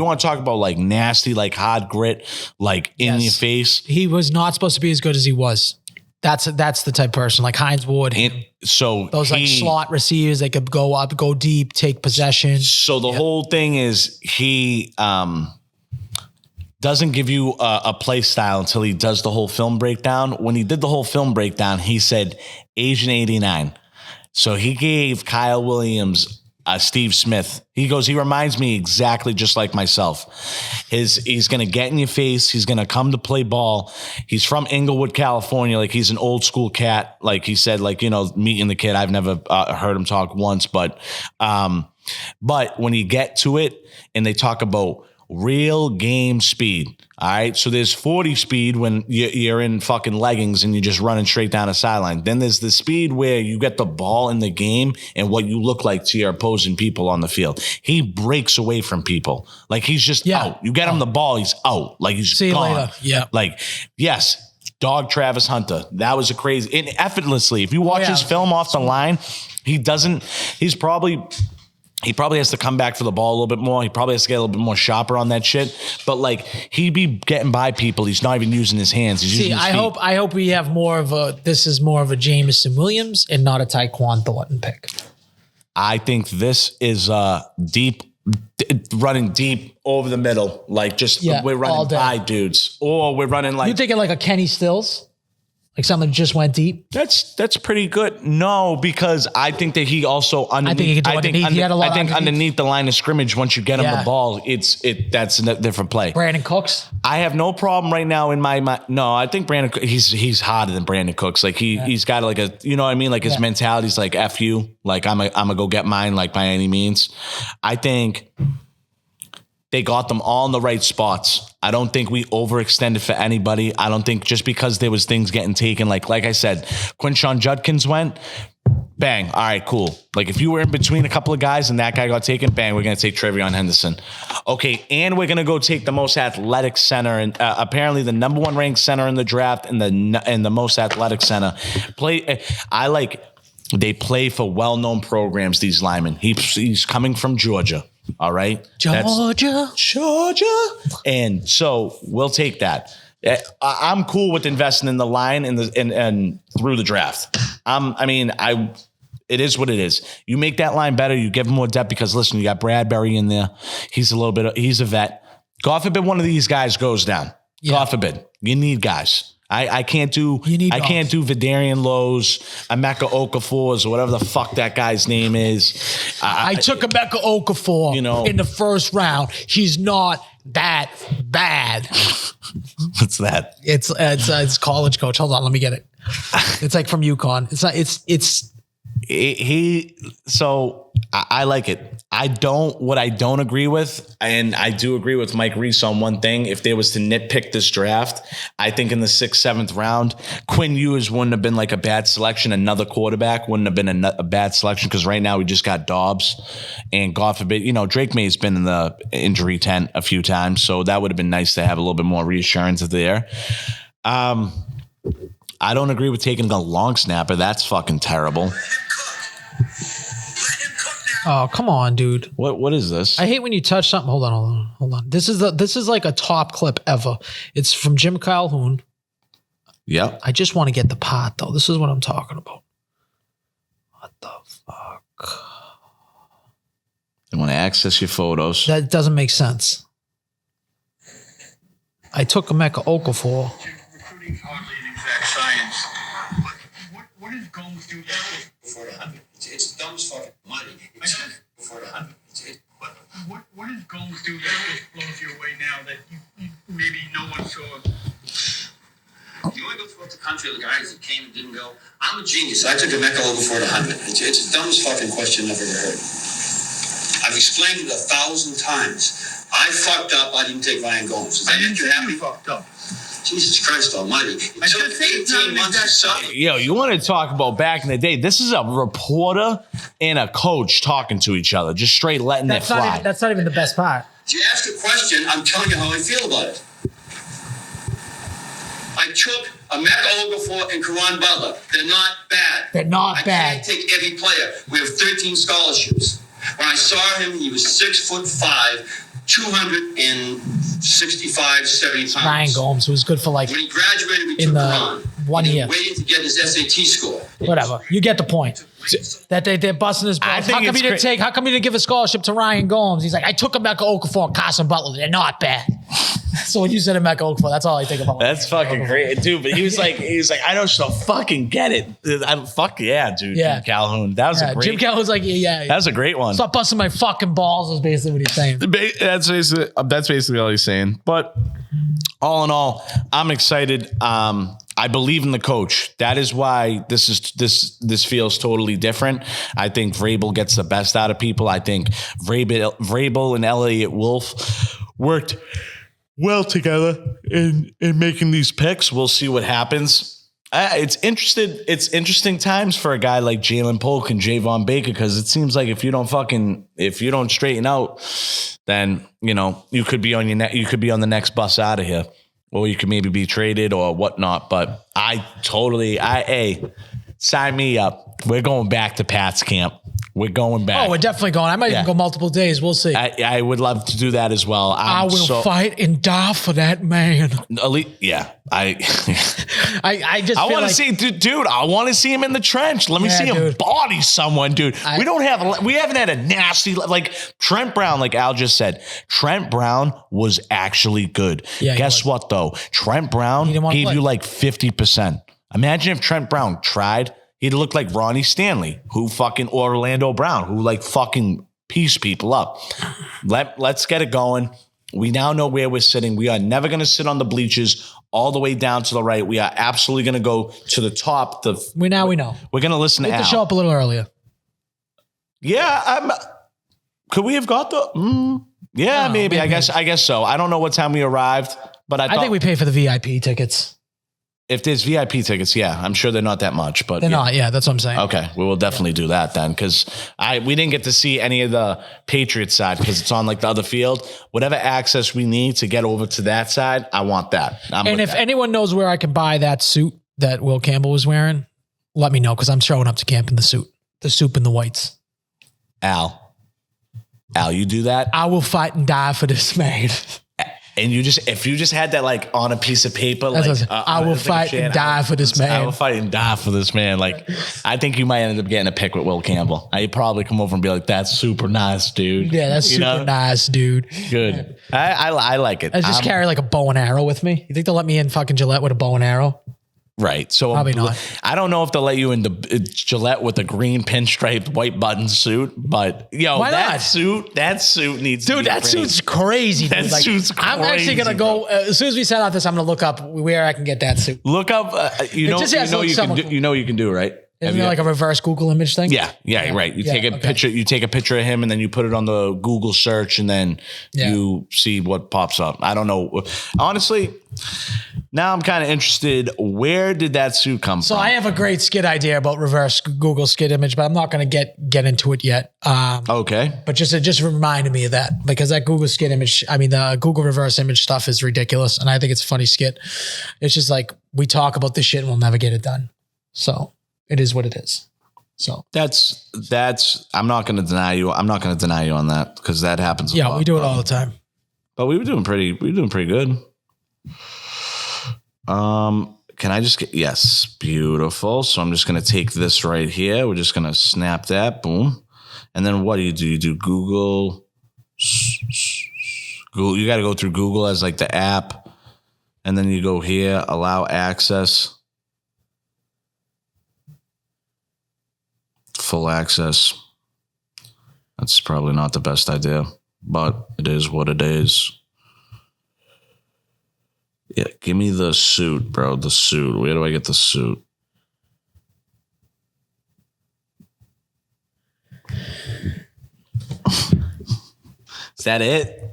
Speaker 4: want to talk about like nasty, like hard grit, like in your face.
Speaker 1: He was not supposed to be as good as he was. That's the type of person like Hines Ward.
Speaker 4: So
Speaker 1: those like slot receivers, they could go up, go deep, take possession.
Speaker 4: So the whole thing is he doesn't give you a play style until he does the whole film breakdown. When he did the whole film breakdown, he said Asian 89. So he gave Kyle Williams Steve Smith. He goes, he reminds me exactly just like myself. He's going to get in your face. He's going to come to play ball. He's from Inglewood, California. Like he's an old school cat. Like he said, like, meeting the kid, I've never heard him talk once, but when you get to it and they talk about real game speed. All right. So there's 40 speed when you're in fucking leggings and you're just running straight down a sideline. Then there's the speed where you get the ball in the game and what you look like to your opposing people on the field. He breaks away from people. Like he's just out. You get him the ball, he's out. Like he's
Speaker 1: See
Speaker 4: gone.
Speaker 1: you later. Yeah.
Speaker 4: Like, yes, dog Travis Hunter. That was a crazy, and effortlessly, if you watch his film off the line, he probably has to come back for the ball a little bit more. He probably has to get a little bit more sharper on that shit. But like he'd be getting by people. He's not even using his hands. He's using his feet.
Speaker 1: I hope we have this is more of a Jameson Williams and not a Tyquan Thornton pick.
Speaker 4: I think this is running deep over the middle. Like we're running by dudes. Or we're running like.
Speaker 1: You thinking like a Kenny Stills? Like something just went deep.
Speaker 4: That's pretty good. No, because I think that he also underneath.
Speaker 1: I think
Speaker 4: underneath the line of scrimmage, once you get him the ball, that's a different play.
Speaker 1: Brandon Cooks.
Speaker 4: I have no problem right now in my mind. No, I think Brandon. He's hotter than Brandon Cooks. Like he's got like a, you know what I mean. Like his mentality's like F you. Like I'm gonna go get mine. Like by any means. I think they got them all in the right spots. I don't think we overextended for anybody. I don't think just because there was things getting taken, like I said, Quinshon Judkins went, bang. All right, cool. Like if you were in between a couple of guys and that guy got taken, bang, we're going to take Travion Henderson. Okay, and we're going to go take the most athletic center, and apparently the number one ranked center in the draft and the most athletic center. They play for well-known programs, these linemen. He's coming from Georgia. All right.
Speaker 1: Georgia.
Speaker 4: And so we'll take that. I'm cool with investing in the line and through the draft. It is what it is. You make that line better. You give him more depth because listen, you got Bradbury in there. He's a vet. God forbid one of these guys goes down. Yeah. God forbid. You need guys. I can't do Vidarian Lowe's, Emeka Okafor's, or whatever the fuck that guy's name is.
Speaker 1: I took Emeka Okafor in the first round. He's not that bad.
Speaker 4: What's that?
Speaker 1: It's college coach. Hold on, let me get it. It's like from UConn.
Speaker 4: So I like it. What I don't agree with, and I do agree with Mike Reese on one thing. If there was to nitpick this draft, I think in the 6th, 7th round, Quinn Ewers wouldn't have been like a bad selection. Another quarterback wouldn't have been a bad selection because right now we just got Dobbs, and God forbid, Drake May's been in the injury tent a few times, so that would have been nice to have a little bit more reassurance there. I don't agree with taking a long snapper. That's fucking terrible.
Speaker 1: Oh, come on, dude.
Speaker 4: What is this?
Speaker 1: I hate when you touch something. Hold on. This is like a top clip ever. It's from Jim Calhoun.
Speaker 4: Yep.
Speaker 1: I just want to get the part though. This is what I'm talking about. What the fuck?
Speaker 4: You want to access your photos.
Speaker 1: That doesn't make sense. I took Emeka Okafor.
Speaker 5: Recruiting hardly an exact science. But What does Gomes do before the 100? It's dumb as fucking money. It's before the 100. What does Gomes do that just blows you away now that you maybe no one saw? You only go throughout the country the guys that came and didn't go. I'm a genius. I took a Mecca before the 100. It's the dumbest fucking question I've ever heard. I've explained it 1,000 times. I fucked up. I didn't take Ryan Gomes. I didn't say you fucked up.
Speaker 3: Jesus Christ Almighty! It took 18 months to suffer.
Speaker 4: Yo, you want to talk about back in the day? This is a reporter and a coach talking to each other, just straight letting it fly.
Speaker 6: That's not even the best part.
Speaker 3: If you ask a question, I'm telling you how I feel about it. I took a Mecca Okafor and Karan Butler. They're not bad.
Speaker 6: They're not
Speaker 3: I
Speaker 6: bad.
Speaker 3: can't take every player. We have 13 scholarships. When I saw him, he was 6'5", 265, 70 pounds.
Speaker 6: Ryan Gomes, who was good for like
Speaker 3: When he graduated, we
Speaker 6: in
Speaker 3: took
Speaker 6: the
Speaker 3: Karan.
Speaker 6: 1
Speaker 3: He
Speaker 6: year.
Speaker 3: waited to get his SAT score.
Speaker 6: Whatever. You get the point. That they're busting his
Speaker 4: I
Speaker 6: balls.
Speaker 4: think
Speaker 6: How come
Speaker 4: it's
Speaker 6: he didn't take? How come he didn't give a scholarship to Ryan Gomes? He's like, I took him back to Okafor and Carson Butler. They're not bad. So when you said him back to Okafor, that's all I think about.
Speaker 4: That's fucking great, dude. But he was like, I don't so fucking get it. Fuck yeah, dude.
Speaker 6: Yeah.
Speaker 4: Jim Calhoun. That was a great.
Speaker 6: Jim Calhoun's like, yeah.
Speaker 4: That was a great one.
Speaker 6: Stop busting my fucking balls is basically what he's saying.
Speaker 4: That's basically all he's saying. But all in all, I'm excited. I believe in the coach. That is why this feels totally different. I think Vrabel gets the best out of people. I think Vrabel and Elliott Wolf worked well together in making these picks. We'll see what happens. It's interesting times for a guy like Jalen Polk and Javon Baker, because it seems like if you don't straighten out, then you could be on the next bus out of here, or you could maybe be traded or whatnot. But sign me up. We're going back to Pat's camp. We're going back.
Speaker 6: Oh, we're definitely going. I might even go multiple days. We'll see.
Speaker 4: I would love to do that as well.
Speaker 6: I will fight and die for that man.
Speaker 4: Yeah.
Speaker 6: I just
Speaker 4: I
Speaker 6: feel
Speaker 4: want to
Speaker 6: like,
Speaker 4: see, dude. I want to see him in the trench. Let me see him
Speaker 6: dude.
Speaker 4: body someone, dude. We haven't had a nasty, like Trent Brown, like Al just said. Trent Brown was actually good.
Speaker 6: Yeah,
Speaker 4: Guess what though? Trent Brown gave you like 50%. Imagine if Trent Brown tried. He'd look like Ronnie Stanley, Orlando Brown, who like fucking piece people up. Let's get it going. We now know where we're sitting. We are never going to sit on the bleachers all the way down to the right. We are absolutely going to go to the top.
Speaker 6: We know.
Speaker 4: We're going to listen to
Speaker 6: We have
Speaker 4: Al.
Speaker 6: to show up a little earlier.
Speaker 4: Yeah, could we have got the? Yeah, maybe. I guess so. I don't know what time we arrived, but I
Speaker 6: think we pay for the VIP tickets.
Speaker 4: If there's VIP tickets, yeah, I'm sure they're not that much, but
Speaker 6: they're not. Yeah, that's what I'm saying.
Speaker 4: Okay, we will definitely do that then, because we didn't get to see any of the Patriots side because it's on like the other field. Whatever access we need to get over to that side, I want that.
Speaker 6: And if anyone knows where I can buy that suit that Will Campbell was wearing, let me know, because I'm showing up to camp in the suit, the soup and the whites.
Speaker 4: Al, you do that?
Speaker 6: I will fight and die for this man.
Speaker 4: And if you just had that like on a piece of paper, like
Speaker 6: I will fight and die for this man.
Speaker 4: I will fight and die for this man. Like, I think you might end up getting a pick with Will Campbell. I'd probably come over and be like, "That's super nice, dude."
Speaker 6: Yeah, that's super nice, dude.
Speaker 4: Good. I like it.
Speaker 6: I just carry like a bow and arrow with me. You think they'll let me in fucking Gillette with a bow and arrow?
Speaker 4: Right. So
Speaker 6: Probably not.
Speaker 4: I don't know if they'll let you into Gillette with a green pinstriped white button suit, but
Speaker 6: Why
Speaker 4: that
Speaker 6: not?
Speaker 4: suit needs to
Speaker 6: Dude,
Speaker 4: be
Speaker 6: that
Speaker 4: green.
Speaker 6: suit's crazy.
Speaker 4: That
Speaker 6: Dude. Like,
Speaker 4: suit's
Speaker 6: I'm actually
Speaker 4: crazy,
Speaker 6: gonna go as soon as we set out this. I'm gonna look up where I can get that suit.
Speaker 4: Look up. You
Speaker 6: just has to look somewhat cool.
Speaker 4: you can do, right?
Speaker 6: Isn't there like a reverse Google image thing?
Speaker 4: Yeah, right. You take a picture. You take a picture of him, and then you put it on the Google search, and then you see what pops up. I don't know. Honestly, now I'm kind of interested. Where did that suit come from?
Speaker 6: So I have a great skit idea about reverse Google skit image, but I'm not going to get into it yet.
Speaker 4: Okay.
Speaker 6: But just reminded me of that, because that Google skit image, the Google reverse image stuff is ridiculous, and I think it's a funny skit. It's just like we talk about this shit and we'll never get it done. So it is what it is. So
Speaker 4: that's. I'm not going to deny you. I'm not going to deny you on that, because that happens. A lot,
Speaker 6: we do it all the time.
Speaker 4: But we were doing pretty good. Can I just get, yes, beautiful. So I'm just going to take this right here. We're just going to snap that, boom. And then what do? You do Google. You got to go through Google as like the app. And then you go here, allow access. full access. That's probably not the best idea, but it is what it is. Yeah, give me the suit, bro. The suit. Where do I get the suit? Is that it?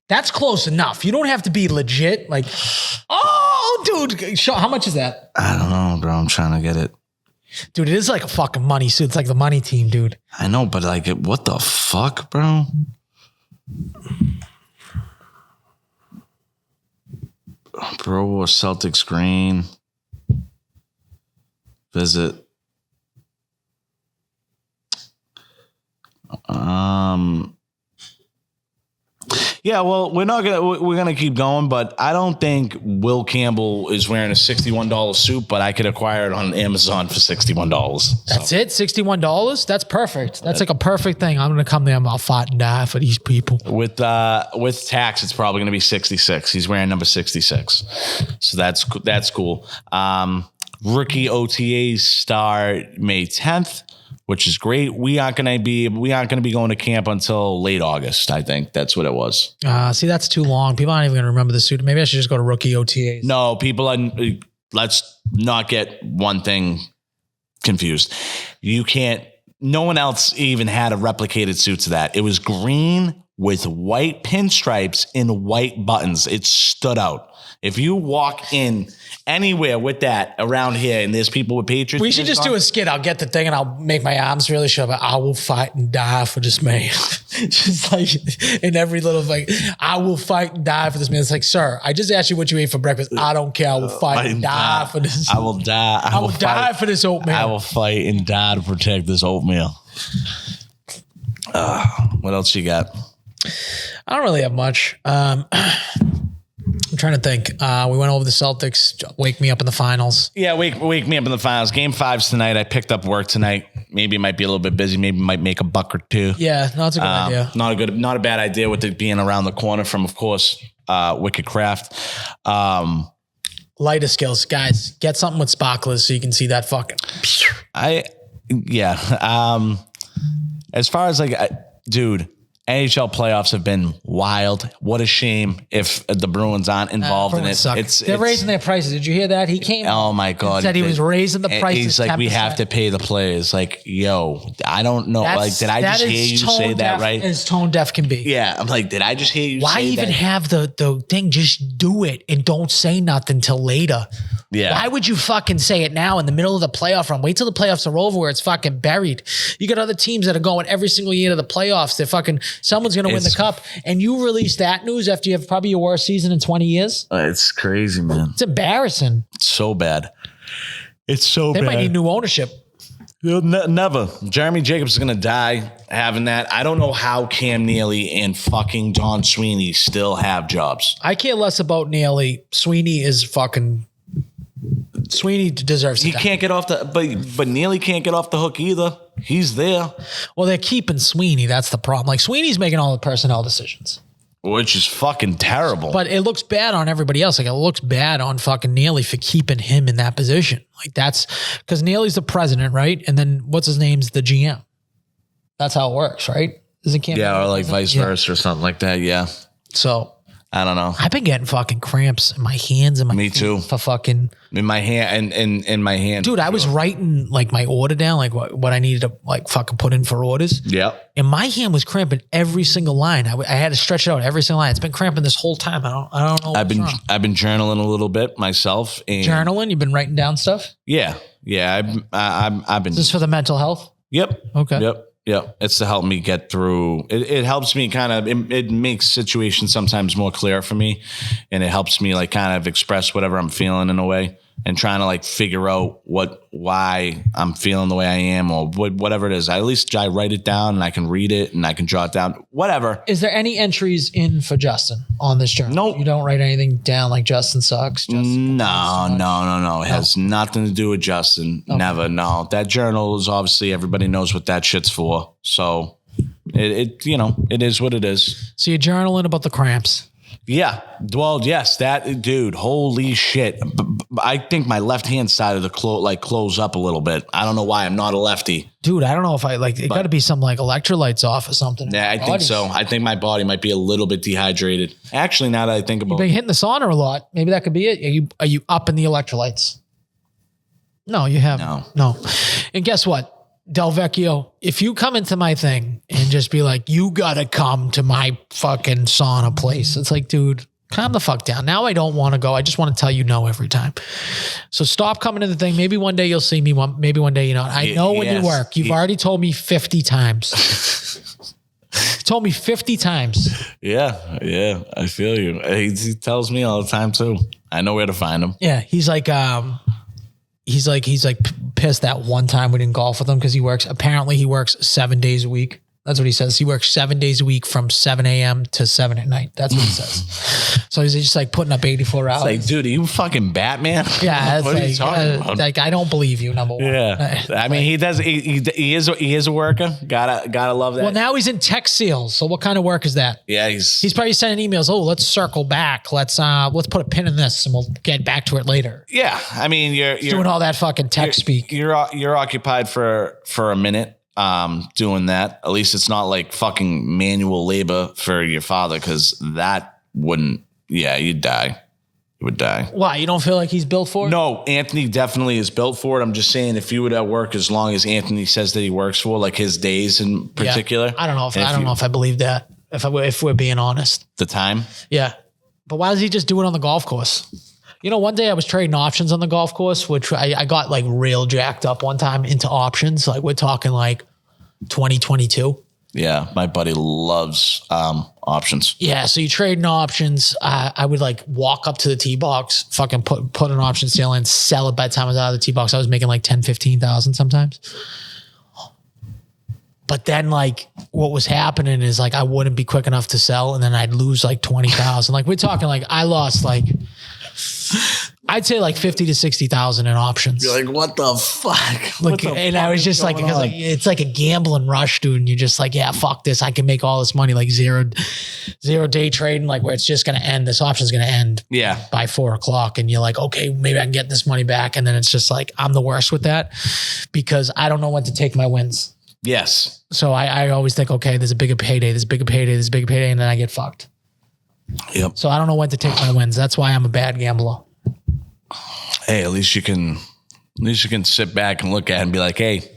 Speaker 6: That's close enough. You don't have to be legit. Like, oh, dude, how much is that?
Speaker 4: I don't know, bro. I'm trying to get it.
Speaker 6: Dude, it is like a fucking money suit. It's like the money team, dude.
Speaker 4: I know, but like, what the fuck, bro? Bro, or Celtics green. Visit. Yeah, well, we're gonna keep going, but I don't think Will Campbell is wearing a $61 suit, but I could acquire it on Amazon for $61.
Speaker 6: That's it? $61? That's perfect. That's like a perfect thing. I'm gonna come there and I'll fight and die for these people.
Speaker 4: With tax, it's probably gonna be 66. He's wearing number 66. So that's cool. Rookie OTAs start May 10th. Which is great. We aren't gonna be going to camp until late August. I think that's what it was.
Speaker 6: See, that's too long. People aren't even gonna remember the suit. Maybe I should just go to rookie OTAs.
Speaker 4: No, people are. Let's not get one thing confused. You can't. No one else even had a replicated suit to that. It was green with white pinstripes and white buttons. It stood out. If you walk in anywhere with that around here and there's people with Patriots.
Speaker 6: We should just do a skit. I'll get the thing and I'll make my arms really short, but I will fight and die for this man. Just like in every little like, I will fight and die for this man. It's like, sir, I just asked you what you ate for breakfast. I don't care. I will fight and die for this.
Speaker 4: I will die.
Speaker 6: I will die for this oatmeal.
Speaker 4: I will fight and die to protect this oatmeal. What else you got?
Speaker 6: I don't really have much. I'm trying to think. We went over the Celtics. Wake me up in the finals.
Speaker 4: Yeah, wake me up in the finals. Game 5's tonight. I picked up work tonight. Maybe it might be a little bit busy. Maybe might make a buck or two.
Speaker 6: Yeah, no, that's a good idea.
Speaker 4: Not a bad idea with it being around the corner from, of course, Wicked Craft.
Speaker 6: Lighter skills, guys. Get something with sparklers so you can see that fucking.
Speaker 4: As far as dude. NHL playoffs have been wild. What a shame if the Bruins aren't involved in it.
Speaker 6: They're raising their prices. Did you hear that? He came.
Speaker 4: Oh my God!
Speaker 6: Said he was raising the prices.
Speaker 4: He's like, 10%. We have to pay the players. Like, yo, I don't know. Did I just hear you say that right?
Speaker 6: As tone deaf can be.
Speaker 4: Yeah, I'm like, did I just hear you?
Speaker 6: Why
Speaker 4: say
Speaker 6: even
Speaker 4: that?
Speaker 6: have the thing? Just do it and don't say nothing till later.
Speaker 4: Yeah.
Speaker 6: Why would you fucking say it now in the middle of the playoff run? Wait till the playoffs are over where it's fucking buried. You got other teams that are going every single year to the playoffs. They're fucking, someone's going to win the cup. And you release that news after you have probably your worst season in 20 years?
Speaker 4: It's crazy, man.
Speaker 6: It's embarrassing.
Speaker 4: It's so bad. It's so bad.
Speaker 6: They might need new ownership.
Speaker 4: Never. Jeremy Jacobs is going to die having that. I don't know how Cam Neely and fucking Don Sweeney still have jobs.
Speaker 6: I care less about Neely. Sweeney deserves
Speaker 4: He can't get off but Neely can't get off the hook either. He's there.
Speaker 6: Well, they're keeping Sweeney. That's the problem. Like, Sweeney's making all the personnel decisions.
Speaker 4: Which is fucking terrible.
Speaker 6: But it looks bad on everybody else. Like, it looks bad on fucking Neely for keeping him in that position. Like, that's because Neely's the president, right? And then what's his name's the GM. That's how it works, right? Isn't Cam?
Speaker 4: Yeah, or like vice versa or something like that. Yeah.
Speaker 6: So
Speaker 4: I don't know.
Speaker 6: I've been getting fucking cramps in my hands and my
Speaker 4: Me too.
Speaker 6: For fucking
Speaker 4: in my hand and in my hand.
Speaker 6: Dude, I was writing like my order down, like what I needed to like fucking put in for orders.
Speaker 4: Yeah.
Speaker 6: And my hand was cramping every single line. I had to stretch it out every single line. It's been cramping this whole time. I don't know.
Speaker 4: I've been journaling a little bit myself. And
Speaker 6: journaling? You've been writing down stuff?
Speaker 4: Yeah. I've been.
Speaker 6: Is this for the mental health?
Speaker 4: Yep.
Speaker 6: Okay.
Speaker 4: Yep. Yeah, it's to help me get through. It helps me kind of, it makes situations sometimes more clear for me. And it helps me like kind of express whatever I'm feeling in a way and trying to like figure out why I'm feeling the way I am or whatever it is. At least I write it down and I can read it and I can jot down, whatever.
Speaker 6: Is there any entries in for Justin on this journal?
Speaker 4: Nope.
Speaker 6: You don't write anything down like Justin sucks?
Speaker 4: No. It has nothing to do with Justin. Okay. Never. No, that journal is obviously everybody knows what that shit's for. So it is what it is.
Speaker 6: So you're journaling about the cramps.
Speaker 4: Yeah. Well, yes, that dude. Holy shit! I think my left hand side of the close up a little bit. I don't know why. I'm not a lefty.
Speaker 6: Dude, I don't know if it got to be some like electrolytes off or something.
Speaker 4: Yeah, I think so. I think my body might be a little bit dehydrated. Actually, now that I think about
Speaker 6: You've been hitting the sauna a lot. Maybe that could be it. Are you up in the electrolytes? No, you haven't. No. And guess what? Del Vecchio, if you come into my thing and just be like, you gotta come to my fucking sauna place. It's like, dude, calm the fuck down. Now I don't want to go. I just want to tell you no every time. So stop coming to the thing. Maybe one day you'll see me. Maybe one day you not. I know when you work. You've already told me 50 times. You told me 50 times.
Speaker 4: Yeah. I feel you. He tells me all the time too. I know where to find him.
Speaker 6: Yeah, he's like pissed that one time we didn't golf with him because he works 7 days a week. That's what he says. He works 7 days a week from 7 a.m. to 7 at night. That's what he says. So he's just like putting up 84 hours.
Speaker 4: It's like, dude, are you fucking Batman?
Speaker 6: Yeah,
Speaker 4: what are you talking about?
Speaker 6: Like I don't believe you. Number one.
Speaker 4: Yeah, I mean, he does. He is a worker. Gotta love that.
Speaker 6: Well, now he's in tech sales. So what kind of work is that?
Speaker 4: Yeah,
Speaker 6: he's probably sending emails. Oh, let's circle back. Let's put a pin in this, and we'll get back to it later.
Speaker 4: Yeah, I mean, you're
Speaker 6: doing all that fucking tech speak.
Speaker 4: You're occupied for a minute. Doing that. At least it's not like fucking manual labor for your father, because that wouldn't. Yeah, you'd die. You would die.
Speaker 6: Why? You don't feel like he's built for it?
Speaker 4: No, Anthony definitely is built for it. I'm just saying, if you would at work as long as Anthony says that he works for, like his days in particular.
Speaker 6: Yeah. I don't know if I believe that. If we're being honest,
Speaker 4: the time.
Speaker 6: Yeah, but why does he just do it on the golf course? You know, one day I was trading options on the golf course, which I got like real jacked up one time into options. Like we're talking like 2022.
Speaker 4: Yeah, my buddy loves options.
Speaker 6: Yeah, so you trade in options. I would like walk up to the tee box, fucking put an option sale in, sell it by the time I was out of the tee box. I was making like 10, 15,000 sometimes. But then like what was happening is like I wouldn't be quick enough to sell, and then I'd lose like 20,000. Like we're talking like I lost like I'd say like 50 to 60,000 in options.
Speaker 4: You're like, what the fuck?
Speaker 6: Like, and I was just like, because like it's like a gambling rush, dude. And you're just like, yeah, fuck this. I can make all this money, like zero day trading, like where it's just going to end. This option's going to end by 4:00. And you're like, okay, maybe I can get this money back. And then it's just like, I'm the worst with that because I don't know when to take my wins.
Speaker 4: Yes.
Speaker 6: So I always think, okay, there's a bigger payday, there's a bigger payday, there's a bigger payday. And then I get fucked.
Speaker 4: Yep.
Speaker 6: So I don't know when to take my wins. That's why I'm a bad gambler.
Speaker 4: Hey, at least you can sit back and look at it and be like, hey,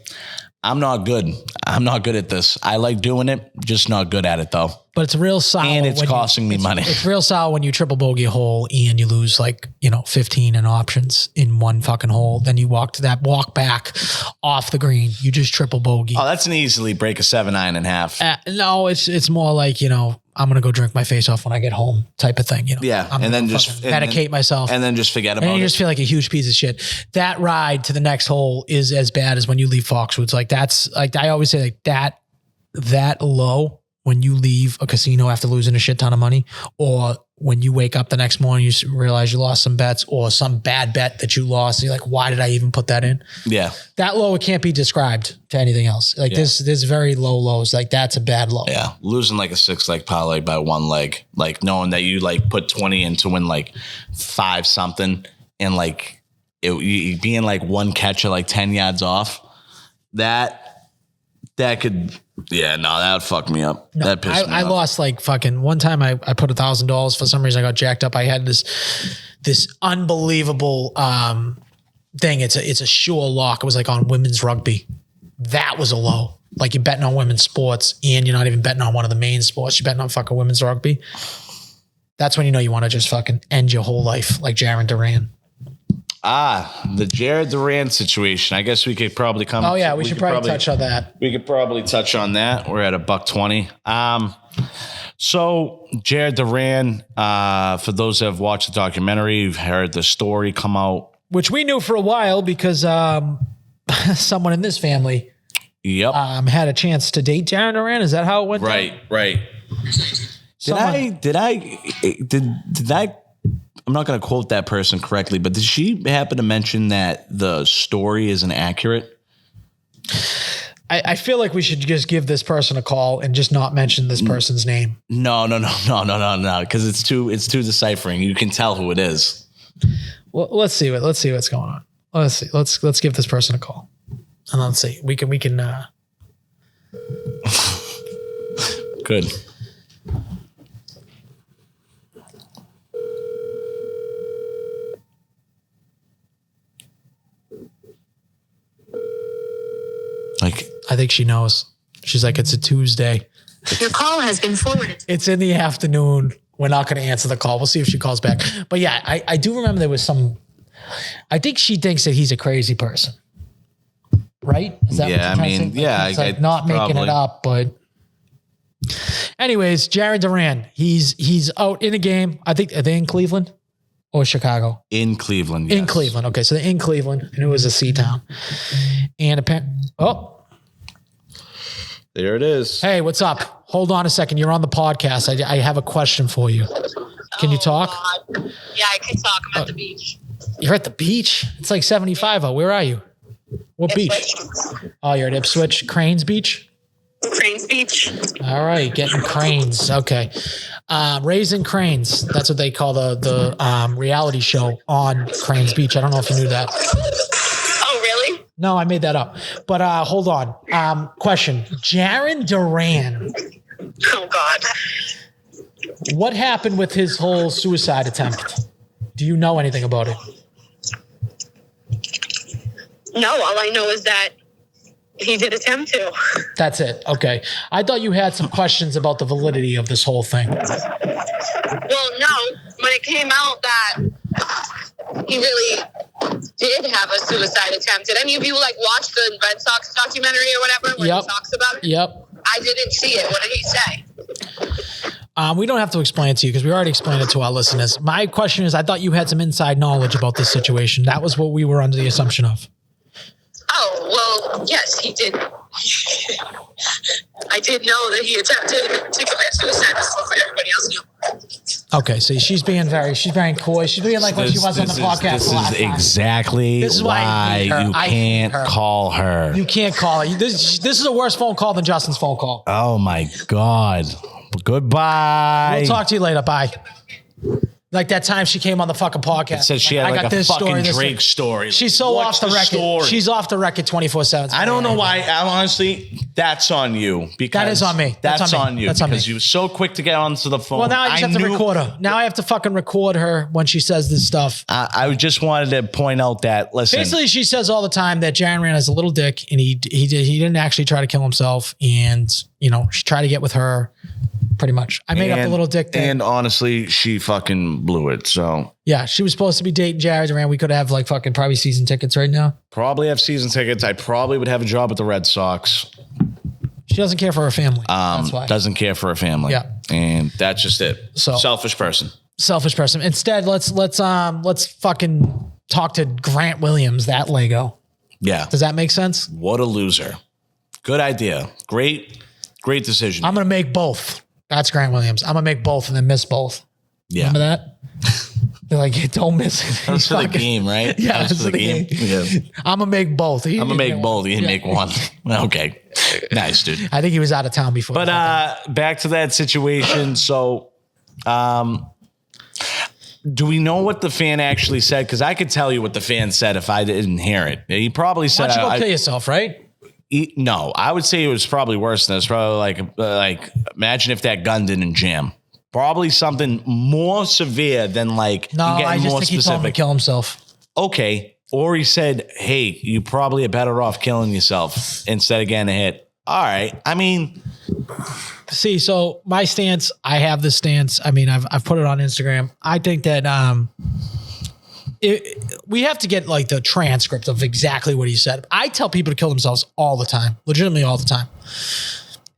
Speaker 4: I'm not good. I'm not good at this. I like doing it, just not good at it though.
Speaker 6: But it's real solid.
Speaker 4: And it's costing me money.
Speaker 6: It's real solid when you triple bogey a hole and you lose like, 15 in options in one fucking hole. Then you walk back off the green. You just triple bogey.
Speaker 4: Oh, that's an easily break a 7, 9.5.
Speaker 6: No, it's more like, I'm going to go drink my face off when I get home type of thing.
Speaker 4: Yeah.
Speaker 6: And then just medicate myself.
Speaker 4: And then just forget about it.
Speaker 6: And you just feel like a huge piece of shit. That ride to the next hole is as bad as when you leave Foxwoods. Like that's like, I always say like that low when you leave a casino after losing a shit ton of money, or when you wake up the next morning, you realize you lost some bets or some bad bet that you lost. You're like, why did I even put that in?
Speaker 4: Yeah.
Speaker 6: That low, it can't be described to anything else. Like there's very low lows. Like that's a bad low.
Speaker 4: Yeah. Losing like a 6-leg parlay by 1 leg, like knowing that you like put 20 in to win like 5 something and like it being like one catch at like 10 yards off, that could, that would fuck me up.
Speaker 6: No,
Speaker 4: that pissed me
Speaker 6: I
Speaker 4: off.
Speaker 6: lost like fucking one time I put $1,000 for some reason. I got jacked up. I had this unbelievable thing. It's a sure lock. It was like on women's rugby. That was a low. Like you're betting on women's sports and you're not even betting on one of the main sports. You're betting on fucking women's rugby. That's when you want to just fucking end your whole life like Jaron Duran.
Speaker 4: The Jared Duran situation. I guess we could probably come.
Speaker 6: Oh yeah, we should probably touch on that.
Speaker 4: We could probably touch on that. We're at $120. So Jared Duran, for those that have watched the documentary, you've heard the story come out,
Speaker 6: which we knew for a while because someone in this family, had a chance to date Jared Duran. Is that how it went?
Speaker 4: Right. Did I? I'm not going to quote that person correctly, but did she happen to mention that the story isn't accurate?
Speaker 6: I feel like we should just give this person a call and just not mention this person's name.
Speaker 4: No. Because it's too deciphering. You can tell who it is.
Speaker 6: Well, let's see what's going on. Let's see. Let's give this person a call. And let's see. We can
Speaker 4: Good. Like,
Speaker 6: I think she knows. She's like, it's a Tuesday.
Speaker 7: Your call has been forwarded.
Speaker 6: It's in the afternoon. We're not going to answer the call. We'll see if she calls back. But yeah, I do remember there was some, I think she thinks that he's a crazy person. Right? Is that what you're trying to say? Like, it's not making it up, but anyways, Jared Duran, he's out in a game. I think, are they in Cleveland or Chicago?
Speaker 4: in Cleveland. Yes.
Speaker 6: In Cleveland. Okay. So they're in Cleveland and it was a sea town. And
Speaker 4: There it is.
Speaker 6: hey, what's up? Hold on a second. You're on the podcast. I have a question for you. Can you talk?
Speaker 7: God. Yeah, I can talk. I'm at the beach.
Speaker 6: You're at the beach? It's like 75. Where are you? What beach? Oh, you're at Ipswich. Cranes Beach?
Speaker 7: Cranes Beach.
Speaker 6: All right. Getting cranes. Okay. Raising Cranes. That's what they call the reality show on Cranes Beach. I don't know if you knew that.
Speaker 7: Oh, really?
Speaker 6: No, I made that up. But hold on. Question. Jaron Duran.
Speaker 7: Oh, God.
Speaker 6: What happened with his whole suicide attempt? Do you know anything about it?
Speaker 7: No, all I know is that he did attempt to.
Speaker 6: That's it. Okay. I thought you had some questions about the validity of this whole thing.
Speaker 7: Well, no. When it came out that he really did have a suicide attempt, did any of you watch the Red Sox documentary or whatever where he talks about it?
Speaker 6: Yep.
Speaker 7: I didn't see it. What did he say?
Speaker 6: We don't have to explain it to you because we already explained it to our listeners. My question is, I thought you had some inside knowledge about this situation. That was what we were under the assumption of.
Speaker 7: Oh, well, yes, he did. I did know that he attempted to commit suicide before everybody else knew.
Speaker 6: Okay, so she's being very coy. She's being like what she was on the podcast
Speaker 4: This
Speaker 6: last
Speaker 4: is
Speaker 6: time.
Speaker 4: exactly
Speaker 6: This is why I hate her.
Speaker 4: you
Speaker 6: I hate
Speaker 4: can't
Speaker 6: her.
Speaker 4: call her.
Speaker 6: You can't call her. This is a worse phone call than Justin's phone call.
Speaker 4: Oh my God. Goodbye.
Speaker 6: We'll talk to you later. Bye. Like that time she came on the fucking podcast.
Speaker 4: It says she had like a fucking
Speaker 6: this
Speaker 4: Drake story.
Speaker 6: She's so
Speaker 4: What's
Speaker 6: off the record.
Speaker 4: story?
Speaker 6: She's off the record 24/7.
Speaker 4: I don't know why. Honestly, that's on you. Because
Speaker 6: That is on me.
Speaker 4: That's on you.
Speaker 6: That's on me.
Speaker 4: Because you were so quick to get onto the phone.
Speaker 6: Well, now I just have to record her. Now I have to fucking record her when she says this stuff.
Speaker 4: I just wanted to point out that, listen.
Speaker 6: Basically, she says all the time that Jaron Rand is a little dick, and he didn't actually try to kill himself, and she tried to get with her. Pretty much. I made up the little dick thing.
Speaker 4: And honestly, she fucking blew it. So
Speaker 6: yeah, she was supposed to be dating Jared Duran. We could have probably season tickets right now.
Speaker 4: probably have season tickets. I probably would have a job at the Red Sox.
Speaker 6: She doesn't care for her family. That's why.
Speaker 4: Doesn't care for her family.
Speaker 6: Yeah.
Speaker 4: And that's just it.
Speaker 6: So
Speaker 4: selfish person.
Speaker 6: Selfish person. Instead, let's fucking talk to Grant Williams, that Lego.
Speaker 4: Yeah.
Speaker 6: Does that make sense?
Speaker 4: What a loser. Good idea. Great decision.
Speaker 6: I'm gonna make both. That's Grant Williams. I'm gonna make both and then miss both.
Speaker 4: Yeah.
Speaker 6: Remember that? They're like, don't miss it.
Speaker 4: That's for the game, right?
Speaker 6: Yeah,
Speaker 4: That was for the game. Yeah.
Speaker 6: I'm gonna make both.
Speaker 4: I'm gonna make both. You didn't make one. Okay. Nice, dude.
Speaker 6: I think he was out of town before.
Speaker 4: But back to that situation. So, do we know what the fan actually said? Because I could tell you what the fan said if I didn't hear it. He probably said,
Speaker 6: why don't you go kill yourself, right?
Speaker 4: No, I would say it was probably worse than this. Probably like imagine if that gun didn't jam. Probably something more severe than
Speaker 6: No,
Speaker 4: you getting
Speaker 6: I just
Speaker 4: more
Speaker 6: think he told him to
Speaker 4: specific.
Speaker 6: kill himself.
Speaker 4: Okay. Or he said, hey, you probably are better off killing yourself instead of getting a hit. All right. I mean,
Speaker 6: see, so my stance, I have this stance. I mean, I've put it on Instagram. I think that we have to get the transcript of exactly what he said. I tell people to kill themselves all the time, legitimately all the time.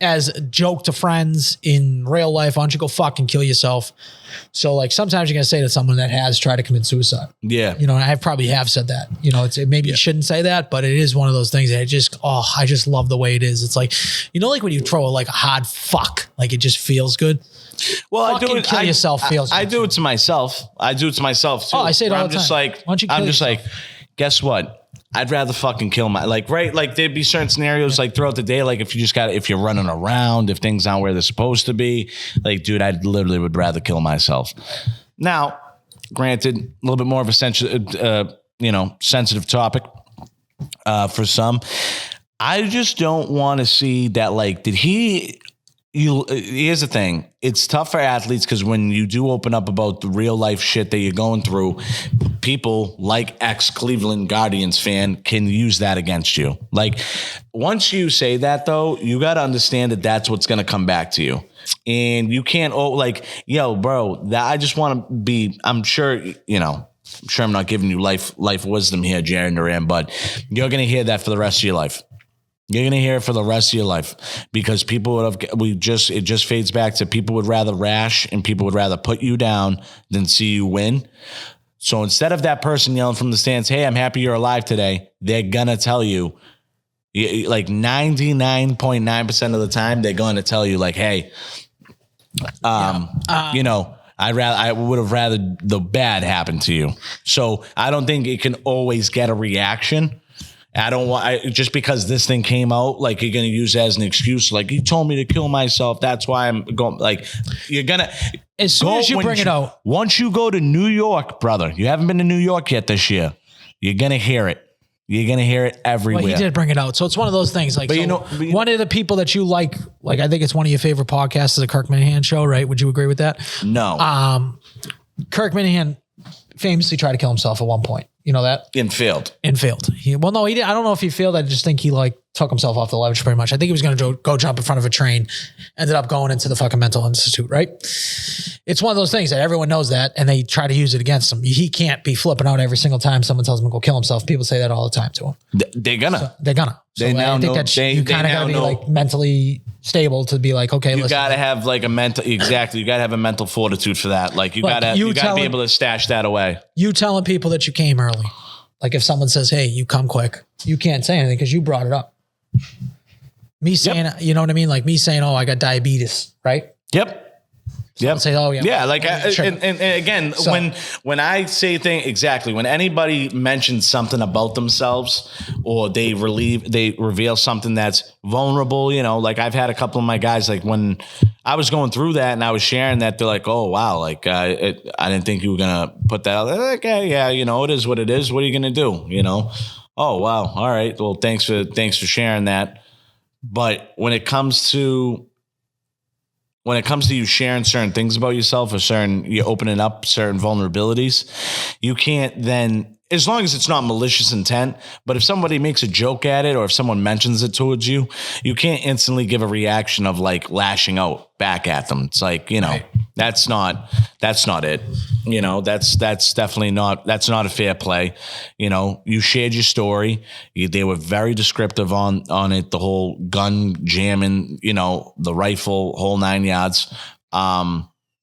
Speaker 6: As a joke to friends in real life, why don't you go fucking kill yourself? So sometimes you're going to say to someone that has tried to commit suicide.
Speaker 4: yeah.
Speaker 6: I probably have said that. Maybe you shouldn't say that, but it is one of those things that I just love the way it is. It's like when you throw a hard fuck, it just feels good.
Speaker 4: Well,
Speaker 6: Fucking kill yourself feels
Speaker 4: I
Speaker 6: good
Speaker 4: do
Speaker 6: too.
Speaker 4: it to myself. I do it to myself too.
Speaker 6: Oh, I say it
Speaker 4: where
Speaker 6: all
Speaker 4: I'm
Speaker 6: the
Speaker 4: just
Speaker 6: time.
Speaker 4: like,
Speaker 6: Why don't you kill
Speaker 4: I'm just
Speaker 6: yourself?
Speaker 4: like, guess what? I'd rather fucking kill like there'd be certain scenarios like throughout the day, like if you're running around, if things aren't where they're supposed to be, like, dude, I literally would rather kill myself. Now, granted, a little bit more of a sensitive topic for some. I just don't want to see that, like, here's the thing. It's tough for athletes because when you do open up about the real life shit that you're going through, people like ex-Cleveland Guardians fan can use that against you. Like, once you say that, though, you got to understand that that's what's going to come back to you. And you can't, yo, bro, I just want to be, I'm sure I'm not giving you life wisdom here, Jaron Duran, but you're going to hear that for the rest of your life. You're going to hear it for the rest of your life because it just fades back to people would rather rash and people would rather put you down than see you win. So instead of that person yelling from the stands, hey, I'm happy you're alive today, they're going to tell you, like 99.9% of the time, they're going to tell you like, hey, I would have rather the bad happen to you. So I don't think it can always get a reaction. Just because this thing came out, like you're going to use it as an excuse. Like, he told me to kill myself. That's why I'm going. Like, you're going to.
Speaker 6: As soon as you bring it out. Once
Speaker 4: you go to New York, brother, you haven't been to New York yet this year. You're going to hear it. You're going to hear it everywhere.
Speaker 6: Well, he did bring it out. So it's one of those things. Like, one of the people that you like, I think it's one of your favorite podcasts is the Kirk Minahan show, right? Would you agree with that?
Speaker 4: No.
Speaker 6: Kirk Minahan famously tried to kill himself at one point. You know that?
Speaker 4: And failed.
Speaker 6: He didn't. I don't know if he failed. I just think he took himself off the ledge pretty much. I think he was going to go jump in front of a train, ended up going into the fucking mental institute, right? It's one of those things that everyone knows that, and they try to use it against him. He can't be flipping out every single time someone tells him to go kill himself. People say that all the time to him.
Speaker 4: They're gonna.
Speaker 6: So I think that you kind of got to be like mentally stable to be like, okay,
Speaker 4: you got to have like a mental, exactly. You got to have a mental fortitude for that. Like you got to be able to stash that away.
Speaker 6: You telling people that you came early. Like if someone says, hey, you come quick, you can't say anything because you brought it up. Me saying, you know what I mean? Like me saying, oh, I got diabetes, right?
Speaker 4: Yep.
Speaker 6: Yep. Say, oh yeah.
Speaker 4: Yeah. Like, and again, when I say things, exactly, when anybody mentions something about themselves or they reveal something that's vulnerable, like I've had a couple of my guys, like when I was going through that and I was sharing that, they're like, oh, wow. Like, I didn't think you were going to put that out there. Like, yeah, it is what it is. What are you going to do? Oh, wow. All right. Well, thanks for sharing that. But when it comes to you sharing certain things about yourself or you're opening up certain vulnerabilities, you can't then, as long as it's not malicious intent, but if somebody makes a joke at it or if someone mentions it towards you, you can't instantly give a reaction of like lashing out back at them. It's like, right. That's not it. That's definitely not a fair play. You shared your story. They were very descriptive on it, the whole gun jamming, the rifle, whole 9 yards.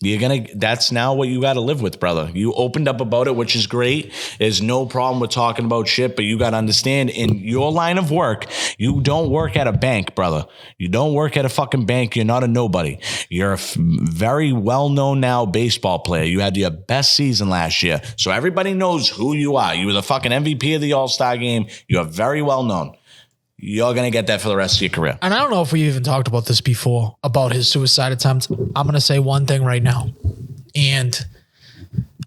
Speaker 4: That's now what you got to live with, brother. You opened up about it, which is great. There's no problem with talking about shit, but you got to understand in your line of work, you don't work at a bank, brother. You don't work at a fucking bank. You're not a nobody. You're a very well-known now baseball player. You had your best season last year. So everybody knows who you are. You were the fucking MVP of the All-Star game. You are very well-known. You're going to get that for the rest of your career.
Speaker 6: And I don't know if we even talked about this before, about his suicide attempt. I'm going to say one thing right now. And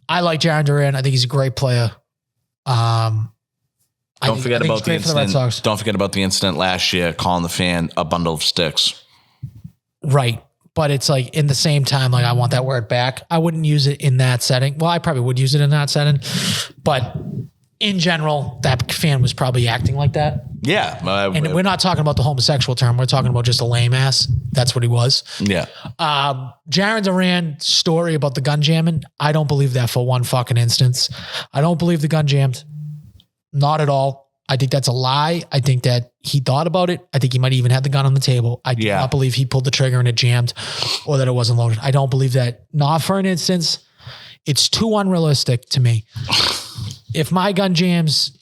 Speaker 6: I like Jaron Duran. I think he's a great player.
Speaker 4: Don't forget about the incident. Don't forget about the incident last year, calling the fan a bundle of sticks.
Speaker 6: Right. But it's like in the same time, like I want that word back. I wouldn't use it in that setting. Well, I probably would use it in that setting, but in general, that fan was probably acting like that.
Speaker 4: Yeah.
Speaker 6: And we're not talking about the homosexual term. We're talking about just a lame ass. That's what he was.
Speaker 4: Yeah.
Speaker 6: Jaron Duran's story about the gun jamming, I don't believe that for one fucking instance. I don't believe the gun jammed. Not at all. I think that's a lie. I think that he thought about it. I think he might even have the gun on the table. I do not believe he pulled the trigger and it jammed or that it wasn't loaded. I don't believe that. Not for an instance. It's too unrealistic to me. If my gun jams,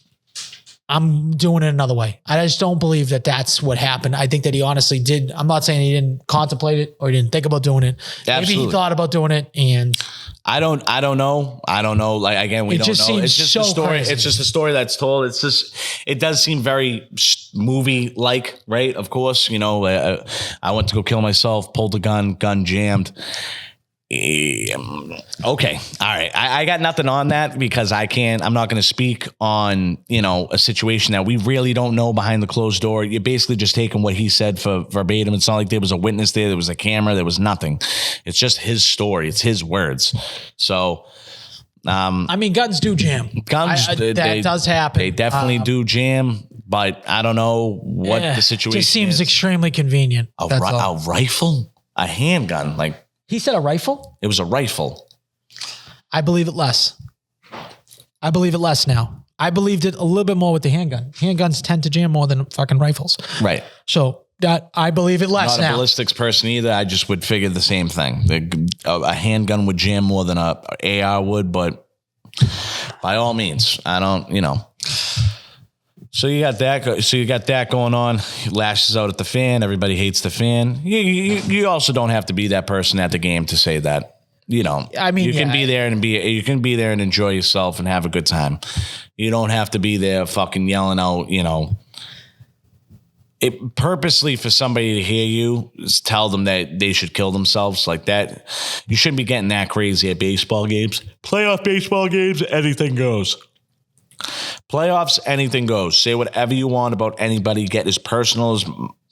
Speaker 6: I'm doing it another way. I just don't believe that that's what happened. I think that he honestly did. I'm not saying he didn't contemplate it or he didn't think about doing it.
Speaker 4: Absolutely.
Speaker 6: Maybe he thought about doing it, and
Speaker 4: I don't know. Like, again, we
Speaker 6: It
Speaker 4: don't
Speaker 6: just
Speaker 4: know.
Speaker 6: seems
Speaker 4: It's just
Speaker 6: so
Speaker 4: a story.
Speaker 6: crazy.
Speaker 4: It's just a story that's told. It does seem very movie like, right? Of course, I went to go kill myself, pulled the gun jammed. Okay. All right. I got nothing on that because I'm not going to speak on, a situation that we really don't know behind the closed door. You're basically just taking what he said for verbatim. It's not like there was a witness there. There was a camera. There was nothing. It's just his story. It's his words. So,
Speaker 6: I mean, guns do jam. That does happen.
Speaker 4: They definitely do jam, but I don't know what the situation is.
Speaker 6: Just seems extremely convenient.
Speaker 4: A rifle? A handgun? Like,
Speaker 6: he said a rifle?
Speaker 4: it was a rifle.
Speaker 6: I believe it less. I believe it less now. I believed it a little bit more with the handgun. Handguns tend to jam more than fucking rifles.
Speaker 4: Right.
Speaker 6: So that I believe it less
Speaker 4: Not a
Speaker 6: now.
Speaker 4: ballistics person either. I just would figure the same thing. A handgun would jam more than a AR would, but by all means, I don't, So you got that going on. He lashes out at the fan. Everybody hates the fan. You also don't have to be that person at the game to say that.
Speaker 6: I mean,
Speaker 4: you can be there and enjoy yourself and have a good time. You don't have to be there fucking yelling out, it purposely for somebody to hear you tell them that they should kill themselves like that. You shouldn't be getting that crazy at baseball games. Playoff baseball games, anything goes. Playoffs, anything goes. Say whatever you want about anybody. Get as personal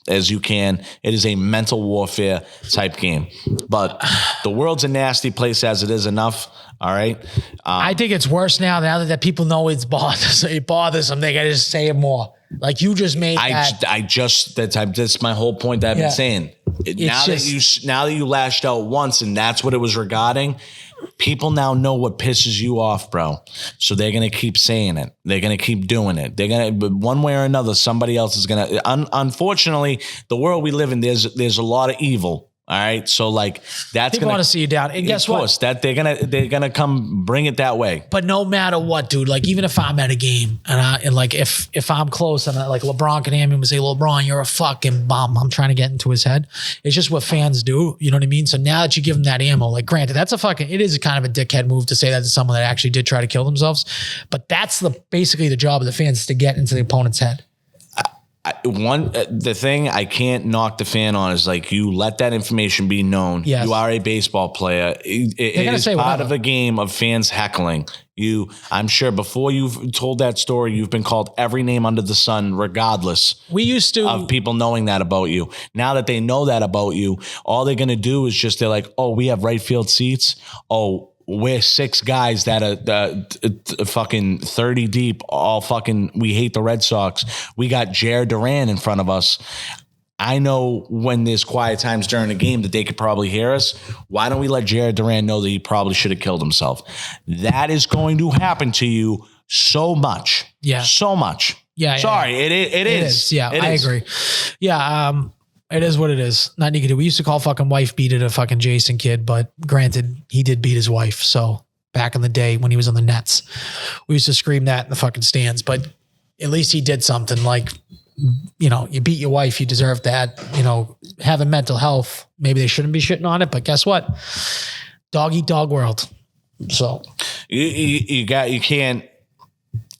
Speaker 4: as you can. It is a mental warfare type game. But the world's a nasty place as it is enough. All right.
Speaker 6: I think it's worse now that people know it bothers them. They got to just say it more. Like you just made that.
Speaker 4: That's my whole point that I've been saying. Now that you lashed out once and that's what it was regarding, people now know what pisses you off, bro. So they're going to keep saying it. They're going to keep doing it. They're going to, one way or another, somebody else is going to, unfortunately, the world we live in, there's a lot of evil. All right. So like that's
Speaker 6: People want to see you down. And guess what?
Speaker 4: That they're gonna come bring it that way.
Speaker 6: But no matter what, dude, like even if I'm at a game and like if I'm close and like LeBron can hand me and say, LeBron, you're a fucking bum. I'm trying to get into his head. It's just what fans do. You know what I mean? So now that you give him that ammo, like granted, it is kind of a dickhead move to say that to someone that actually did try to kill themselves. But that's basically the job of the fans is to get into the opponent's head.
Speaker 4: The thing I can't knock the fan on is like you let that information be known.
Speaker 6: Yes.
Speaker 4: You are a baseball player. It is part of a game of fans heckling you. I'm sure before you've told that story, you've been called every name under the sun, regardless.
Speaker 6: We used to
Speaker 4: of people knowing that about you. Now that they know that about you, all they're gonna do is they're like, oh, we have right field seats. Oh, we're 6 guys that are fucking 30 deep, all fucking, we hate the Red Sox. We got Jared Duran in front of us. I know when there's quiet times during the game that they could probably hear us. Why don't we let Jared Duran know that he probably should have killed himself? That is going to happen to you so much.
Speaker 6: Yeah.
Speaker 4: So much.
Speaker 6: Yeah.
Speaker 4: Sorry,
Speaker 6: yeah.
Speaker 4: It is.
Speaker 6: Yeah,
Speaker 4: I
Speaker 6: agree. Yeah. It is what it is. Not Nico. We used to call fucking wife beater a fucking Jason kid, but granted, he did beat his wife. So back in the day when he was on the Nets, we used to scream that in the fucking stands. But at least he did something like, you beat your wife, you deserve that. Having mental health, maybe they shouldn't be shitting on it, but guess what? Dog eat dog world. So
Speaker 4: you can't.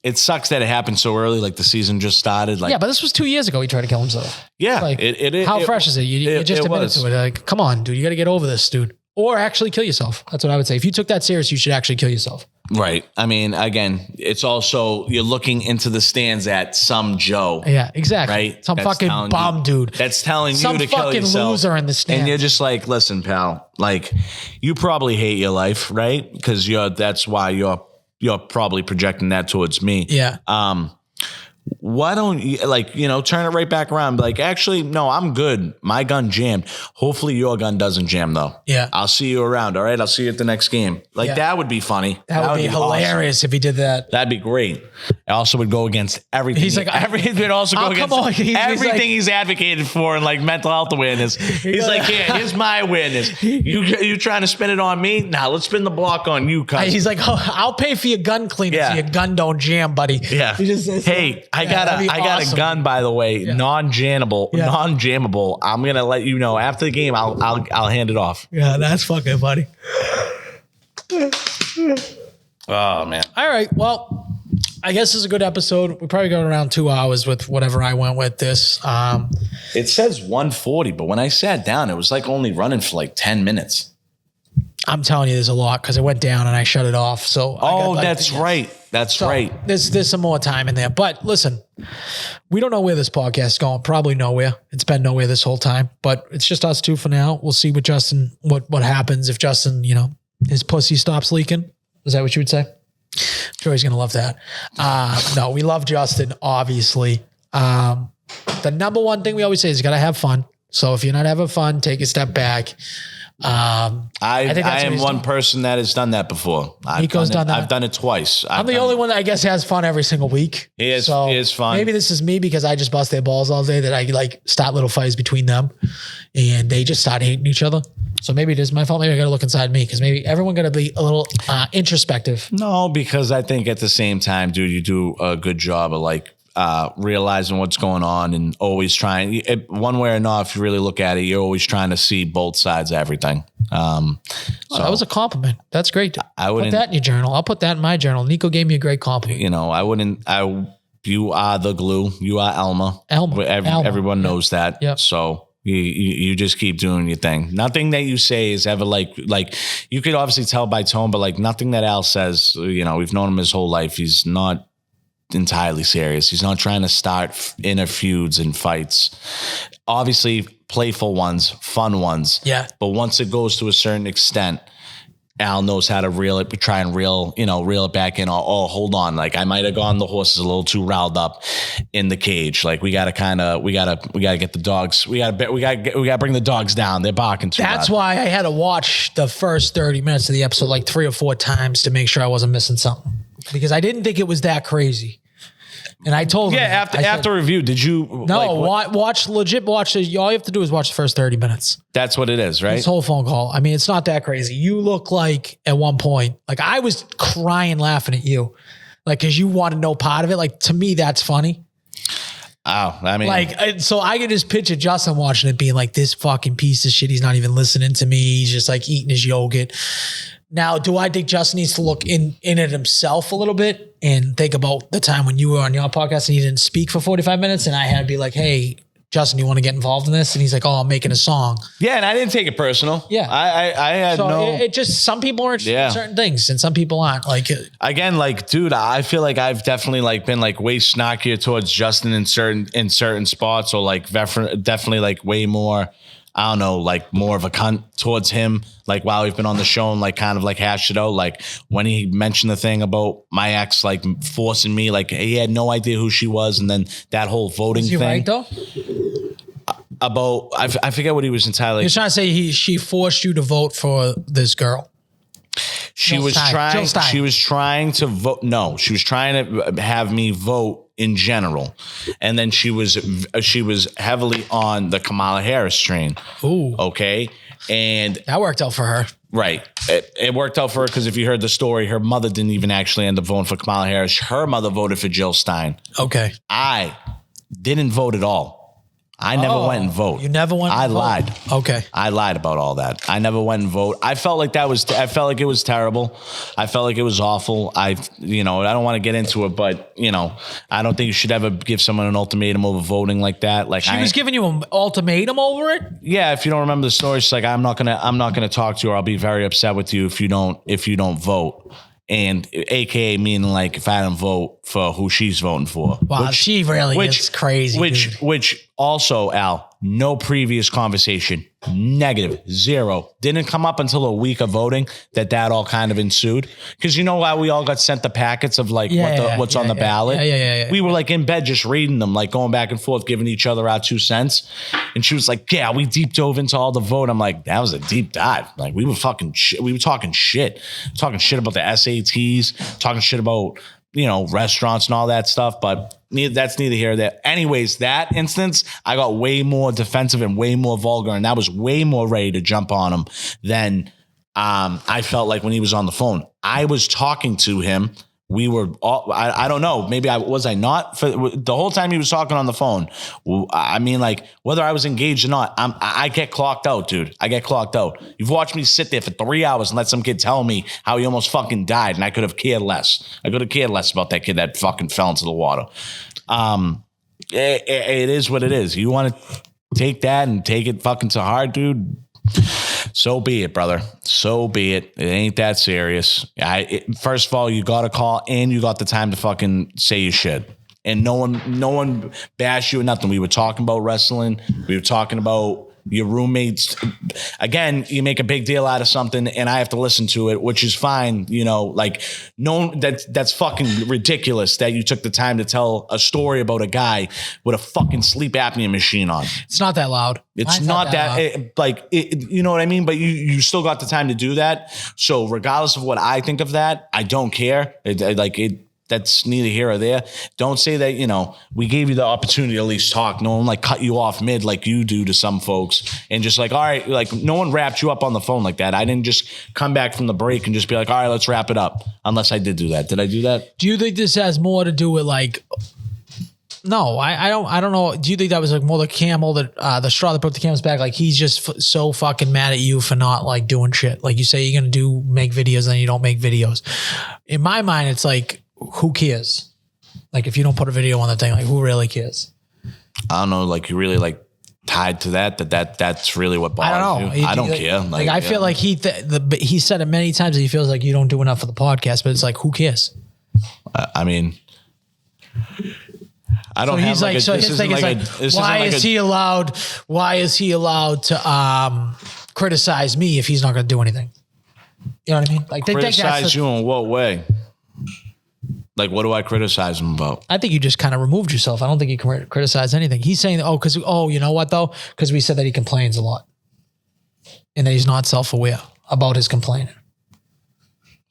Speaker 4: It sucks that it happened so early, like the season just started. Like,
Speaker 6: yeah, but this was 2 years ago. He tried to kill himself.
Speaker 4: Yeah,
Speaker 6: like, how fresh is it? You just admitted to it. Like, come on, dude, you got to get over this, dude. Or actually kill yourself. That's what I would say. If you took that serious, you should actually kill yourself.
Speaker 4: Right. I mean, again, it's also you're looking into the stands at some Joe.
Speaker 6: Yeah, exactly.
Speaker 4: Right.
Speaker 6: Some fucking bum dude.
Speaker 4: That's telling you to kill yourself.
Speaker 6: Some fucking loser in the stands.
Speaker 4: And you're just like, listen, pal. Like, you probably hate your life, right? Because that's why you're probably projecting that towards me.
Speaker 6: Yeah.
Speaker 4: why don't you, like, turn it right back around? Be like, actually, no, I'm good. My gun jammed. Hopefully your gun doesn't jam, though.
Speaker 6: Yeah.
Speaker 4: I'll see you around. All right. I'll see you at the next game. Like, that would be funny.
Speaker 6: That would be hilarious
Speaker 4: awesome
Speaker 6: if he did that.
Speaker 4: That'd be great. It also would go against everything.
Speaker 6: He's like,
Speaker 4: everything would also go against everything he's advocated for in like mental health awareness. He's like, here's my awareness. You trying to spin it on me? Nah, let's spin the block on you, cuz.
Speaker 6: He's like, I'll pay for your gun cleaner so your gun don't jam, buddy.
Speaker 4: Yeah.
Speaker 6: He just says,
Speaker 4: hey, I got a gun, by the way, non-jammable. I'm gonna let you know after the game. I'll hand it off.
Speaker 6: Yeah, that's fucking funny.
Speaker 4: Oh man.
Speaker 6: All right. Well, I guess it's a good episode. We probably got around 2 hours with whatever I went with this.
Speaker 4: It says 140, but when I sat down, it was like only running for like 10 minutes.
Speaker 6: I'm telling you, there's a lot because it went down and I shut it off. So
Speaker 4: that's right. That's right.
Speaker 6: There's some more time in there. But listen, we don't know where this podcast is going. Probably nowhere. It's been nowhere this whole time. But it's just us two for now. We'll see with Justin what happens if Justin, his pussy stops leaking. Is that what you would say? Joey's gonna love that. No, we love Justin, obviously. The number one thing we always say is you gotta have fun. So if you're not having fun, take a step back. I am one person that has done that before. Nico's done that.
Speaker 4: I've done it twice.
Speaker 6: I'm the only one that I guess has fun every single week.
Speaker 4: He is fun.
Speaker 6: Maybe this is me because I just bust their balls all day that I like start little fights between them and they just start hating each other. So maybe it is my fault. Maybe I got to look inside me because maybe everyone got to be a little introspective.
Speaker 4: No, because I think at the same time, dude, you do a good job of like realizing what's going on and always trying one way or not. If you really look at it, you're always trying to see both sides of everything. So
Speaker 6: that was a compliment. That's great.
Speaker 4: I wouldn't
Speaker 6: put that in your journal. I'll put that in my journal. Nico gave me a great compliment.
Speaker 4: You are the glue. You are Elma. Everyone knows that.
Speaker 6: Yep.
Speaker 4: So you just keep doing your thing. Nothing that you say is ever like you could obviously tell by tone, but like nothing that Al says, we've known him his whole life. He's not entirely serious. He's not trying to start inner feuds and fights. Obviously playful ones, fun ones.
Speaker 6: Yeah.
Speaker 4: But once it goes to a certain extent, Al knows how to reel it back in. Oh, hold on. Like I might have gone the horses a little too riled up in the cage. Like we gotta get the dogs. We gotta bring the dogs down. They're barking too loud.
Speaker 6: That's why I had to watch the first 30 minutes of the episode like 3 or 4 times to make sure I wasn't missing something because I didn't think it was that crazy. And I told him.
Speaker 4: Yeah, after review, did you?
Speaker 6: No, watch. All you have to do is watch the first 30 minutes.
Speaker 4: That's what it is, right?
Speaker 6: This whole phone call. I mean, it's not that crazy. You look like at one point, like I was crying laughing at you. Like, cause you want to know part of it. Like to me, that's funny.
Speaker 4: Oh, I mean.
Speaker 6: Like, so I could just picture Justin watching it being like this fucking piece of shit. He's not even listening to me. He's just like eating his yogurt. Now, do I think Justin needs to look in at himself a little bit and think about the time when you were on your podcast and he didn't speak for 45 minutes and I had to be like, hey, Justin, you want to get involved in this? And he's like, oh, I'm making a song.
Speaker 4: Yeah, and I didn't take it personal.
Speaker 6: Yeah.
Speaker 4: I had no...
Speaker 6: It just, some people are interested in certain things and some people aren't. Like,
Speaker 4: again, like, dude, I feel like I've definitely like been like way snarkier towards Justin in certain spots or like definitely like way more... I don't know, like more of a cunt towards him, like while we've been on the show and like kind of like hashed it out. Like when he mentioned the thing about my ex, like forcing me, like he had no idea who she was. And then that whole voting thing.
Speaker 6: Right though?
Speaker 4: About, I forget what he was entirely.
Speaker 6: He was trying to say she forced you to vote for this girl.
Speaker 4: She was trying to vote. No, she was trying to have me vote in general. And then she was heavily on the Kamala Harris train.
Speaker 6: Ooh.
Speaker 4: Okay. And
Speaker 6: that worked out for her.
Speaker 4: Right. It worked out for her because if you heard the story, her mother didn't even actually end up voting for Kamala Harris. Her mother voted for Jill Stein.
Speaker 6: Okay.
Speaker 4: I didn't vote at all. I never went and vote.
Speaker 6: You never went and vote?
Speaker 4: I lied.
Speaker 6: Okay.
Speaker 4: I lied about all that. I never went and vote. I felt like I felt like it was terrible. I felt like it was awful. I don't want to get into it, but I don't think you should ever give someone an ultimatum over voting like that. Like
Speaker 6: she was giving you an ultimatum over it?
Speaker 4: Yeah. If you don't remember the story, she's like, I'm not gonna talk to you or I'll be very upset with you if you don't vote. And AKA meaning like if I don't vote for who she's voting for.
Speaker 6: Wow, she really is crazy.
Speaker 4: Which also, Al, no previous conversation. Negative. Zero. Didn't come up until a week of voting that all kind of ensued. Because you know how we all got sent the packets of like what's on the ballot?
Speaker 6: Yeah.
Speaker 4: We were like in bed just reading them, like going back and forth, giving each other our 2 cents. And she was like, yeah, we deep dove into all the vote. I'm like, that was a deep dive. Like we were talking shit about the SATs, talking shit about, restaurants and all that stuff. But that's neither here nor there. Anyways, that instance, I got way more defensive and way more vulgar, and I was way more ready to jump on him than I felt like when he was on the phone. I was talking to him. We were all, I don't know, maybe was I not for the whole time he was talking on the phone. I mean, like whether I was engaged or not, I get clocked out, dude. I get clocked out. You've watched me sit there for 3 hours and let some kid tell me how he almost fucking died, and I could have cared less. I could have cared less about that kid that fucking fell into the water. It is what it is. You want to take that and take it fucking to heart, dude? So be it, brother. So be it. It ain't that serious. First of all, you got a call and you got the time to fucking say your shit. And no one bashed you or nothing. We were talking about wrestling. We were talking about your roommates. Again, you make a big deal out of something and I have to listen to it, which is fine. That's fucking ridiculous that you took the time to tell a story about a guy with a fucking sleep apnea machine on.
Speaker 6: It's not that loud.
Speaker 4: It's not that you know what I mean? But you still got the time to do that. So regardless of what I think of that, I don't care. That's neither here or there. Don't say that, we gave you the opportunity to at least talk. No one like cut you off mid like you do to some folks. And just like, all right, like no one wrapped you up on the phone like that. I didn't just come back from the break and just be like, all right, let's wrap it up. Unless I did do that. Did I do that?
Speaker 6: Do you think this has more to do with like, no, I don't know. Do you think that was like more the camel that the straw that broke the camel's back? Like he's just so fucking mad at you for not like doing shit. Like you say you're going to make videos and then you don't make videos. In my mind, it's like, who cares? Like if you don't put a video on the thing, like who really cares?
Speaker 4: I don't know. Like you really like tied to that's really what bothers you. I don't care.
Speaker 6: Like I feel like he said it many times that he feels like you don't do enough for the podcast, but it's like, who cares?
Speaker 4: I mean, I don't have like
Speaker 6: so his thing is like, why is he allowed to criticize me if he's not going to do anything? You know what I mean? Like
Speaker 4: criticize you in what way? Like, what do I criticize him about?
Speaker 6: I think you just kind of removed yourself. I don't think you can criticize anything. He's saying, you know what though? Because we said that he complains a lot and that he's not self-aware about his complaining.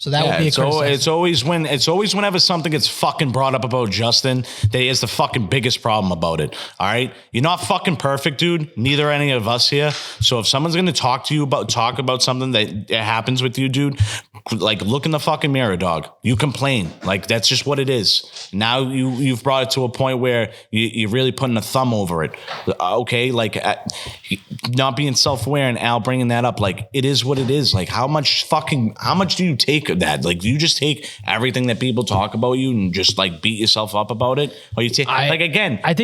Speaker 6: So that would be a criticism.
Speaker 4: It's always whenever something gets fucking brought up about Justin that he has the fucking biggest problem about it. All right, you're not fucking perfect, dude. Neither any of us here. So if someone's gonna talk about something that happens with you, dude, like look in the fucking mirror, dog. You complain, like that's just what it is. Now you've brought it to a point where you're really putting a thumb over it. Okay, like not being self-aware and Al bringing that up, like it is what it is. Like how much do you take of that? Like, do you just take everything that people talk about you and just like beat yourself up about it? Or you take I think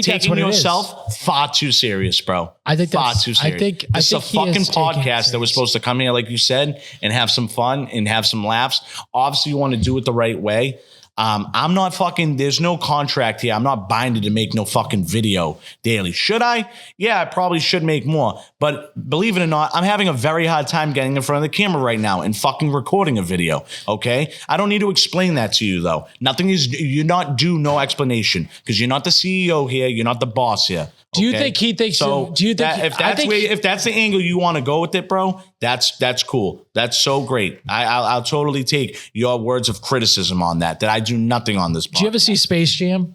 Speaker 4: taking that's yourself far too serious, bro.
Speaker 6: I think
Speaker 4: far too serious. This is a fucking podcast that was supposed to come here, like you said, and have some fun and have some laughs. Obviously, you want to do it the right way. I'm not fucking, there's no contract here. I'm not binded to make no fucking video daily. Should I? Yeah, I probably should make more. But believe it or not, I'm having a very hard time getting in front of the camera right now and fucking recording a video. Okay? I don't need to explain that to you though. You're not due no explanation because you're not the CEO here. You're not the boss here.
Speaker 6: Do you think he thinks so? Do you think
Speaker 4: if that's the angle you want to go with it, bro? That's cool. That's so great. I'll totally take your words of criticism on that. That I do nothing on this podcast.
Speaker 6: Did you ever see Space Jam?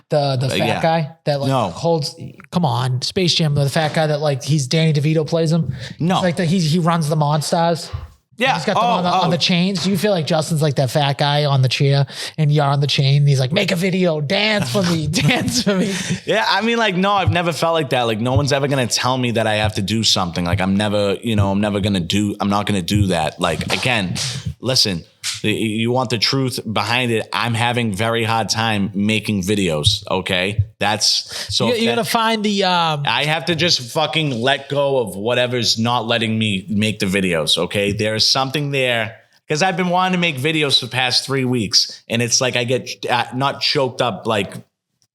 Speaker 6: The fat guy that like holds. Come on, Space Jam. The fat guy that like he's Danny DeVito plays him.
Speaker 4: No,
Speaker 6: it's like he runs the Monstars.
Speaker 4: Yeah,
Speaker 6: he's got them on the chains. Do you feel like Justin's like that fat guy on the chair and you're on the chain? And he's like, make a video, dance for me, dance for me.
Speaker 4: Yeah, I mean, like, no, I've never felt like that. Like, no one's ever gonna tell me that I have to do something. Like, I'm not gonna do that. Like, again, listen. You want the truth behind it. I'm having very hard time making videos. Okay, that's so.
Speaker 6: You're gonna find the.
Speaker 4: I have to just fucking let go of whatever's not letting me make the videos. Okay, there's something there because I've been wanting to make videos for the past 3 weeks, and it's like I get not choked up like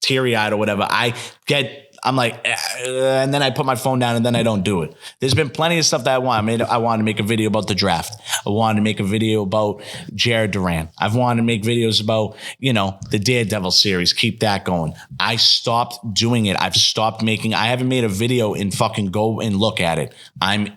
Speaker 4: teary eyed or whatever. I get I'm like, and then I put my phone down and then I don't do it. There's been plenty of stuff that I want. I wanted to make a video about the draft. I wanted to make a video about Jared Duran. I've wanted to make videos about, the Daredevil series. Keep that going. I stopped doing it. I haven't made a video and fucking go and look at it. I'm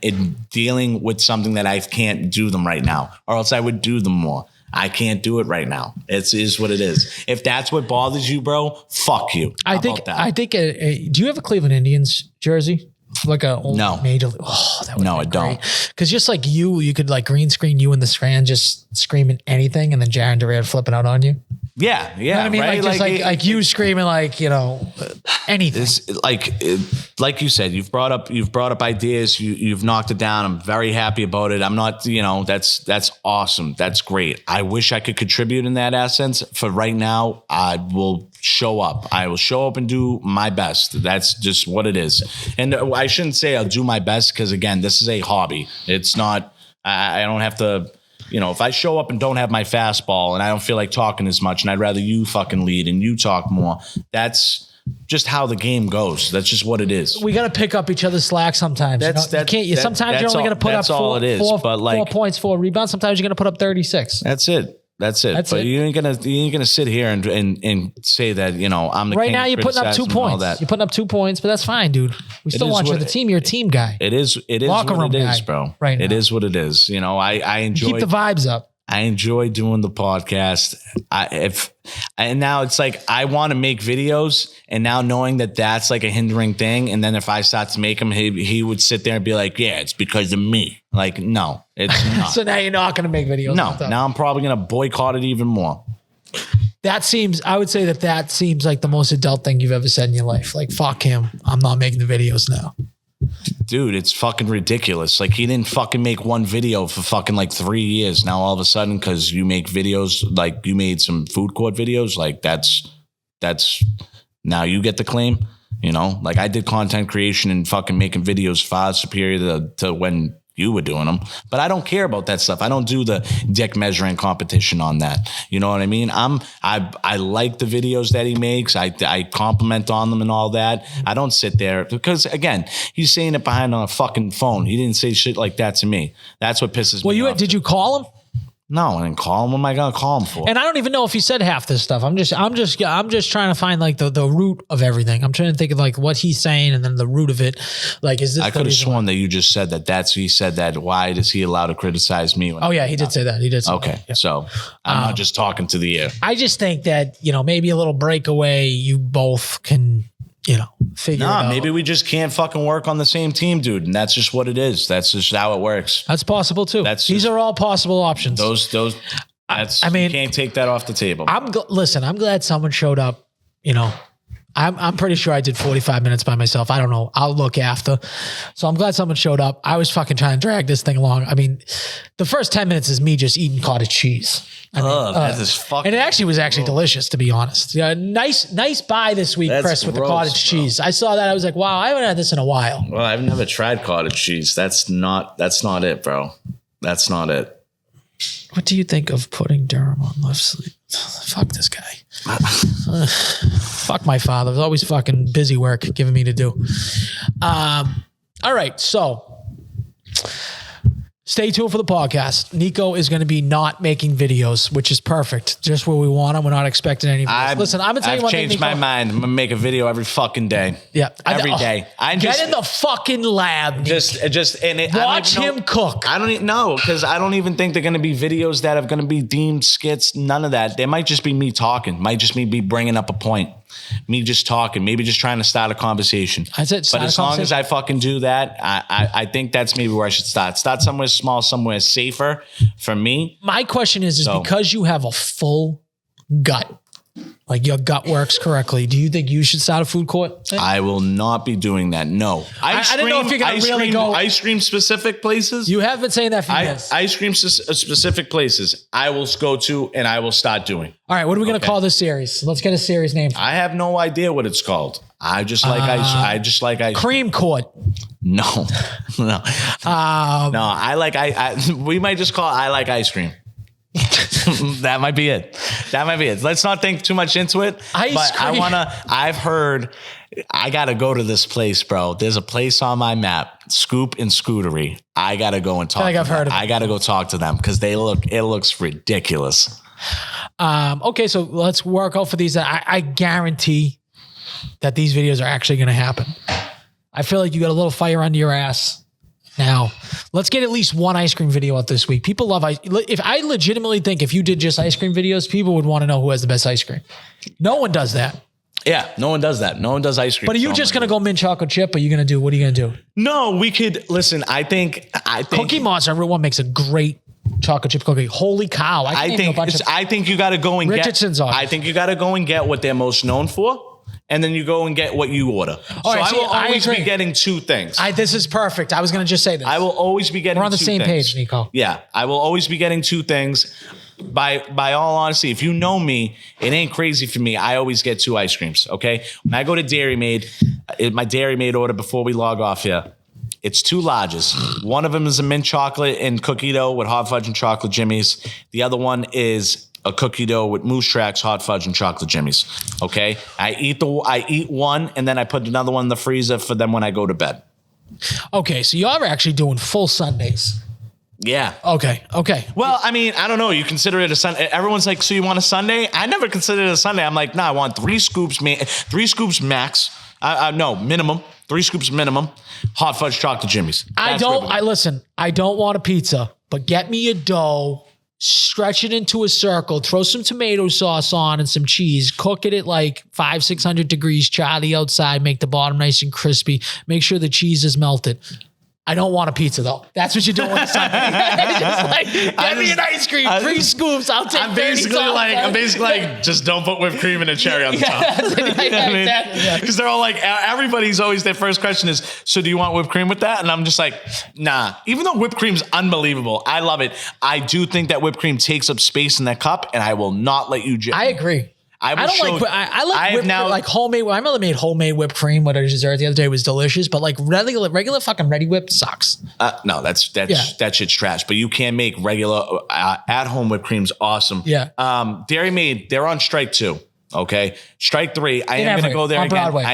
Speaker 4: dealing with something that I can't do them right now, or else I would do them more. I can't do it right now. It is what it is. If that's what bothers you, bro, fuck you.
Speaker 6: I think. Do you have a Cleveland Indians jersey? Like a old major. Oh, that would I don't. Because just like you could like green screen you in the strand, just screaming anything, and then Jared Duran flipping out on you.
Speaker 4: Yeah,
Speaker 6: You know what I mean?
Speaker 4: right?
Speaker 6: Like you screaming anything.
Speaker 4: Like you said, you've brought up ideas. You've knocked it down. I'm very happy about it. I'm not, that's awesome. That's great. I wish I could contribute in that essence. For right now, I will show up. I will show up and do my best. That's just what it is. And I shouldn't say I'll do my best because again, this is a hobby. It's not. I don't have to. If I show up and don't have my fastball and I don't feel like talking as much and I'd rather you fucking lead and you talk more, that's just how the game goes. That's just what it is.
Speaker 6: We got to pick up each other's slack sometimes. Sometimes you're only going to put up 4 points, 4 rebounds. Sometimes you're going to put up 36.
Speaker 4: That's it. But you ain't gonna sit here and say that I'm the
Speaker 6: right
Speaker 4: king
Speaker 6: now. You're putting up 2 points. You're putting up 2 points, but that's fine, dude. We still want you on the team. You're a team guy.
Speaker 4: It is
Speaker 6: Locker
Speaker 4: what
Speaker 6: room
Speaker 4: it is,
Speaker 6: guy
Speaker 4: bro.
Speaker 6: right now.
Speaker 4: It is what it is. I enjoy
Speaker 6: keep the vibes up.
Speaker 4: I enjoy doing the podcast. And now it's like I want to make videos, and now knowing that that's like a hindering thing, and then if I start to make them, he would sit there and be like, "Yeah, it's because of me." Like, no, it's not.
Speaker 6: So now you're not going to make videos.
Speaker 4: No, now I'm probably going to boycott it even more.
Speaker 6: I would say that seems like the most adult thing you've ever said in your life. Like, fuck him. I'm not making the videos now.
Speaker 4: Dude, it's fucking ridiculous. Like, he didn't fucking make one video for fucking like 3 years. Now all of a sudden, because you make videos, like you made some food court videos, like that's now you get the claim. Like I did content creation and fucking making videos far superior to when you were doing them, but I don't care about that stuff. I don't do the dick measuring competition on that. You know what I mean? I like the videos that he makes. I compliment on them and all that. I don't sit there because again, he's saying it behind on a fucking phone. He didn't say shit like that to me. That's what pisses me off.
Speaker 6: Did you call him?
Speaker 4: No, I didn't call him. What am I gonna call him for?
Speaker 6: And I don't even know if he said half this stuff. I'm just trying to find like the root of everything. I'm trying to think of like what he's saying and then the root of it. Like, is this?
Speaker 4: I could have sworn that you just said that. He said that. Why is he allowed to criticize me?
Speaker 6: Oh yeah, he did say that. He did. Say
Speaker 4: okay,
Speaker 6: that. Yeah.
Speaker 4: So I'm not just talking to the air.
Speaker 6: I just think that maybe a little breakaway. You both can. Figure it out.
Speaker 4: Maybe we just can't fucking work on the same team, dude. And that's just what it is. That's just how it works.
Speaker 6: That's possible too. These are all possible options.
Speaker 4: You can't take that off the table.
Speaker 6: I'm glad someone showed up. I'm pretty sure I did 45 minutes by myself. I don't know. I'll look after. So I'm glad someone showed up. I was fucking trying to drag this thing along. I mean, the first 10 minutes is me just eating cottage cheese.
Speaker 4: That is fucking.
Speaker 6: And it actually was delicious, to be honest. Yeah, nice buy this week, Chris, with the cottage cheese. I saw that. I was like, wow, I haven't had this in a while.
Speaker 4: Well, I've never tried cottage cheese. That's not it, bro. That's not it.
Speaker 6: What do you think of putting Durham on left sleeve? Fuck this guy. Fuck my father. There's always fucking busy work giving me to do. All right, so stay tuned for the podcast. Nico is going to be not making videos, which is perfect. Just where we want him. We're not expecting any videos. Listen, I'm going to tell you one thing,
Speaker 4: I've changed my mind. I'm going to make a video every fucking day.
Speaker 6: Yeah.
Speaker 4: Every day.
Speaker 6: Get in the fucking lab. Watch him cook.
Speaker 4: I don't even know because I don't even think they're going to be videos that are going to be deemed skits. None of that. They might just be me talking. Might just me bringing up a point. Me just talking, maybe just trying to start a conversation. But as long as I fucking do that, I think that's maybe where I should start. Start somewhere small, somewhere safer for me.
Speaker 6: My question is because you have a full gut, like your gut works correctly, do you think you should start a food court thing?
Speaker 4: I will not be doing that. No.
Speaker 6: I didn't know if you're going to really go.
Speaker 4: Ice cream specific places.
Speaker 6: You have been saying that for years.
Speaker 4: Ice cream specific places I will go to and I will start doing.
Speaker 6: All right, what are we going to call this series? Let's get a series name.
Speaker 4: I have no idea what it's called. I just like ice. I just like ice.
Speaker 6: Cream court.
Speaker 4: No. I like. We might just call it I like ice cream. That might be it. That might be it. Let's not think too much into it. I've heard, I got to go to this place, bro. There's a place on my map, Scoop and Scootery. I got to go and talk to them. I got to go talk to them because it looks ridiculous.
Speaker 6: Okay, so let's work out for these. I guarantee that these videos are actually going to happen. I feel like you got a little fire under your ass. Now, let's get at least one ice cream video out this week. People love ice. If I legitimately think if you did just ice cream videos, people would want to know who has the best ice cream. No one does that.
Speaker 4: Yeah, no one does that. No one does ice cream.
Speaker 6: But are you just going to go mint chocolate chip? Or are you going to do, what are you going to do?
Speaker 4: No, we could, listen, I think.
Speaker 6: Cookie Monster, everyone makes a great chocolate chip cookie. Holy cow.
Speaker 4: I think you got to go and
Speaker 6: Richardson's
Speaker 4: get. I think you got to go and get what they're most known for. And then you go and get what you order. I will always be getting two things.
Speaker 6: This is perfect. I was going to just say this.
Speaker 4: I will always be getting two things.
Speaker 6: We're on the same page, Nico.
Speaker 4: Yeah. I will always be getting two things. By all honesty, if you know me, it ain't crazy for me. I always get two ice creams, okay? When I go to Dairy Maid, my Dairy Maid order before we log off here, it's two larges. One of them is a mint chocolate and cookie dough with hot fudge and chocolate jimmies. The other one is a cookie dough with Moose Tracks, hot fudge, and chocolate jimmies. Okay, I eat one, and then I put another one in the freezer for them when I go to bed.
Speaker 6: Okay, so y'all are actually doing full Sundays.
Speaker 4: Yeah.
Speaker 6: Okay.
Speaker 4: Well, I mean, I don't know. You consider it a Sunday. Everyone's like, so you want a Sunday? I never considered it a Sunday. I'm like, nah, I want 3 scoops, max. No, minimum. 3 scoops minimum. Hot fudge chocolate jimmies.
Speaker 6: I don't want a pizza, but get me a dough. Stretch it into a circle, throw some tomato sauce on and some cheese, cook it at like 500-600 degrees, Charlie outside, make the bottom nice and crispy, make sure the cheese is melted. I don't want a pizza though. That's what you're doing with Sunday. Just like, get me an ice cream, 3 scoops, I'll take
Speaker 4: I'm basically like, just don't put whipped cream and a cherry on the top. Because they're all like, everybody's always, their first question is, so do you want whipped cream with that? And I'm just like, nah. Even though whipped cream's unbelievable, I love it. I do think that whipped cream takes up space in that cup, and I will not let you.
Speaker 6: I agree. I like homemade. I remember made homemade whipped cream with a dessert the other day. It was delicious, but like regular fucking ready whipped sucks.
Speaker 4: No, that shit's trash. But you can make regular at home whipped cream's awesome.
Speaker 6: Yeah.
Speaker 4: Dairy Maid, they're on strike 2. Okay, strike 3. I am going to go there
Speaker 6: on
Speaker 4: again.
Speaker 6: Broadway.
Speaker 4: I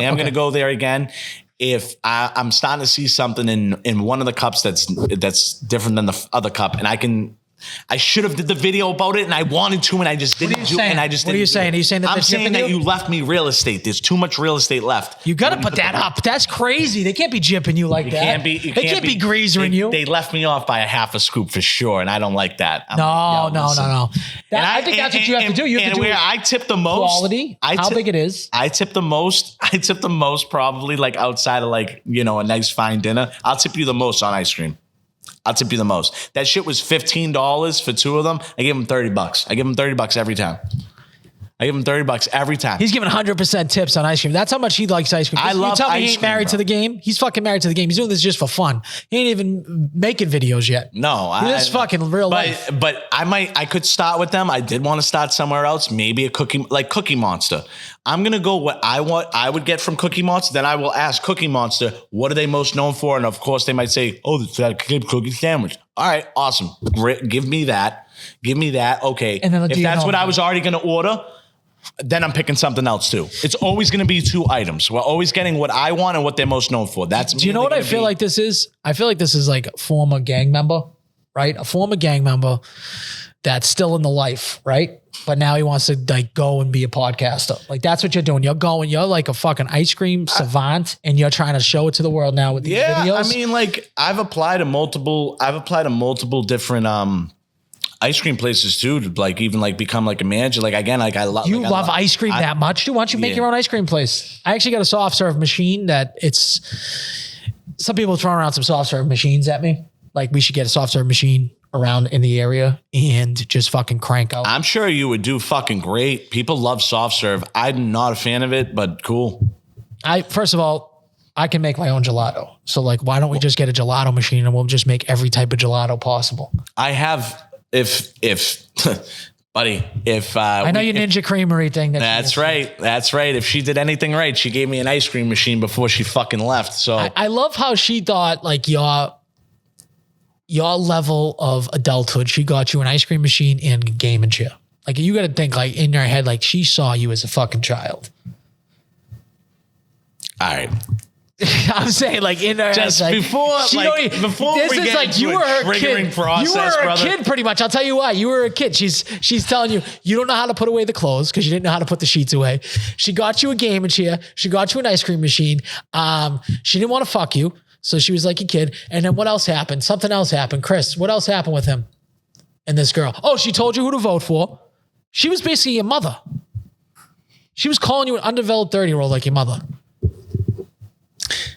Speaker 4: am going to go there again. If I'm starting to see something in one of the cups that's different than the other cup, and I should have did the video about it, and I wanted to, and I just didn't do it. And I just
Speaker 6: What are you saying? Are you saying that
Speaker 4: I'm saying that you left me real estate. There's too much real estate left.
Speaker 6: You got to put that up. That's crazy. They can't be jipping you like that. They can't be greasering you.
Speaker 4: They left me off by a half a scoop for sure, and I don't like that.
Speaker 6: No. I think that's what you have to do. You have to do
Speaker 4: where I tip the most
Speaker 6: quality. How big it is?
Speaker 4: I tip the most. Probably like outside of like a nice fine dinner. I'll tip you the most on ice cream. I'll tip you the most. That shit was $15 for 2 of them. I give them $30. I give them $30 every time.
Speaker 6: He's giving 100% tips on ice cream. That's how much he likes ice cream.
Speaker 4: I love ice cream.
Speaker 6: He ain't married to the game. He's fucking married to the game. He's doing this just for fun. He ain't even making videos yet.
Speaker 4: No,
Speaker 6: this fucking real life.
Speaker 4: But I could start with them. I did want to start somewhere else. Maybe a Cookie Monster. I'm gonna go what I would get from Cookie Monster. Then I will ask Cookie Monster, what are they most known for? And of course, they might say, oh, it's that cookie sandwich. All right, awesome. Great. Give me that. Okay. And then if that's what I was already gonna order, then I'm picking something else too. It's always going to be 2 items. We're always getting what I want and what they're most known for.
Speaker 6: Do you know what I feel like this is? I feel like this is like a former gang member, right? A former gang member that's still in the life, right? But now he wants to like go and be a podcaster. Like that's what you're doing. You're like a fucking ice cream savant, and you're trying to show it to the world now with these videos.
Speaker 4: I mean, like I've applied to multiple different ice cream places too, to like even like become like a manager. Like again, like I love.
Speaker 6: You love ice cream that much, dude? Why don't you make your own ice cream place? I actually got a soft serve machine that some people throwing around some soft serve machines at me. Like we should get a soft serve machine around in the area and just fucking crank out.
Speaker 4: I'm sure you would do fucking great. People love soft serve. I'm not a fan of it, but cool.
Speaker 6: First of all, I can make my own gelato. So like, why don't we just get a gelato machine and we'll just make every type of gelato possible?
Speaker 4: I have. Buddy,
Speaker 6: I know your Ninja Creamery thing.
Speaker 4: That's right. If she did anything right, she gave me an ice cream machine before she fucking left. So
Speaker 6: I love how she thought like your level of adulthood. She got you an ice cream machine and a gaming chair. Like you got to think like in your head, like she saw you as a fucking child.
Speaker 4: All right.
Speaker 6: I'm saying like in her
Speaker 4: Just
Speaker 6: head,
Speaker 4: before, like, before
Speaker 6: this
Speaker 4: we
Speaker 6: is
Speaker 4: get
Speaker 6: like
Speaker 4: into
Speaker 6: you
Speaker 4: a
Speaker 6: were her
Speaker 4: triggering
Speaker 6: kid.
Speaker 4: process,
Speaker 6: You were her
Speaker 4: brother.
Speaker 6: kid pretty much. I'll tell you why. You were a kid. She's telling you you don't know how to put away the clothes because you didn't know how to put the sheets away. She got you a gaming chair. She got you an ice cream machine. She didn't want to fuck you, so she was like a kid. And then what else happened? Something else happened. Chris, what else happened with him and this girl? Oh, she told you who to vote for. She was basically your mother. She was calling you an undeveloped 30-year-old like your mother.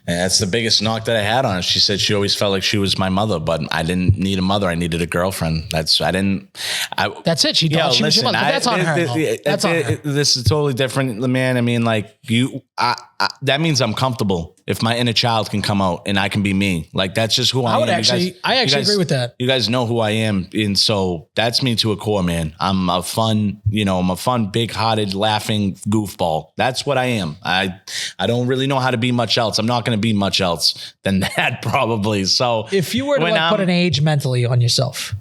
Speaker 4: And that's the biggest knock that I had on her. She said she always felt like she was my mother, but I didn't need a mother. I needed a girlfriend. That's it.
Speaker 6: She thought she was your mother. But that's on her. That's on her.
Speaker 4: This is totally different, man. I mean, like that means I'm comfortable if my inner child can come out and I can be me. Like that's just who I am.
Speaker 6: I actually agree with that.
Speaker 4: You guys know who I am, and so that's me to a core, man. I'm a fun, big-hearted, laughing goofball. That's what I am. I don't really know how to be much else. I'm not going to be much else than that, probably. So
Speaker 6: if you were to put an age mentally on yourself,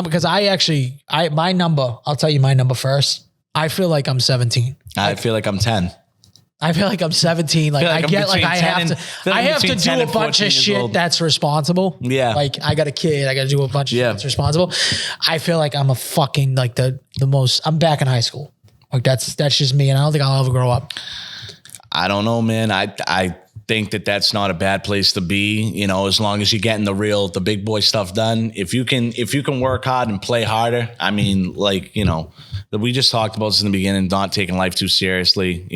Speaker 6: because my number, I'll tell you my number first. I feel like I'm 17.
Speaker 4: I feel like I'm 10.
Speaker 6: I feel like I'm 17. Like I get like I have to do a bunch of shit that's responsible.
Speaker 4: Yeah.
Speaker 6: Like I got a kid. I got to do a bunch of shit that's responsible. I feel like I'm a fucking like the most, I'm back in high school. Like that's just me. And I don't think I'll ever grow up.
Speaker 4: I don't know, man. I think that's not a bad place to be, as long as you're getting the big boy stuff done. If you can work hard and play harder, I mean, like, we just talked about this in the beginning, not taking life too seriously.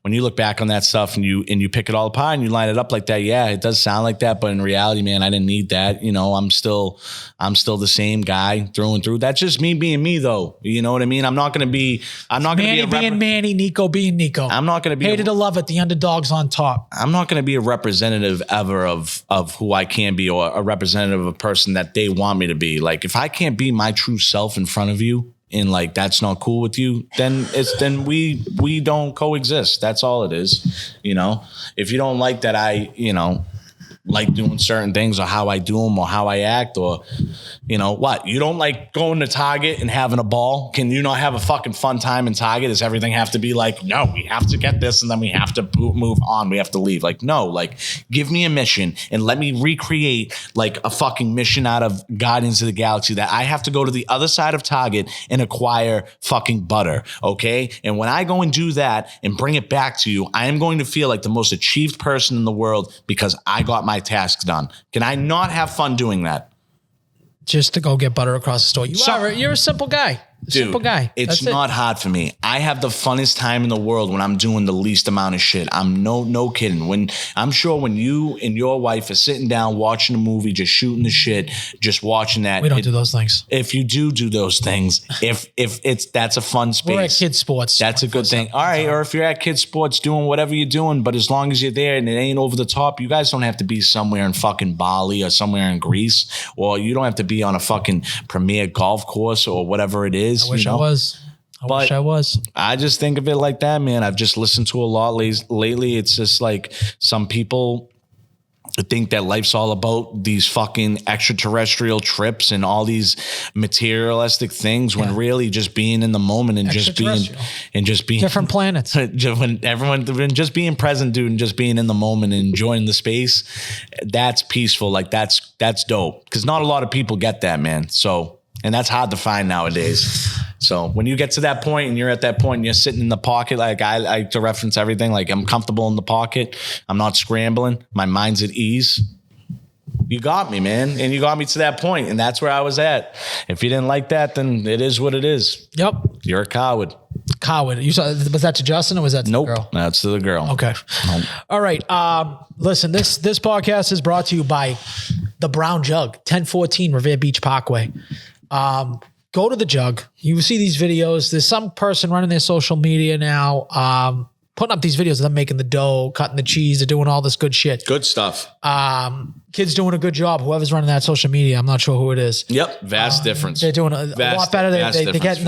Speaker 4: When you look back on that stuff and you pick it all apart and you line it up like that, yeah, it does sound like that. But in reality, man, I didn't need that. I'm still the same guy through and through. That's just me being me, though. You know what I mean? I'm not going to be
Speaker 6: Manny, Nico being Nico.
Speaker 4: I'm not going to be
Speaker 6: hated to love it. The underdog's on top.
Speaker 4: I'm not going to be a representative ever of who I can be, or a representative of a person that they want me to be. Like, if I can't be my true self in front of you, and like that's not cool with you, then we don't coexist. That's all it is. If you don't like that I like doing certain things or how I do them or how I act, or what, you don't like going to Target and having a ball? Can you not have a fucking fun time in Target? Does everything have to be like, no, we have to get this and then we have to move on, we have to leave? Like, no, like give me a mission and let me recreate like a fucking mission out of Guardians of the Galaxy that I have to go to the other side of Target and acquire fucking butter, okay? And when I go and do that and bring it back to you, I am going to feel like the most achieved person in the world because I got my tasks done. Can I not have fun doing that?
Speaker 6: Just to go get butter across the store. You're a simple guy. Simple guy.
Speaker 4: It's not hard for me. I have the funnest time in the world when I'm doing the least amount of shit. I'm no kidding. When I'm sure when you and your wife are sitting down watching a movie, just shooting the shit, just watching that.
Speaker 6: We don't do those things.
Speaker 4: If you do those things, that's a fun space.
Speaker 6: We're at kids sports.
Speaker 4: That's a good thing. All right. Or if you're at kids sports doing whatever you're doing, but as long as you're there and it ain't over the top, you guys don't have to be somewhere in fucking Bali or somewhere in Greece, or you don't have to be on a fucking premier golf course or whatever it is.
Speaker 6: I wish I was.
Speaker 4: I just think of it like that, man. I've just listened to a lot lately. It's just like some people think that life's all about these fucking extraterrestrial trips and all these materialistic things, when really just being in the moment and just being
Speaker 6: different planets.
Speaker 4: When everyone just being present, dude, and just being in the moment and enjoying the space, that's peaceful. Like that's dope, because not a lot of people get that, man. So. And that's hard to find nowadays. So when you get to that point and you're at that point and you're sitting in the pocket, like I like to reference everything, like I'm comfortable in the pocket. I'm not scrambling. My mind's at ease. You got me, man. And you got me to that point. And that's where I was at. If you didn't like that, then it is what it is.
Speaker 6: Yep.
Speaker 4: You're a coward.
Speaker 6: You saw, was that to Justin or was that to the girl?
Speaker 4: That's to the girl.
Speaker 6: Okay. Nope. All right. Listen, this podcast is brought to you by the Brown Jug, 1014 Revere Beach Parkway. Go to the Jug. You see these videos. There's some person running their social media now, putting up these videos of them making the dough, cutting the cheese. They're doing all this good shit.
Speaker 4: Good stuff.
Speaker 6: Kids doing a good job. Whoever's running that social media, I'm not sure who it is.
Speaker 4: Yep. Vast difference.
Speaker 6: They're doing a lot better. They're getting,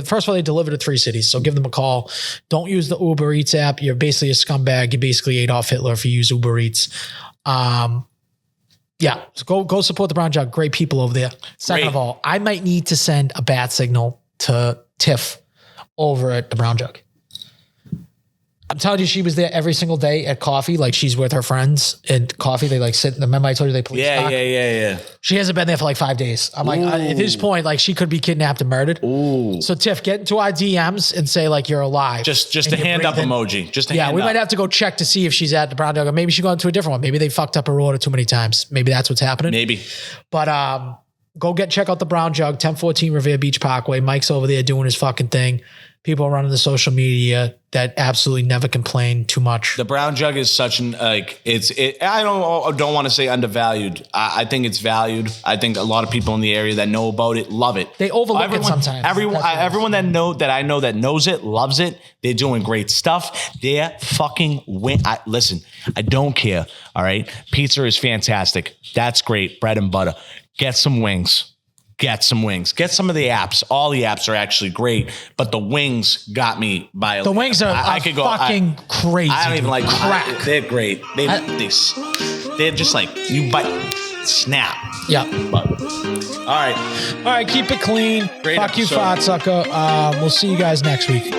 Speaker 6: first of all, they deliver to 3 cities. So give them a call. Don't use the Uber Eats app. You're basically a scumbag. You're basically Adolf Hitler if you use Uber Eats. So go support the Brown Jug. Great people over there. Second of all, I might need to send a bat signal to Tiff over at the Brown Jug. I'm telling you, she was there every single day at coffee. Like she's with her friends and coffee. They like sit. Remember I told you they police talk?
Speaker 4: Yeah.
Speaker 6: She hasn't been there for like 5 days. I'm like, at this point, like she could be kidnapped and murdered.
Speaker 4: Ooh.
Speaker 6: So Tiff, get into our DMs and say like you're alive.
Speaker 4: Just
Speaker 6: And
Speaker 4: a
Speaker 6: you're
Speaker 4: hand up
Speaker 6: breathing.
Speaker 4: emoji. Just a
Speaker 6: Yeah,
Speaker 4: hand
Speaker 6: we
Speaker 4: up.
Speaker 6: might have to go check to see if she's at the Brown Jug, or maybe she gone to a different one. Maybe they fucked up her order too many times. Maybe that's what's happening.
Speaker 4: Maybe.
Speaker 6: But go check out the Brown Jug, 1014 Revere Beach Parkway. Mike's over there doing his fucking thing. People are running the social media that absolutely never complain too much.
Speaker 4: The Brown Jug is such an like I don't want to say undervalued. I think it's valued. I think a lot of people in the area that know about it love it.
Speaker 6: They overlook it sometimes.
Speaker 4: Everyone that I know that knows it loves it. They're doing great stuff. They're fucking listen, I don't care. All right, pizza is fantastic. That's great. Bread and butter. Get some wings. Get some wings. Get some of the apps. All the apps are actually great, but the wings got me by.
Speaker 6: The wings are fucking crazy.
Speaker 4: I don't even like
Speaker 6: crack.
Speaker 4: They're great. They're just like you bite, snap.
Speaker 6: Yeah.
Speaker 4: But, all right.
Speaker 6: Keep it clean.
Speaker 4: Great
Speaker 6: Fuck you,
Speaker 4: episode.
Speaker 6: fat sucker. We'll see you guys next week.